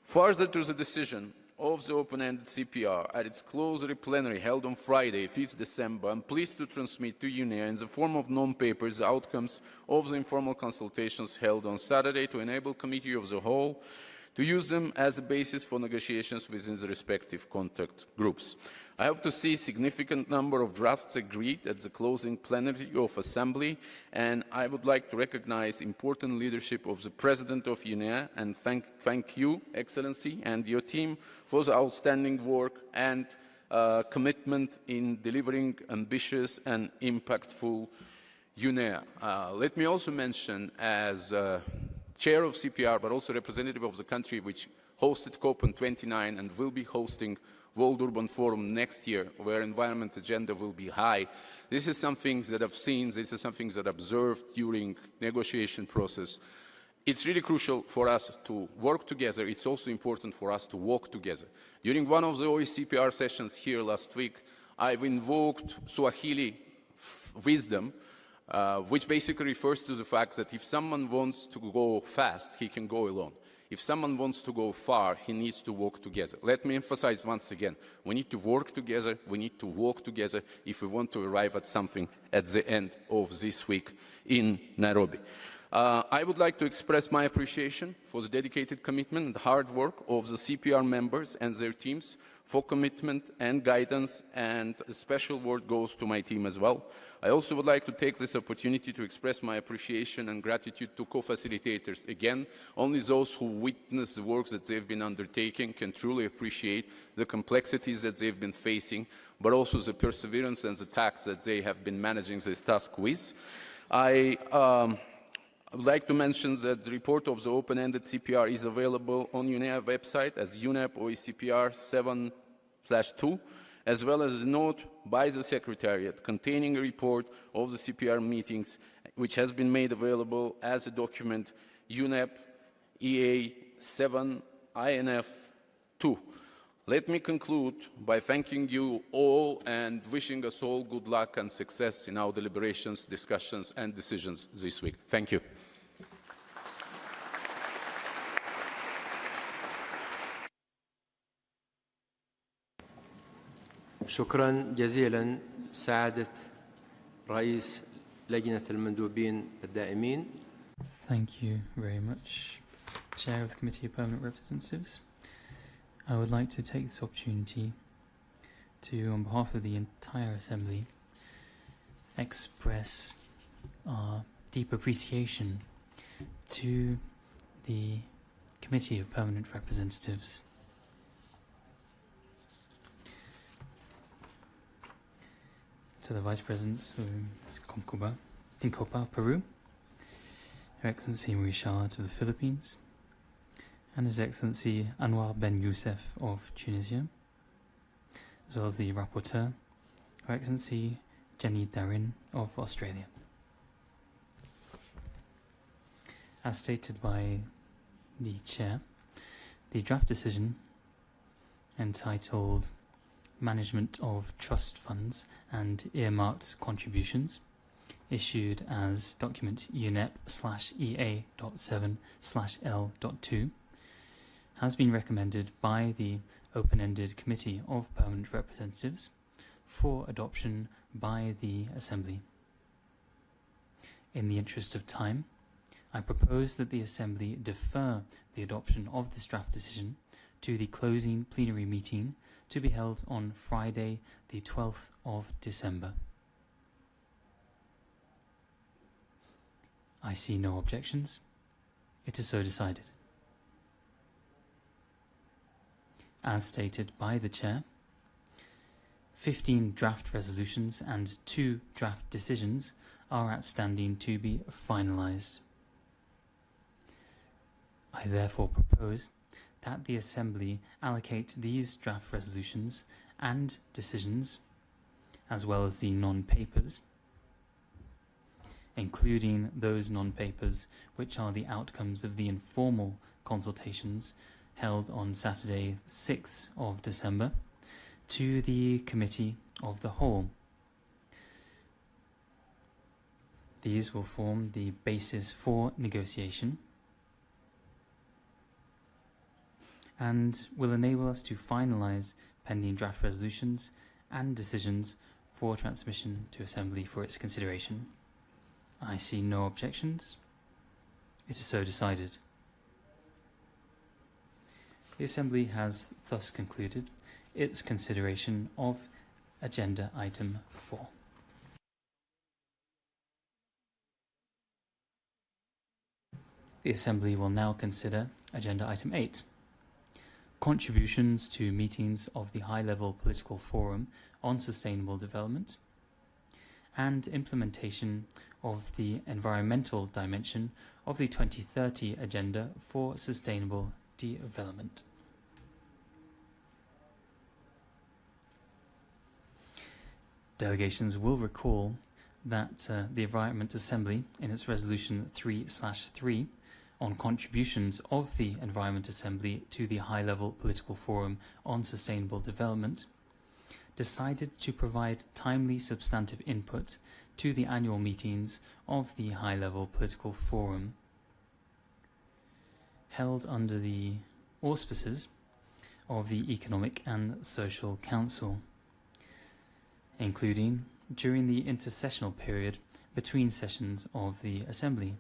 Further to the decision of the open-ended CPR at its closely plenary held on Friday, 5th December, I'm pleased to transmit to UNEA in the form of non-papers the outcomes of the informal consultations held on Saturday to enable Committee of the Whole to use them as a basis for negotiations within the respective contact groups. I hope to see a significant number of drafts agreed at the closing plenary of Assembly, and I would like to recognize important leadership of the President of UNEA and thank you, Excellency, and your team for the outstanding work and commitment in delivering ambitious and impactful UNEA. Let me also mention, as Chair of CPR, but also representative of the country which hosted COP on 29 and will be hosting World Urban Forum next year, where environment agenda will be high. This is something that I've seen, this is something that I've observed during negotiation process. It's really crucial for us to work together. It's also important for us to walk together. During one of the OECPR sessions here last week, I've invoked Swahili wisdom, which basically refers to the fact that if someone wants to go fast, he can go alone. If someone wants to go far, he needs to walk together. Let me emphasize once again, we need to work together, we need to walk together if we want to arrive at something at the end of this week in Nairobi. I would like to express my appreciation for the dedicated commitment and hard work of the CPR members and their teams for commitment and guidance, and a special word goes to my team as well. I also would like to take this opportunity to express my appreciation and gratitude to co-facilitators. Again, only those who witness the work that they've been undertaking can truly appreciate the complexities that they've been facing, but also the perseverance and the tact that they have been managing this task with. I would like to mention that the report of the open-ended CPR is available on UNEA website as UNEP OECPR 7/2, as well as a note by the Secretariat containing a report of the CPR meetings, which has been made available as a document UNEP EA 7 INF 2. Let me conclude by thanking you all and wishing us all good luck and success in our deliberations, discussions and decisions this week. Thank you. شكرا جزيلا سعادة رئيس لجنة المندوبين الدائمين. Thank you very much, Chair of the Committee of Permanent Representatives. I would like to take this opportunity to, on behalf of the entire Assembly, express our deep appreciation to the Committee of Permanent Representatives. To the Vice President Tincopa of Peru, Her Excellency Marie Charlotte of the Philippines, and His Excellency Anwar Ben Youssef of Tunisia, as well as the Rapporteur, Her Excellency Jenny Darin of Australia. As stated by the Chair, the draft decision entitled Management of Trust Funds and Earmarked Contributions, issued as document UNEP/EA.7/L.2, has been recommended by the Open-Ended Committee of Permanent Representatives for adoption by the Assembly. In the interest of time, I propose that the Assembly defer the adoption of this draft decision to the closing plenary meeting to be held on Friday, the 12th of December. I see no objections. It is so decided. As stated by the Chair, 15 draft resolutions and 2 draft decisions are outstanding to be finalised. I therefore propose that the Assembly allocate these draft resolutions and decisions, as well as the non-papers, including those non-papers which are the outcomes of the informal consultations held on Saturday, 6th of December, to the Committee of the Whole. These will form the basis for negotiation and will enable us to finalise pending draft resolutions and decisions for transmission to Assembly for its consideration. I see no objections. It is so decided. The Assembly has thus concluded its consideration of Agenda Item 4. The Assembly will now consider Agenda Item 8. Contributions to meetings of the High-Level Political Forum on Sustainable Development and implementation of the environmental dimension of the 2030 Agenda for Sustainable Development. Delegations will recall that the Environment Assembly, in its Resolution 3/3, on contributions of the Environment Assembly to the High-Level Political Forum on Sustainable Development, decided to provide timely substantive input to the annual meetings of the High-Level Political Forum, held under the auspices of the Economic and Social Council, including during the intersessional period between sessions of the Assembly.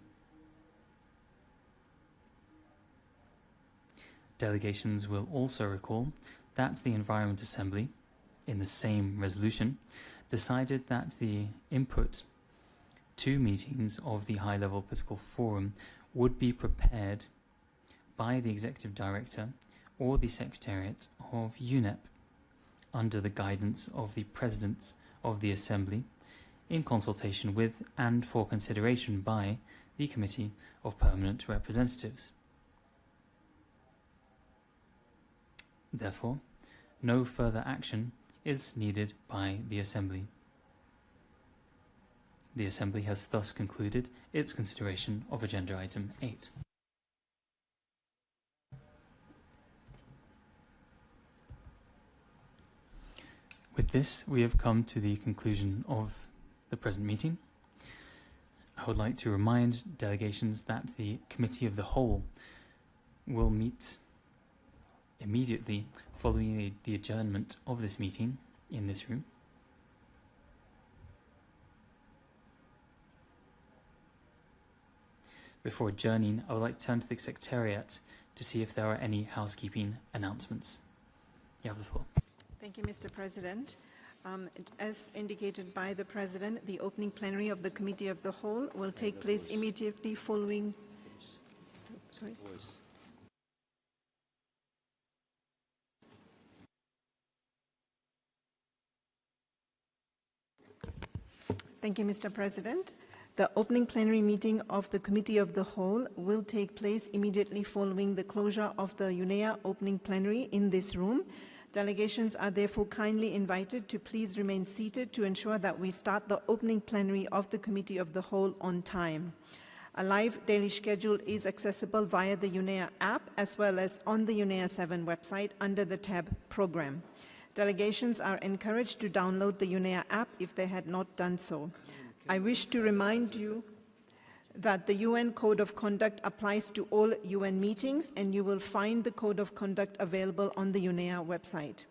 Delegations will also recall that the Environment Assembly, in the same resolution, decided that the input to meetings of the High-Level Political Forum would be prepared by the Executive Director or the Secretariat of UNEP under the guidance of the President of the Assembly, in consultation with and for consideration by the Committee of Permanent Representatives. Therefore, no further action is needed by the Assembly. The Assembly has thus concluded its consideration of Agenda Item 8. With this, we have come to the conclusion of the present meeting. I would like to remind delegations that the Committee of the Whole will meet immediately following the adjournment of this meeting in this room. Before adjourning, I would like to turn to the Secretariat to see if there are any housekeeping announcements. You have the floor. Thank you, Mr. President. As indicated by the President, the opening plenary of the Committee of the Whole will take place immediately following... Sorry? Thank you, Mr. President. The opening plenary meeting of the Committee of the Whole will take place immediately following the closure of the UNEA opening plenary in this room. Delegations are therefore kindly invited to please remain seated to ensure that we start the opening plenary of the Committee of the Whole on time. A live daily schedule is accessible via the UNEA app as well as on the UNEA 7 website under the tab Program. Delegations are encouraged to download the UNEA app if they had not done so. I wish to remind you that the UN Code of Conduct applies to all UN meetings, and you will find the Code of Conduct available on the UNEA website.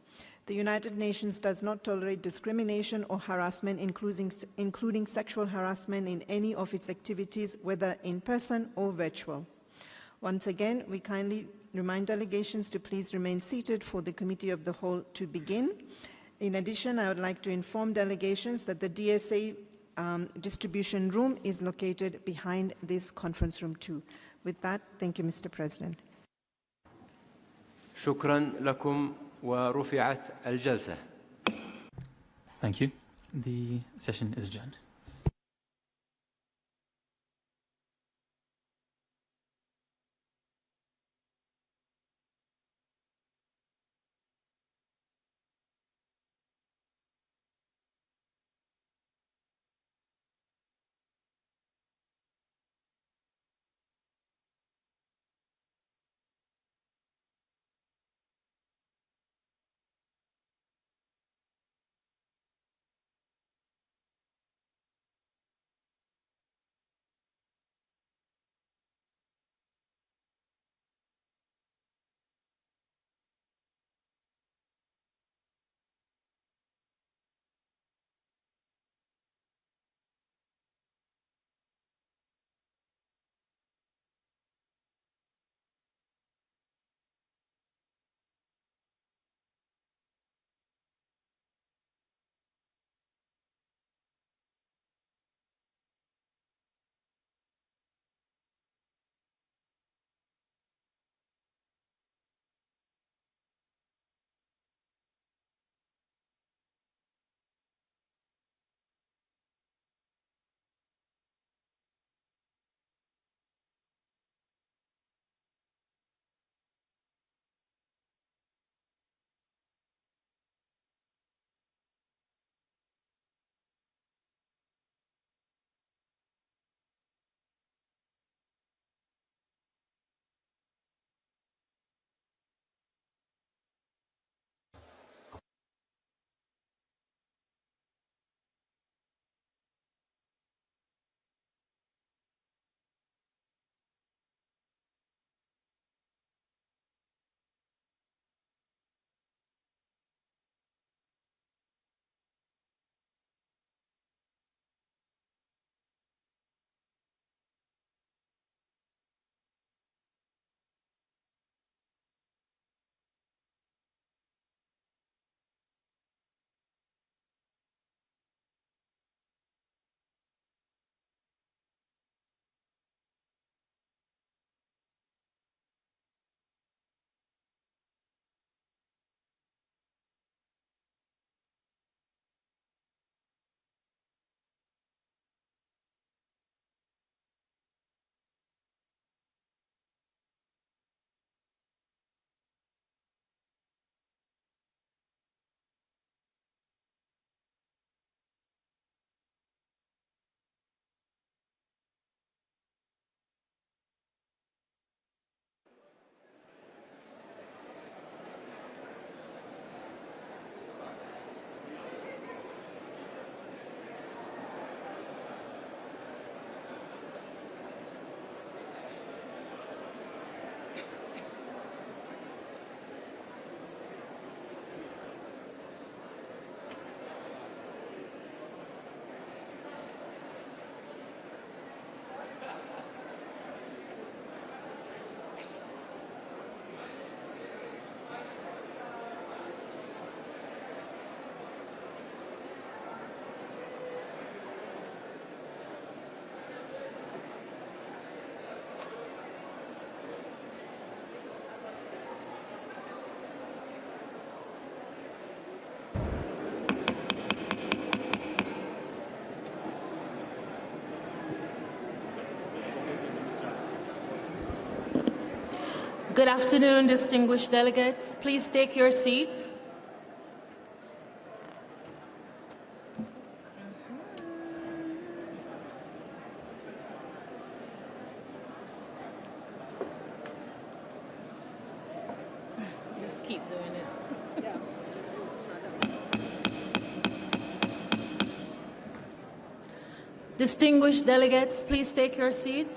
The United Nations does not tolerate discrimination or harassment, including sexual harassment in any of its activities, whether in person or virtual. Once again, we kindly remind delegations to please remain seated for the Committee of the Whole to begin. In addition, I would like to inform delegations that the DSA distribution room is located behind this conference room too. With that, thank you, Mr. President. شكرا لكم ورفعت الجلسة. Thank you. The session is adjourned. Good afternoon, distinguished delegates. Please take your seats. Just keep doing it. Distinguished delegates, please take your seats.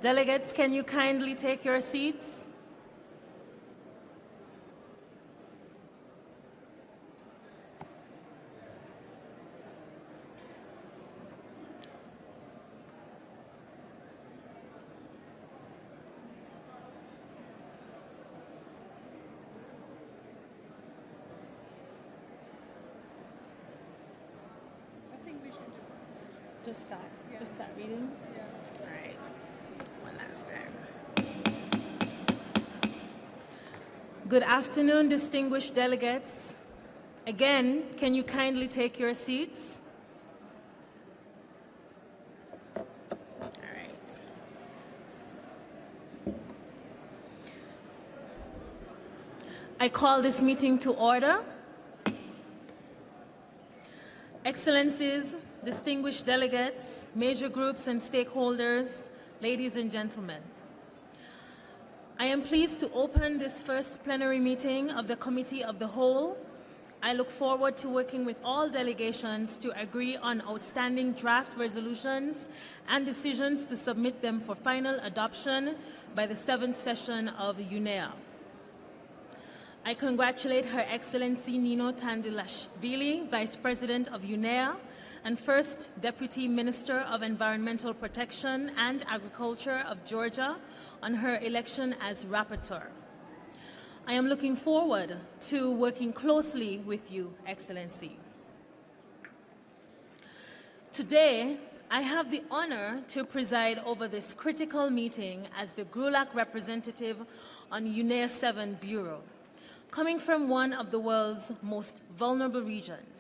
Delegates, can you kindly take your seats? I think we should Just start reading. All right. One last time. Good afternoon, distinguished delegates. Again, can you kindly take your seats? All right. I call this meeting to order. Excellencies, distinguished delegates, major groups and stakeholders, ladies and gentlemen. I am pleased to open this first plenary meeting of the Committee of the Whole. I look forward to working with all delegations to agree on outstanding draft resolutions and decisions to submit them for final adoption by the 7th session of UNEA. I congratulate Her Excellency Nino Tandilashvili, Vice President of UNEA and First Deputy Minister of Environmental Protection and Agriculture of Georgia, on her election as rapporteur. I am looking forward to working closely with you, Excellency. Today, I have the honor to preside over this critical meeting as the GRULAC representative on UNEA 7 Bureau, coming from one of the world's most vulnerable regions.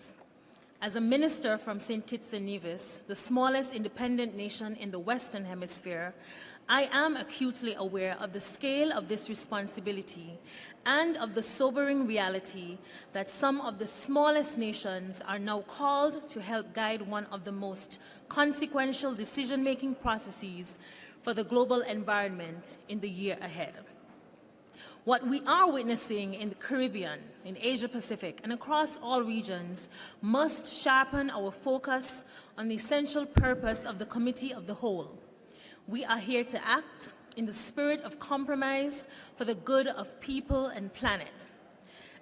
As a minister from St. Kitts and Nevis, the smallest independent nation in the Western Hemisphere, I am acutely aware of the scale of this responsibility and of the sobering reality that some of the smallest nations are now called to help guide one of the most consequential decision-making processes for the global environment in the year ahead. What we are witnessing in the Caribbean, in Asia Pacific, and across all regions must sharpen our focus on the essential purpose of the Committee of the Whole. We are here to act in the spirit of compromise for the good of people and planet.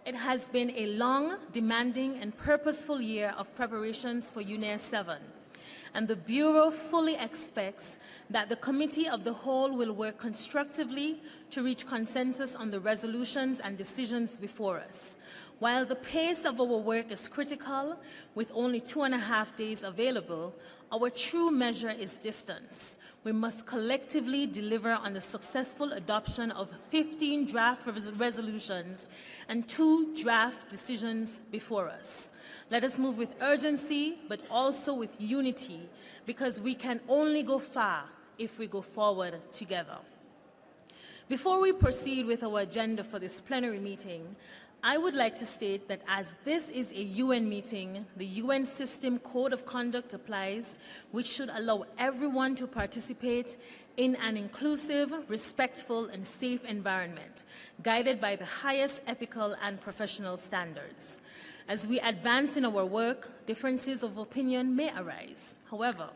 It has been a long, demanding, and purposeful year of preparations for UNEA 7, and the Bureau fully expects that the Committee of the Whole will work constructively to reach consensus on the resolutions and decisions before us. While the pace of our work is critical, with only 2.5 days available, our true measure is distance. We must collectively deliver on the successful adoption of 15 draft resolutions and 2 draft decisions before us. Let us move with urgency, but also with unity, because we can only go far if we go forward together. Before we proceed with our agenda for this plenary meeting, I would like to state that as this is a UN meeting, the UN System Code of Conduct applies, which should allow everyone to participate in an inclusive, respectful, and safe environment, guided by the highest ethical and professional standards. As we advance in our work, differences of opinion may arise. However,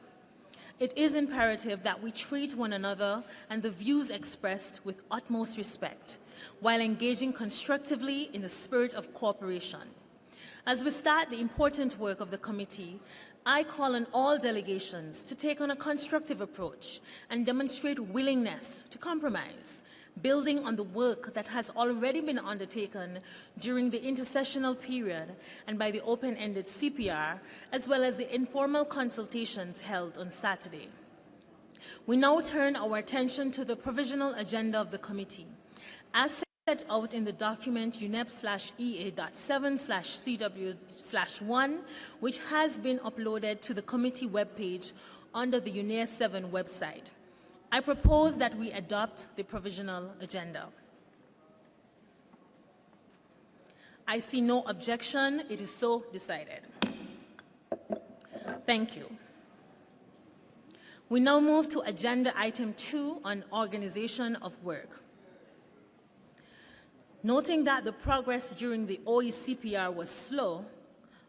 it is imperative that we treat one another and the views expressed with utmost respect, while engaging constructively in the spirit of cooperation. As we start the important work of the committee, I call on all delegations to take on a constructive approach and demonstrate willingness to compromise, building on the work that has already been undertaken during the intercessional period and by the open-ended CPR, as well as the informal consultations held on Saturday. We now turn our attention to the provisional agenda of the committee. As set out in the document UNEP/EA.7/CW/1, which has been uploaded to the committee webpage under the UNEA 7 website. I propose that we adopt the provisional agenda. I see no objection. It is so decided. Thank you. We now move to agenda item 2 on organization of work. Noting that the progress during the OECPR was slow,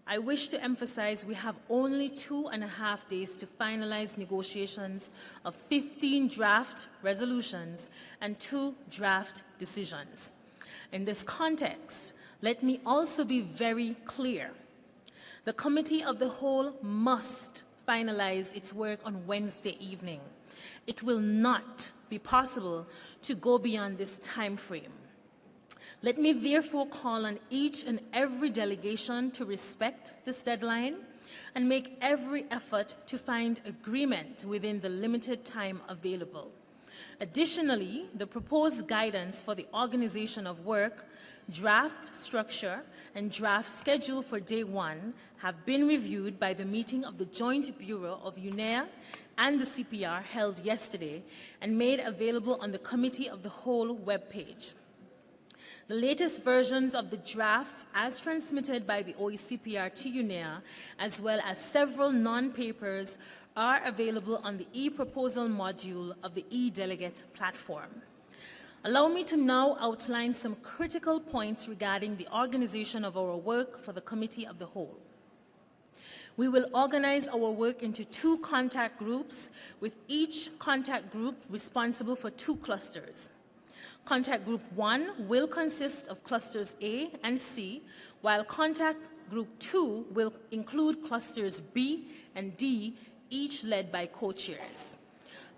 I wish to emphasize we have only 2.5 days to finalize negotiations of 15 draft resolutions and 2 draft decisions. In this context, let me also be very clear. The Committee of the Whole must finalize its work on Wednesday evening. It will not be possible to go beyond this time frame. Let me therefore call on each and every delegation to respect this deadline and make every effort to find agreement within the limited time available. Additionally, the proposed guidance for the organization of work, draft structure, and draft schedule for day 1 have been reviewed by the meeting of the Joint Bureau of UNEA and the CPR held yesterday and made available on the Committee of the Whole webpage. The latest versions of the drafts as transmitted by the OECPR to UNEA, as well as several non-papers, are available on the e-proposal module of the e-delegate platform. Allow me to now outline some critical points regarding the organization of our work for the Committee of the Whole. We will organize our work into 2 contact groups, with each contact group responsible for 2 clusters. Contact Group 1 will consist of clusters A and C, while Contact Group 2 will include clusters B and D, each led by co-chairs.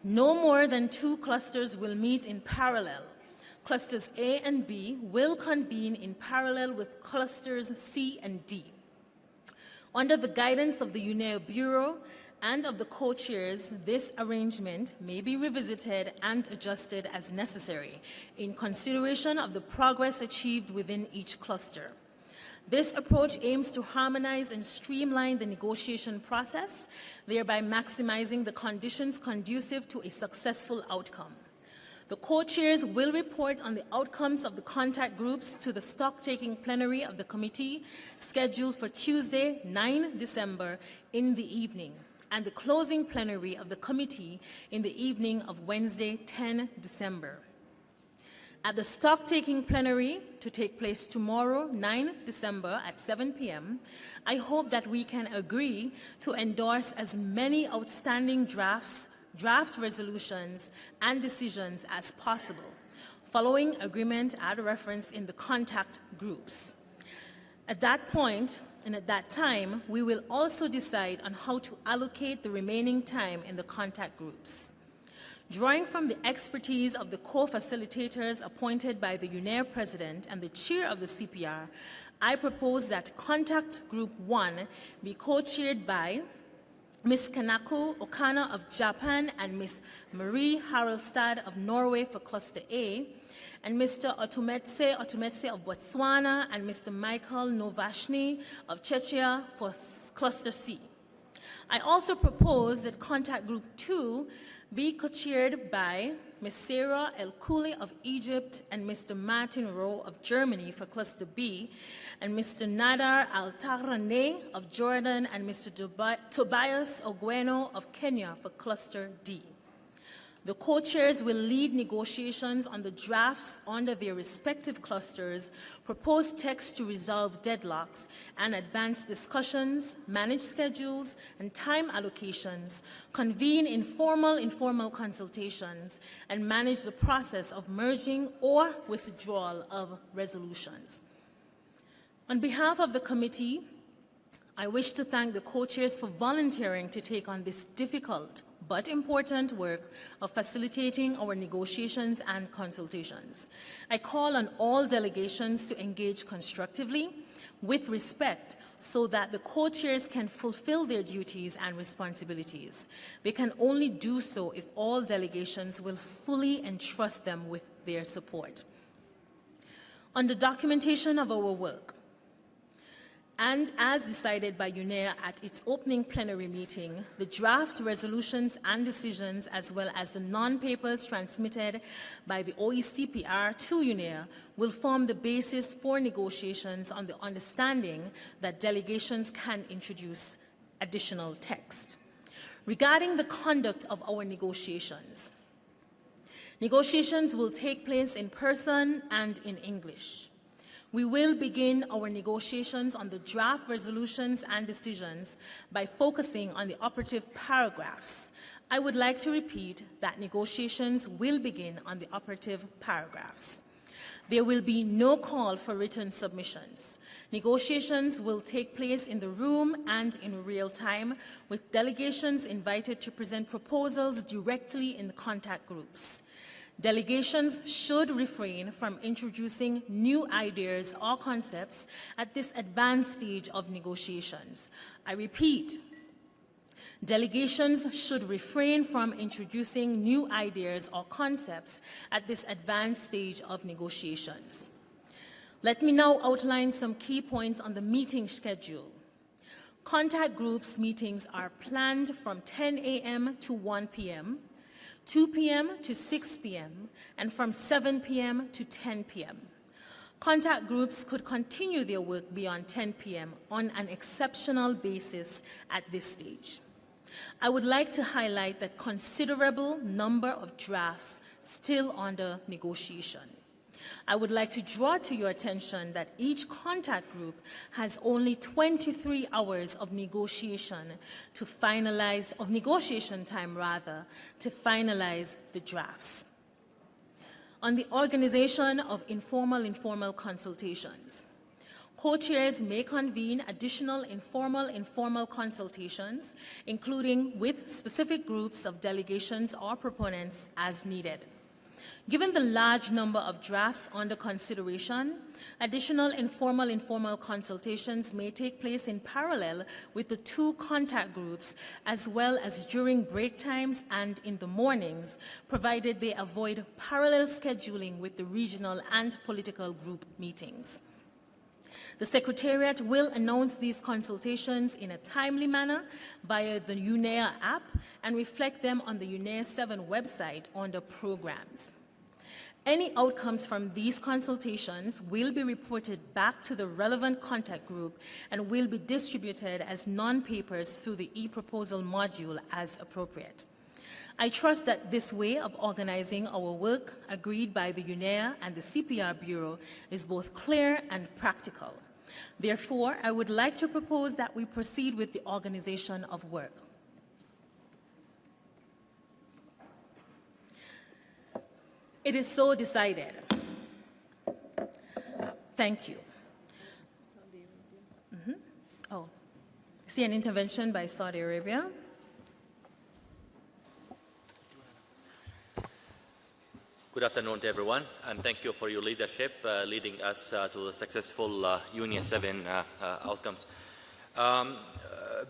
No more than 2 clusters will meet in parallel. Clusters A and B will convene in parallel with clusters C and D. Under the guidance of the UNEA Bureau and of the co-chairs, this arrangement may be revisited and adjusted as necessary in consideration of the progress achieved within each cluster. This approach aims to harmonize and streamline the negotiation process, thereby maximizing the conditions conducive to a successful outcome. The co-chairs will report on the outcomes of the contact groups to the stock-taking plenary of the committee, scheduled for Tuesday, 9 December in the evening, and the closing plenary of the committee in the evening of Wednesday, 10 December. At the stock-taking plenary to take place tomorrow, 9 December at 7 p.m., I hope that we can agree to endorse as many outstanding draft resolutions and decisions as possible, following agreement at reference in the contact groups. At that point, and at that time, we will also decide on how to allocate the remaining time in the contact groups. Drawing from the expertise of the co-facilitators appointed by the UNEA President and the Chair of the CPR, I propose that Contact Group 1 be co-chaired by Ms. Kanako Okana of Japan and Ms. Marie Harelstad of Norway for Cluster A, and Mr. Otumetse of Botswana and Mr. Michael Novashny of Czechia for Cluster C. I also propose that Contact Group 2 be co-chaired by Ms. Sarah El Kouli of Egypt and Mr. Martin Rowe of Germany for Cluster B, and Mr. Nadar Al-Tahrane of Jordan and Mr. Tobias Ogweno of Kenya for Cluster D. The co-chairs will lead negotiations on the drafts under their respective clusters, propose texts to resolve deadlocks, and advance discussions, manage schedules and time allocations, convene informal consultations, and manage the process of merging or withdrawal of resolutions. On behalf of the committee, I wish to thank the co-chairs for volunteering to take on this difficult but important work of facilitating our negotiations and consultations. I call on all delegations to engage constructively with respect so that the co-chairs can fulfill their duties and responsibilities. They can only do so if all delegations will fully entrust them with their support. On the documentation of our work, and as decided by UNEA at its opening plenary meeting, the draft resolutions and decisions, as well as the non-papers transmitted by the OECPR to UNEA, will form the basis for negotiations on the understanding that delegations can introduce additional text. Regarding the conduct of our negotiations, negotiations will take place in person and in English. We will begin our negotiations on the draft resolutions and decisions by focusing on the operative paragraphs. I would like to repeat that negotiations will begin on the operative paragraphs. There will be no call for written submissions. Negotiations will take place in the room and in real time, with delegations invited to present proposals directly in the contact groups. Delegations should refrain from introducing new ideas or concepts at this advanced stage of negotiations. I repeat, delegations should refrain from introducing new ideas or concepts at this advanced stage of negotiations. Let me now outline some key points on the meeting schedule. Contact groups meetings are planned from 10 a.m. to 1 p.m., 2 p.m. to 6 p.m., and from 7 p.m. to 10 p.m. Contact groups could continue their work beyond 10 p.m. on an exceptional basis at this stage. I would like to highlight that considerable number of drafts still under negotiation. I would like to draw to your attention that each contact group has only 23 hours of negotiation to finalize, of negotiation time rather, to finalize the drafts. On the organization of informal consultations, co-chairs may convene additional informal consultations, including with specific groups of delegations or proponents as needed. Given the large number of drafts under consideration, additional informal consultations may take place in parallel with the two contact groups, as well as during break times and in the mornings, provided they avoid parallel scheduling with the regional and political group meetings. The Secretariat will announce these consultations in a timely manner via the UNEA app and reflect them on the UNEA 7 website under Programs. Any outcomes from these consultations will be reported back to the relevant contact group and will be distributed as non-papers through the e-proposal module as appropriate. I trust that this way of organizing our work, agreed by the UNEA and the CPR Bureau, is both clear and practical. Therefore, I would like to propose that we proceed with the organization of work. It is so decided. Thank you. Oh, I see an intervention by Saudi Arabia. Good afternoon to everyone, and thank you for your leadership leading us to successful UNEA 7 outcomes.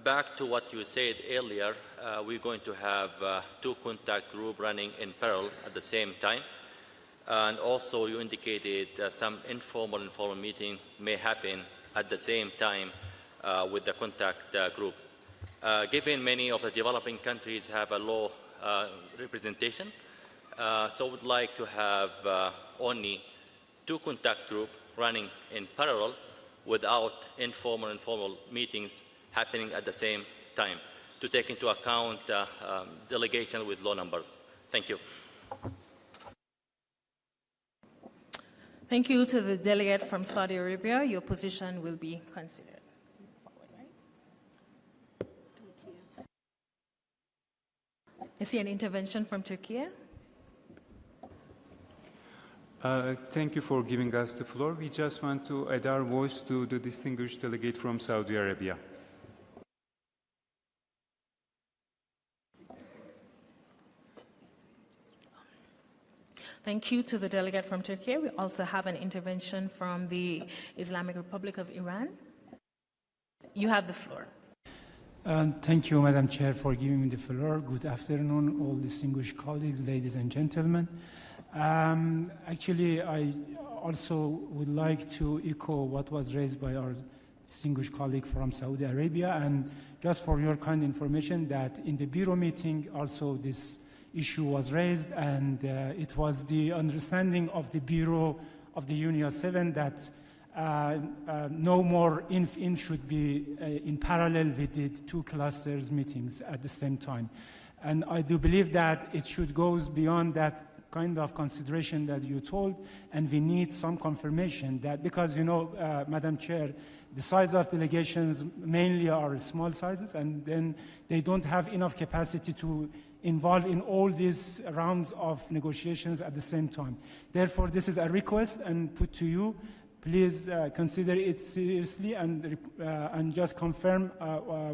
Back to what you said earlier, we're going to have two contact groups running in parallel at the same time. And also you indicated some informal meeting may happen at the same time with the contact group. Given many of the developing countries have a low representation, so we'd like to have only two contact groups running in parallel without informal meetings happening at the same time to take into account delegation with low numbers. Thank you. Thank you to the delegate from Saudi Arabia. Your position will be considered. I see an intervention from Turkey. Thank you for giving us the floor. We just want to add our voice to the distinguished delegate from Saudi Arabia. Thank you to the delegate from Turkey. We also have an intervention from the Islamic Republic of Iran. You have the floor. Thank you, Madam Chair, for giving me the floor. Good afternoon, all distinguished colleagues, ladies and gentlemen. Actually, I also would like to echo what was raised by our distinguished colleague from Saudi Arabia, and just for your kind information that in the Bureau meeting also this issue was raised, and it was the understanding of the Bureau of the UNEA 7 that no more INF-IN should be in parallel with the two clusters meetings at the same time. And I do believe that it should go beyond that kind of consideration that you told, and we need some confirmation that, because, you know, Madam Chair, the size of delegations mainly are small sizes, and then they don't have enough capacity to involve in all these rounds of negotiations at the same time. Therefore, this is a request and put to you. Please consider it seriously and just confirm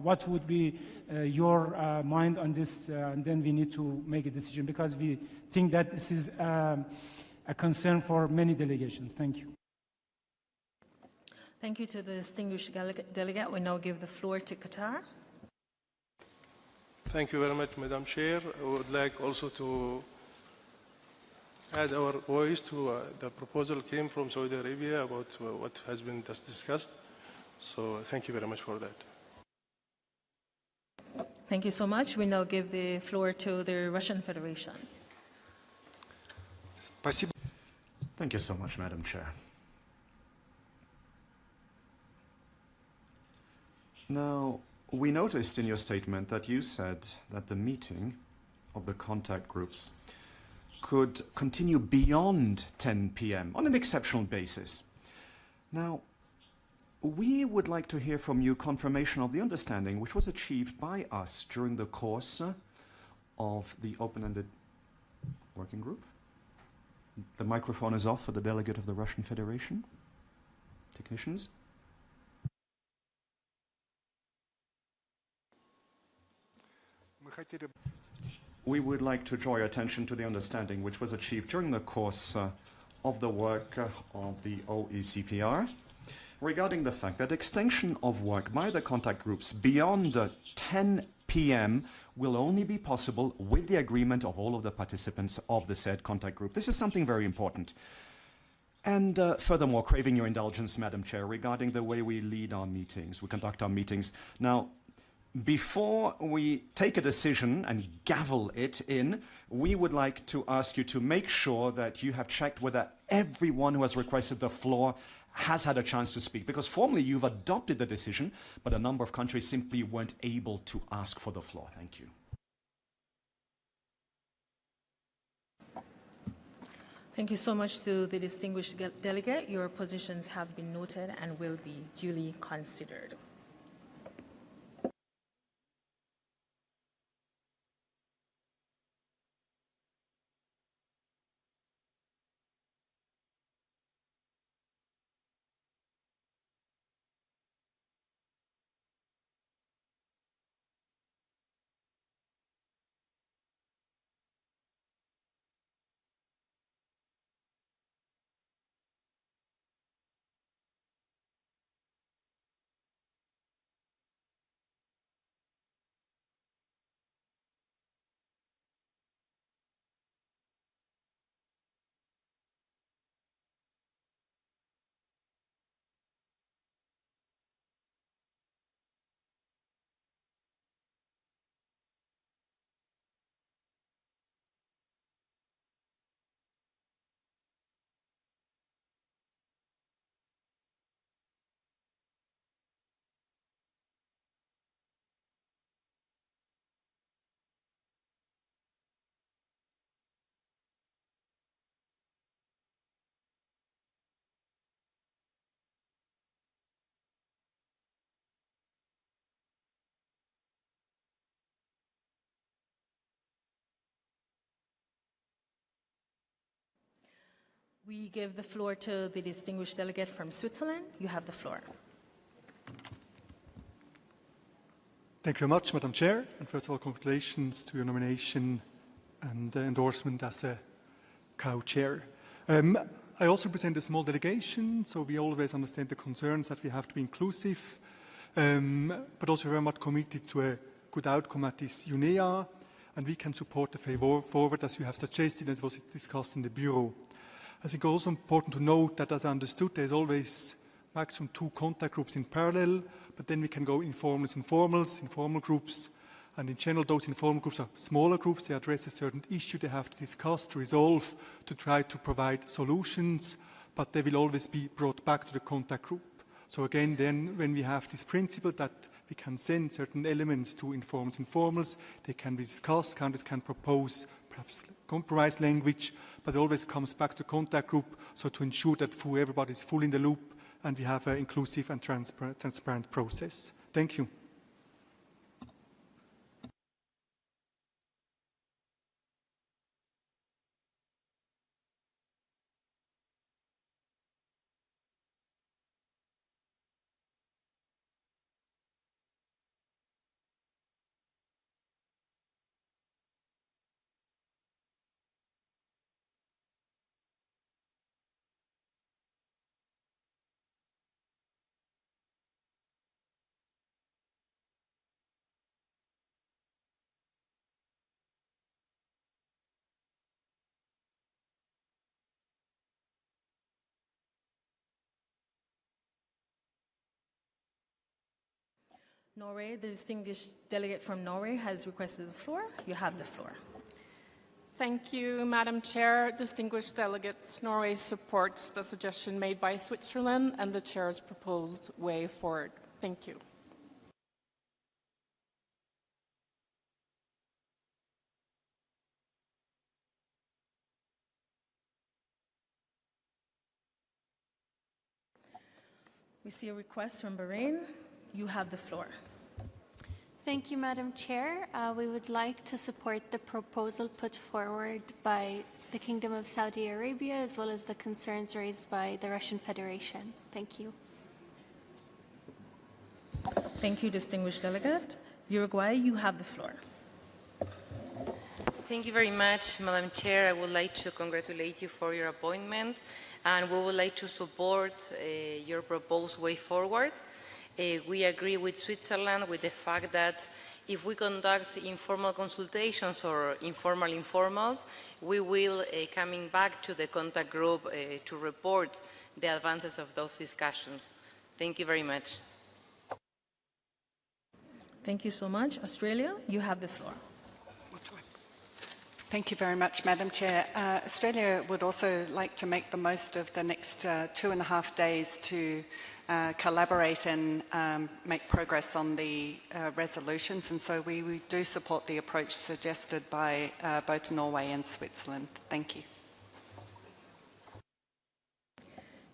what would be your mind on this, and then we need to make a decision, because we think that this is a concern for many delegations. Thank you. Thank you to the distinguished delegate. We now give the floor to Qatar. Thank you very much, Madam Chair. I would like also to add our voice to the proposal came from Saudi Arabia about what has been just discussed. So thank you very much for that. Thank you so much. We now give the floor to the Russian Federation. Thank you so much, Madam Chair. Now, we noticed in your statement that you said that the meeting of the contact groups could continue beyond 10 p.m. on an exceptional basis. Now, we would like to hear from you confirmation of the understanding which was achieved by us during the course of the open-ended working group. The microphone is off for the delegate of the Russian Federation. Technicians. We would like to draw your attention to the understanding which was achieved during the course of the work of the OECPR regarding the fact that extension of work by the contact groups beyond 10 p.m. will only be possible with the agreement of all of the participants of the said contact group. This is something very important. And furthermore, craving your indulgence, Madam Chair, regarding the way we lead our meetings, we conduct our meetings. Now, before we take a decision and gavel it in, we would like to ask you to make sure that you have checked whether everyone who has requested the floor has had a chance to speak. Because formally you've adopted the decision, but a number of countries simply weren't able to ask for the floor. Thank you. Thank you so much to the distinguished delegate. Your positions have been noted and will be duly considered. We give the floor to the distinguished delegate from Switzerland. You have the floor. Thank you very much, Madam Chair. And first of all, congratulations to your nomination and endorsement as a co-chair. I also represent a small delegation, so we always understand the concerns that we have to be inclusive, but also very much committed to a good outcome at this UNEA. and we can support the way forward as you have suggested and as was discussed in the Bureau. I think also important to note that, as I understood, there's always maximum 2 contact groups in parallel, but then we can go informals, informal groups, and in general those informal groups are smaller groups. They address a certain issue they have to discuss, to resolve, to try to provide solutions, but they will always be brought back to the contact group. So again, then when we have this principle that we can send certain elements to informals, they can be discussed, countries can propose perhaps compromise language, but it always comes back to contact group, so to ensure that everybody is fully in the loop and we have an inclusive and transparent process. Thank you. Norway, the distinguished delegate from Norway has requested the floor. You have the floor. Thank you, Madam Chair. Distinguished delegates, Norway supports the suggestion made by Switzerland and the Chair's proposed way forward. Thank you. We see a request from Bahrain. You have the floor. Thank you, Madam Chair. We would like to support the proposal put forward by the Kingdom of Saudi Arabia as well as the concerns raised by the Russian Federation. Thank you. Thank you, distinguished delegate. Uruguay, you have the floor. Thank you very much, Madam Chair. I would like to congratulate you for your appointment, and we would like to support your proposed way forward. We agree with Switzerland with the fact that if we conduct informal consultations or informal informals, we will coming back to the contact group to report the advances of those discussions. Thank you very much. Thank you so much. Australia, you have the floor. Thank you very much, Madam Chair. Australia would also like to make the most of the next 2.5 days to collaborate and make progress on the resolutions, and so we do support the approach suggested by both Norway and Switzerland. Thank you.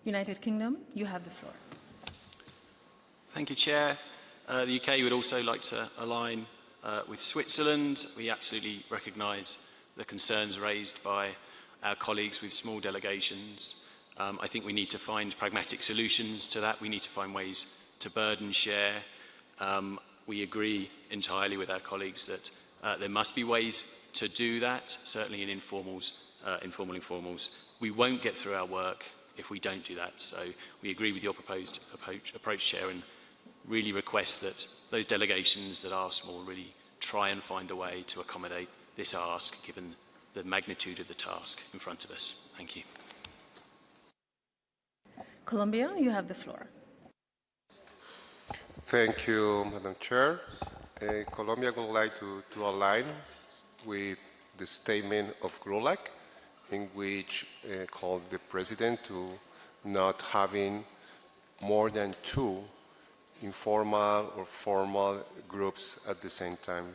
United Kingdom, you have the floor. Thank you, Chair. The UK would also like to align with Switzerland. We absolutely recognise the concerns raised by our colleagues with small delegations. I think we need to find pragmatic solutions to that. We need to find ways to burden share. We agree entirely with our colleagues that there must be ways to do that, certainly in informal informals. We won't get through our work if we don't do that. So we agree with your proposed approach, Chair, and really request that those delegations that are small really try and find a way to accommodate this ask, given the magnitude of the task in front of us. Thank you. Colombia, you have the floor. Thank you, Madam Chair. Colombia would like to align with the statement of GRULAC, in which called the President to not having more than 2 informal or formal groups at the same time,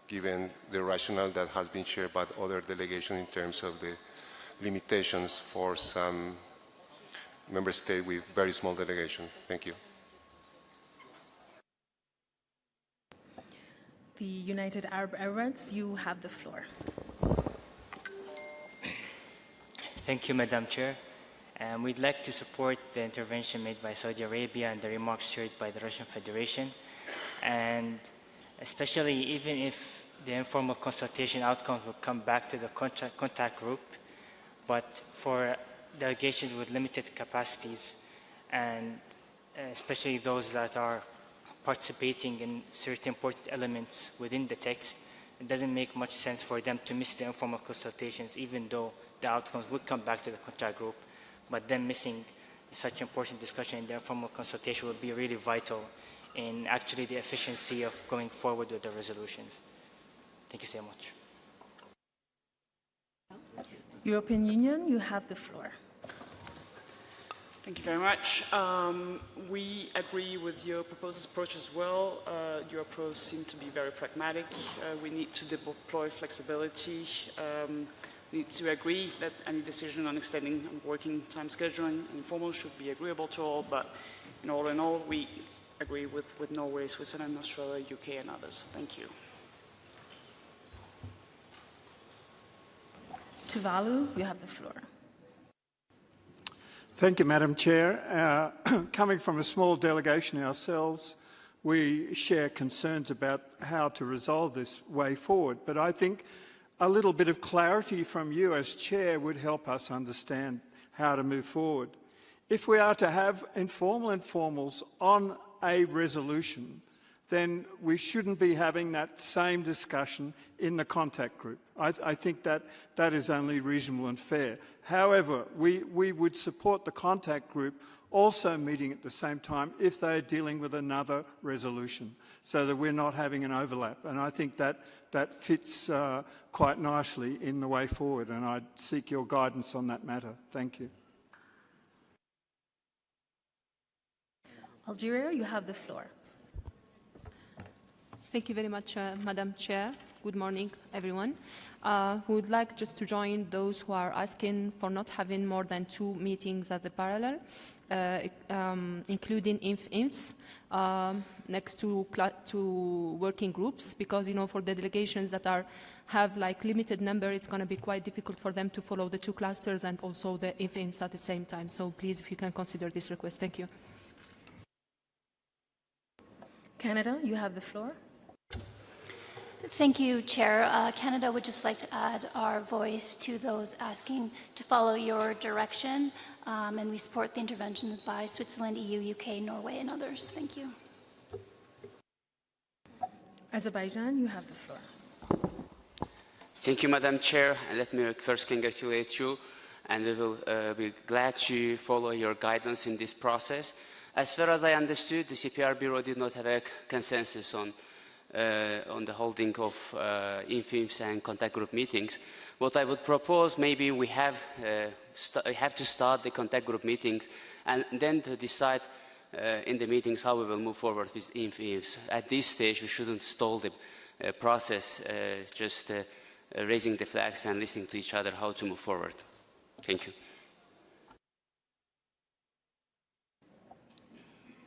given the rationale that has been shared by other delegations in terms of the limitations for some member states with very small delegations. Thank you. The United Arab Emirates, you have the floor. Thank you, Madam Chair. We'd like to support the intervention made by Saudi Arabia and the remarks shared by the Russian Federation, and especially even if the informal consultation outcomes will come back to the contact group, but for delegations with limited capacities, and especially those that are participating in certain important elements within the text, it doesn't make much sense for them to miss the informal consultations, even though the outcomes would come back to the contact group. But them missing such important discussion in the informal consultation would be really vital in actually the efficiency of going forward with the resolutions. Thank you so much. European Union, you have the floor. Thank you very much. We agree with your proposed approach as well. Your approach seems to be very pragmatic. We need to deploy flexibility. We need to agree that any decision on extending working time scheduling informal should be agreeable to all, but in all, we agree with Norway, Switzerland, Australia, UK, and others. Thank you. Tuvalu, you have the floor. Thank you, Madam Chair. Coming from a small delegation ourselves, we share concerns about how to resolve this way forward. But I think a little bit of clarity from you as Chair would help us understand how to move forward. If we are to have informal informals on a resolution, then we shouldn't be having that same discussion in the contact group. I think that is only reasonable and fair. However, we would support the contact group also meeting at the same time if they're dealing with another resolution, so that we're not having an overlap. And I think that fits quite nicely in the way forward, and I'd seek your guidance on that matter. Thank you. Algeria, you have the floor. Thank you very much, Madam Chair. Good morning, everyone. We would like just to join those who are asking for not having more than 2 meetings at the parallel, including INF-INFs, next to working groups, because, you know, for the delegations that have like limited number, it's going to be quite difficult for them to follow the 2 clusters and also the INF-INFs at the same time. So please, if you can consider this request. Thank you. Canada, you have the floor. Thank you, Chair. Canada would just like to add our voice to those asking to follow your direction, and we support the interventions by Switzerland, EU, UK, Norway, and others. Thank you. Azerbaijan, you have the floor. Thank you, Madam Chair, and let me first congratulate you, and we will be glad to follow your guidance in this process. As far as I understood, the CPR Bureau did not have a consensus on the holding of INF-INFs and contact group meetings. What I would propose, maybe we have to start the contact group meetings and then to decide in the meetings how we will move forward with INF-INFs. At this stage, we shouldn't stall the process, just raising the flags and listening to each other how to move forward. Thank you.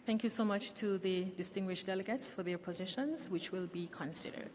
Thank you so much to the distinguished delegates for their positions, which will be considered.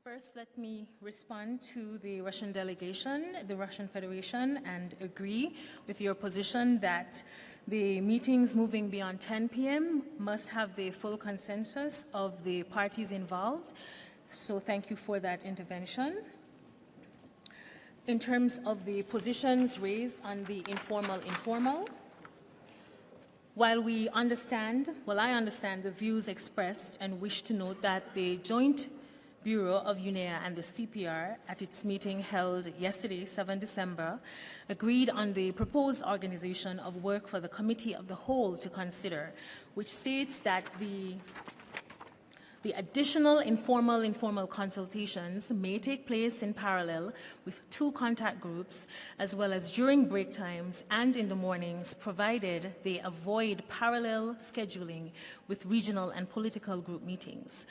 First, let me respond to the Russian delegation, the Russian Federation, and agree with your position that the meetings moving beyond 10 p.m. must have the full consensus of the parties involved. So thank you for that intervention. In terms of the positions raised on the informal, while we understand, I understand the views expressed and wish to note that the joint Bureau of UNEA and the CPR at its meeting held yesterday, 7 December, agreed on the proposed organization of work for the Committee of the Whole to consider, which states that the additional informal consultations may take place in parallel with 2 contact groups, as well as during break times and in the mornings, provided they avoid parallel scheduling with regional and political group meetings.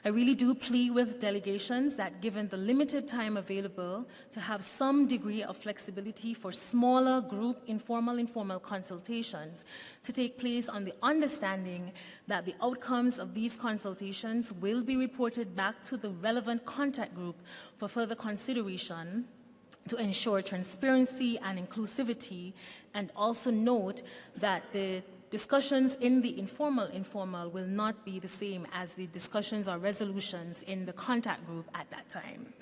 I really do plead with delegations that, given the limited time available, to have some degree of flexibility for smaller group informal consultations to take place on the understanding that the outcomes of these consultations will be reported back to the relevant contact group for further consideration to ensure transparency and inclusivity, and also note that the discussions in the informal will not be the same as the discussions or resolutions in the contact group at that time.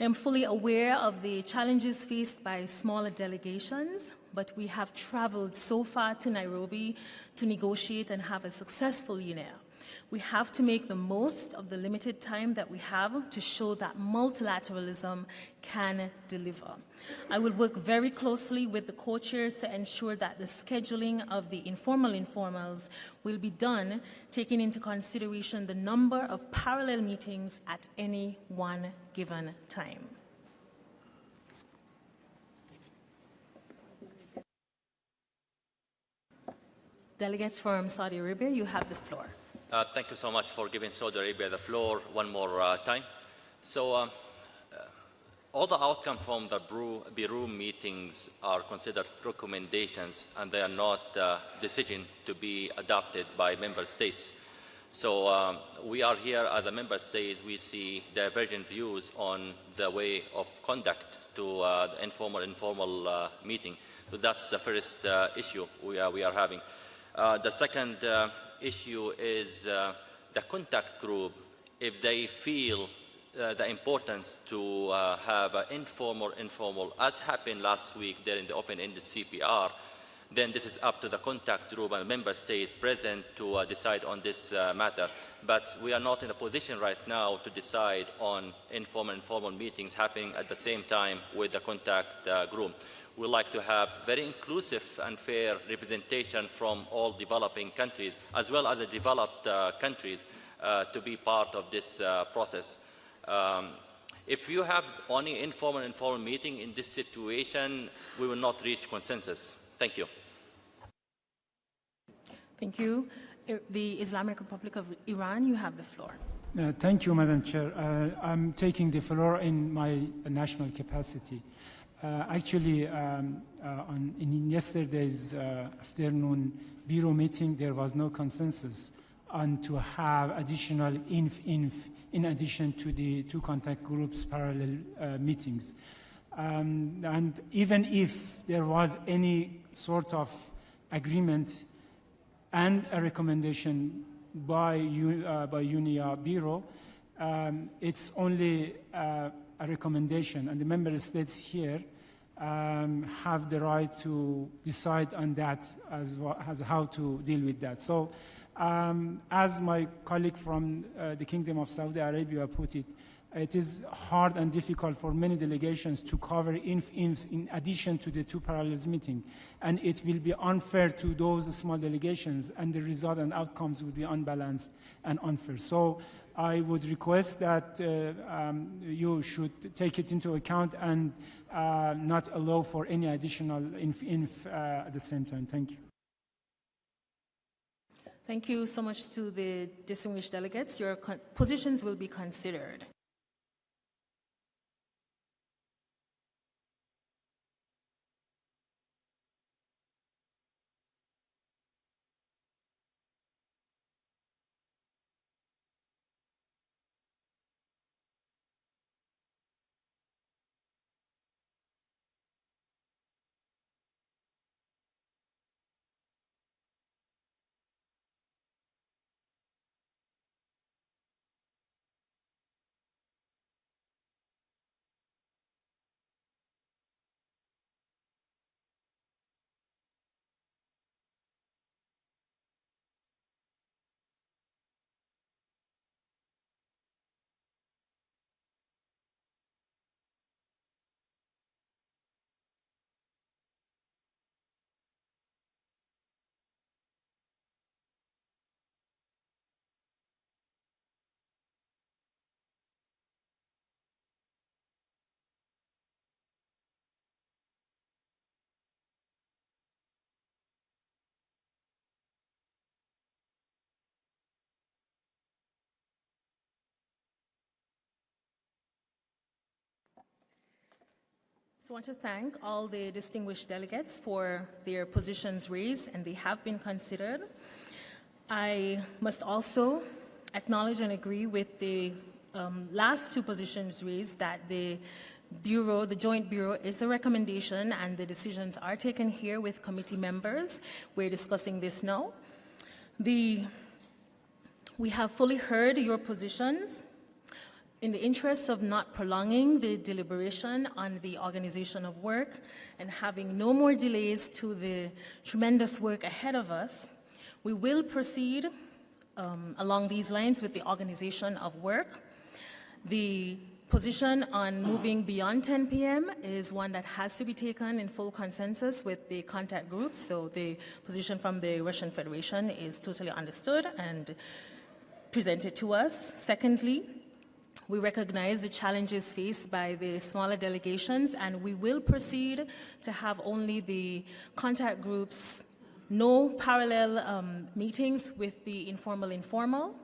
I am fully aware of the challenges faced by smaller delegations, but we have traveled so far to Nairobi to negotiate and have a successful UNEA. We have to make the most of the limited time that we have to show that multilateralism can deliver. I will work very closely with the co-chairs to ensure that the scheduling of the informals will be done, taking into consideration the number of parallel meetings at any one given time. Delegates from Saudi Arabia, you have the floor. Thank you so much for giving Saudi Arabia the floor one more time. So all the outcomes from the Bureau meetings are considered recommendations, and they are not decisions to be adopted by member states. So we are here as a member state. We see divergent views on the way of conduct to the informal meeting. So that's the first issue we are having. The second issue is the contact group. If they feel the importance to have an informal, as happened last week there in the open-ended CPR, then this is up to the contact group and member states present to decide on this matter. But we are not in a position right now to decide on informal meetings happening at the same time with the contact group. We like to have very inclusive and fair representation from all developing countries, as well as the developed countries, to be part of this process. If you have only informal meeting in this situation, we will not reach consensus. Thank you. Thank you. The Islamic Republic of Iran, you have the floor. Thank you, Madam Chair. I'm taking the floor in my national capacity. Actually, in yesterday's afternoon Bureau meeting, there was no consensus on to have additional in addition to the 2 contact groups parallel meetings. And even if there was any sort of agreement and a recommendation by UNEA Bureau, it's only a recommendation, and the member states here have the right to decide on that as how to deal with that. So as my colleague from the Kingdom of Saudi Arabia put it, it is hard and difficult for many delegations to cover in addition to the 2 parallel meetings, and it will be unfair to those small delegations, and the result and outcomes will be unbalanced and unfair. So I would request that you should take it into account and not allow for any additional at the same time. Thank you. Thank you so much to the distinguished delegates. Your positions will be considered. So I want to thank all the distinguished delegates for their positions raised, and they have been considered. I must also acknowledge and agree with the last two positions raised, that the Bureau, the Joint Bureau, is the recommendation and the decisions are taken here with committee members. We're discussing this now. We have fully heard your positions. In the interest of not prolonging the deliberation on the organization of work and having no more delays to the tremendous work ahead of us, we will proceed along these lines with the organization of work. The position on moving beyond 10 p.m. is one that has to be taken in full consensus with the contact groups. So the position from the Russian Federation is totally understood and presented to us. Secondly, we recognize the challenges faced by the smaller delegations, and we will proceed to have only the contact groups, no parallel meetings with the informal.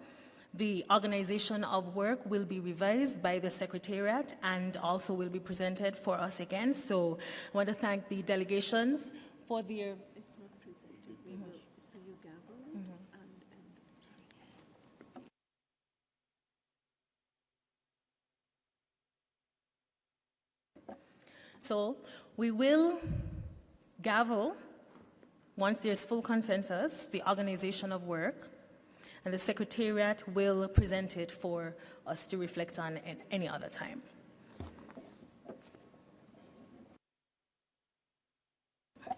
The organization of work will be revised by the Secretariat and also will be presented for us again. So I want to thank the delegations for their... It's not presented. We will, so you gavel So we will gavel, once there's full consensus, the organization of work, and the Secretariat will present it for us to reflect on at any other time.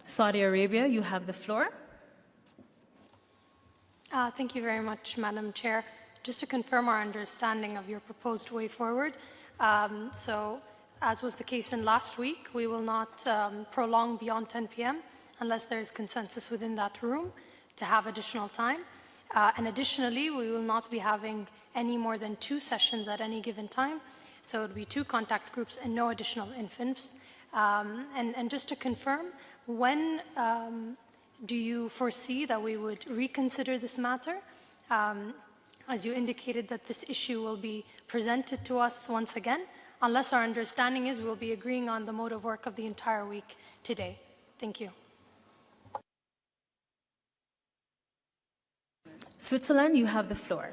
Saudi Arabia, you have the floor. Thank you very much, Madam Chair. Just to confirm our understanding of your proposed way forward, so as was the case in last week, we will not prolong beyond 10 p.m. unless there is consensus within that room to have additional time. And additionally, we will not be having any more than 2 sessions at any given time. So it would be 2 contact groups and no additional infants. And just to confirm, when do you foresee that we would reconsider this matter? As you indicated that this issue will be presented to us once again, unless our understanding is we'll be agreeing on the mode of work of the entire week today. Thank you. Switzerland, you have the floor.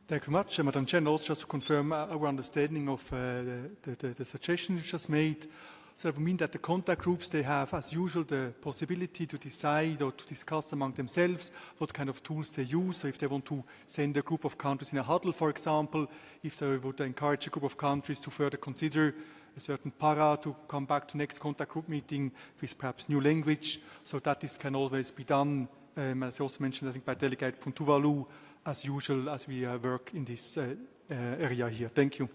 Thank you very much, Madam Chair. And also just to confirm our understanding of the suggestion you just made. So that would mean that the contact groups, they have, as usual, the possibility to decide or to discuss among themselves what kind of tools they use. So if they want to send a group of countries in a huddle, for example, if they would encourage a group of countries to further consider a certain para to come back to next contact group meeting with perhaps new language, so that this can always be done. As I also mentioned, I think by Delegate Puntuvalu, as usual, as we work in this area here. Thank you.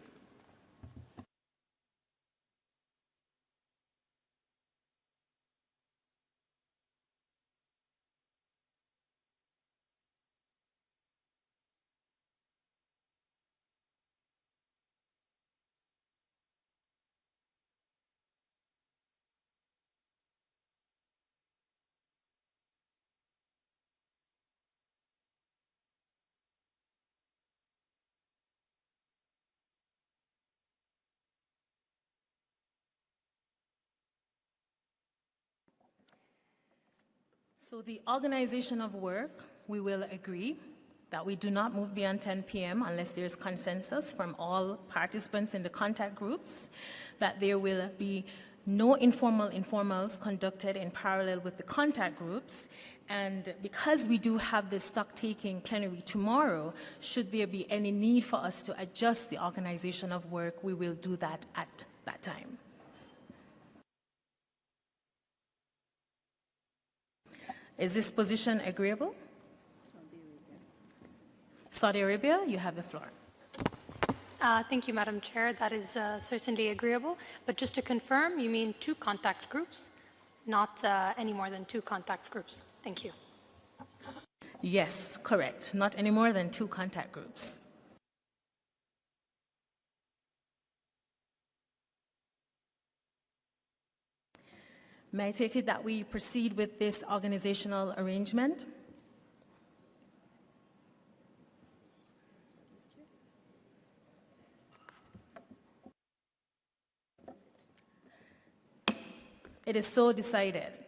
So the organization of work, we will agree that we do not move beyond 10 p.m. unless there is consensus from all participants in the contact groups, that there will be no informals conducted in parallel with the contact groups. And because we do have the stock-taking plenary tomorrow, should there be any need for us to adjust the organization of work, we will do that at that time. Is this position agreeable? Saudi Arabia, you have the floor. Thank you, Madam Chair. That is certainly agreeable. But just to confirm, you mean 2 contact groups, not any more than 2 contact groups. Thank you. Yes, correct. Not any more than 2 contact groups. May I take it that we proceed with this organizational arrangement? It is so decided.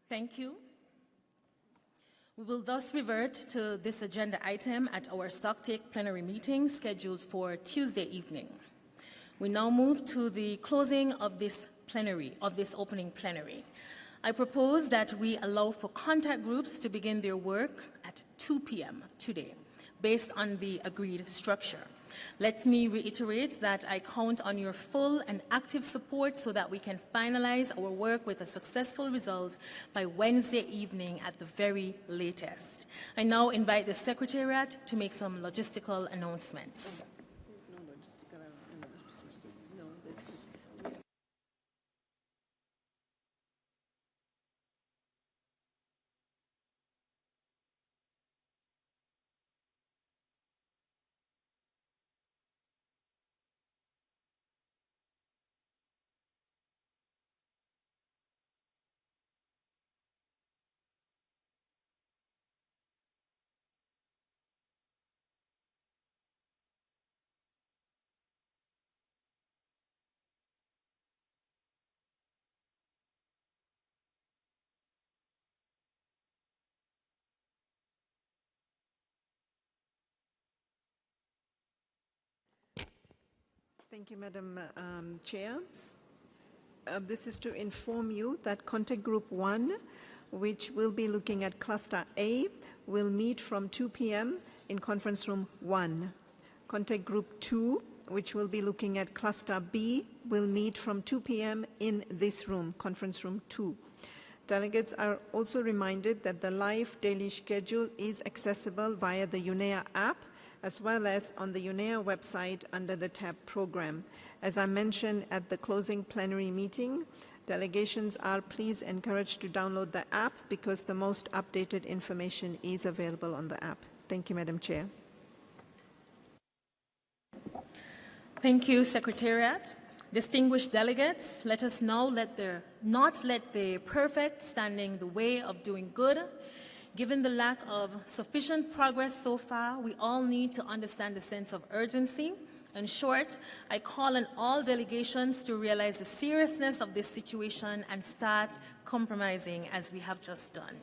Thank you. We will thus revert to this agenda item at our stocktake plenary meeting scheduled for Tuesday evening. We now move to the closing of this opening plenary. I propose that we allow for contact groups to begin their work at 2 p.m. today, based on the agreed structure. Let me reiterate that I count on your full and active support so that we can finalize our work with a successful result by Wednesday evening at the very latest. I now invite the Secretariat to make some logistical announcements. Thank you, Madam Chair. This is to inform you that Contact Group 1, which will be looking at Cluster A, will meet from 2 p.m. in Conference Room 1. Contact Group 2, which will be looking at Cluster B, will meet from 2 p.m. in this room, Conference Room 2. Delegates are also reminded that the live daily schedule is accessible via the UNEA app, as well as on the UNEA website under the tab Program. As I mentioned at the closing plenary meeting, delegations are please encouraged to download the app because the most updated information is available on the app. Thank you, Madam Chair. Thank you, Secretariat. Distinguished delegates, let us now not let the perfect stand in the way of doing good. Given the lack of sufficient progress so far, we all need to understand the sense of urgency. In short, I call on all delegations to realize the seriousness of this situation and start compromising as we have just done.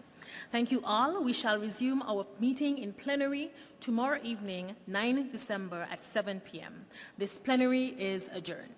Thank you all. We shall resume our meeting in plenary tomorrow evening, 9 December at 7 p.m. This plenary is adjourned.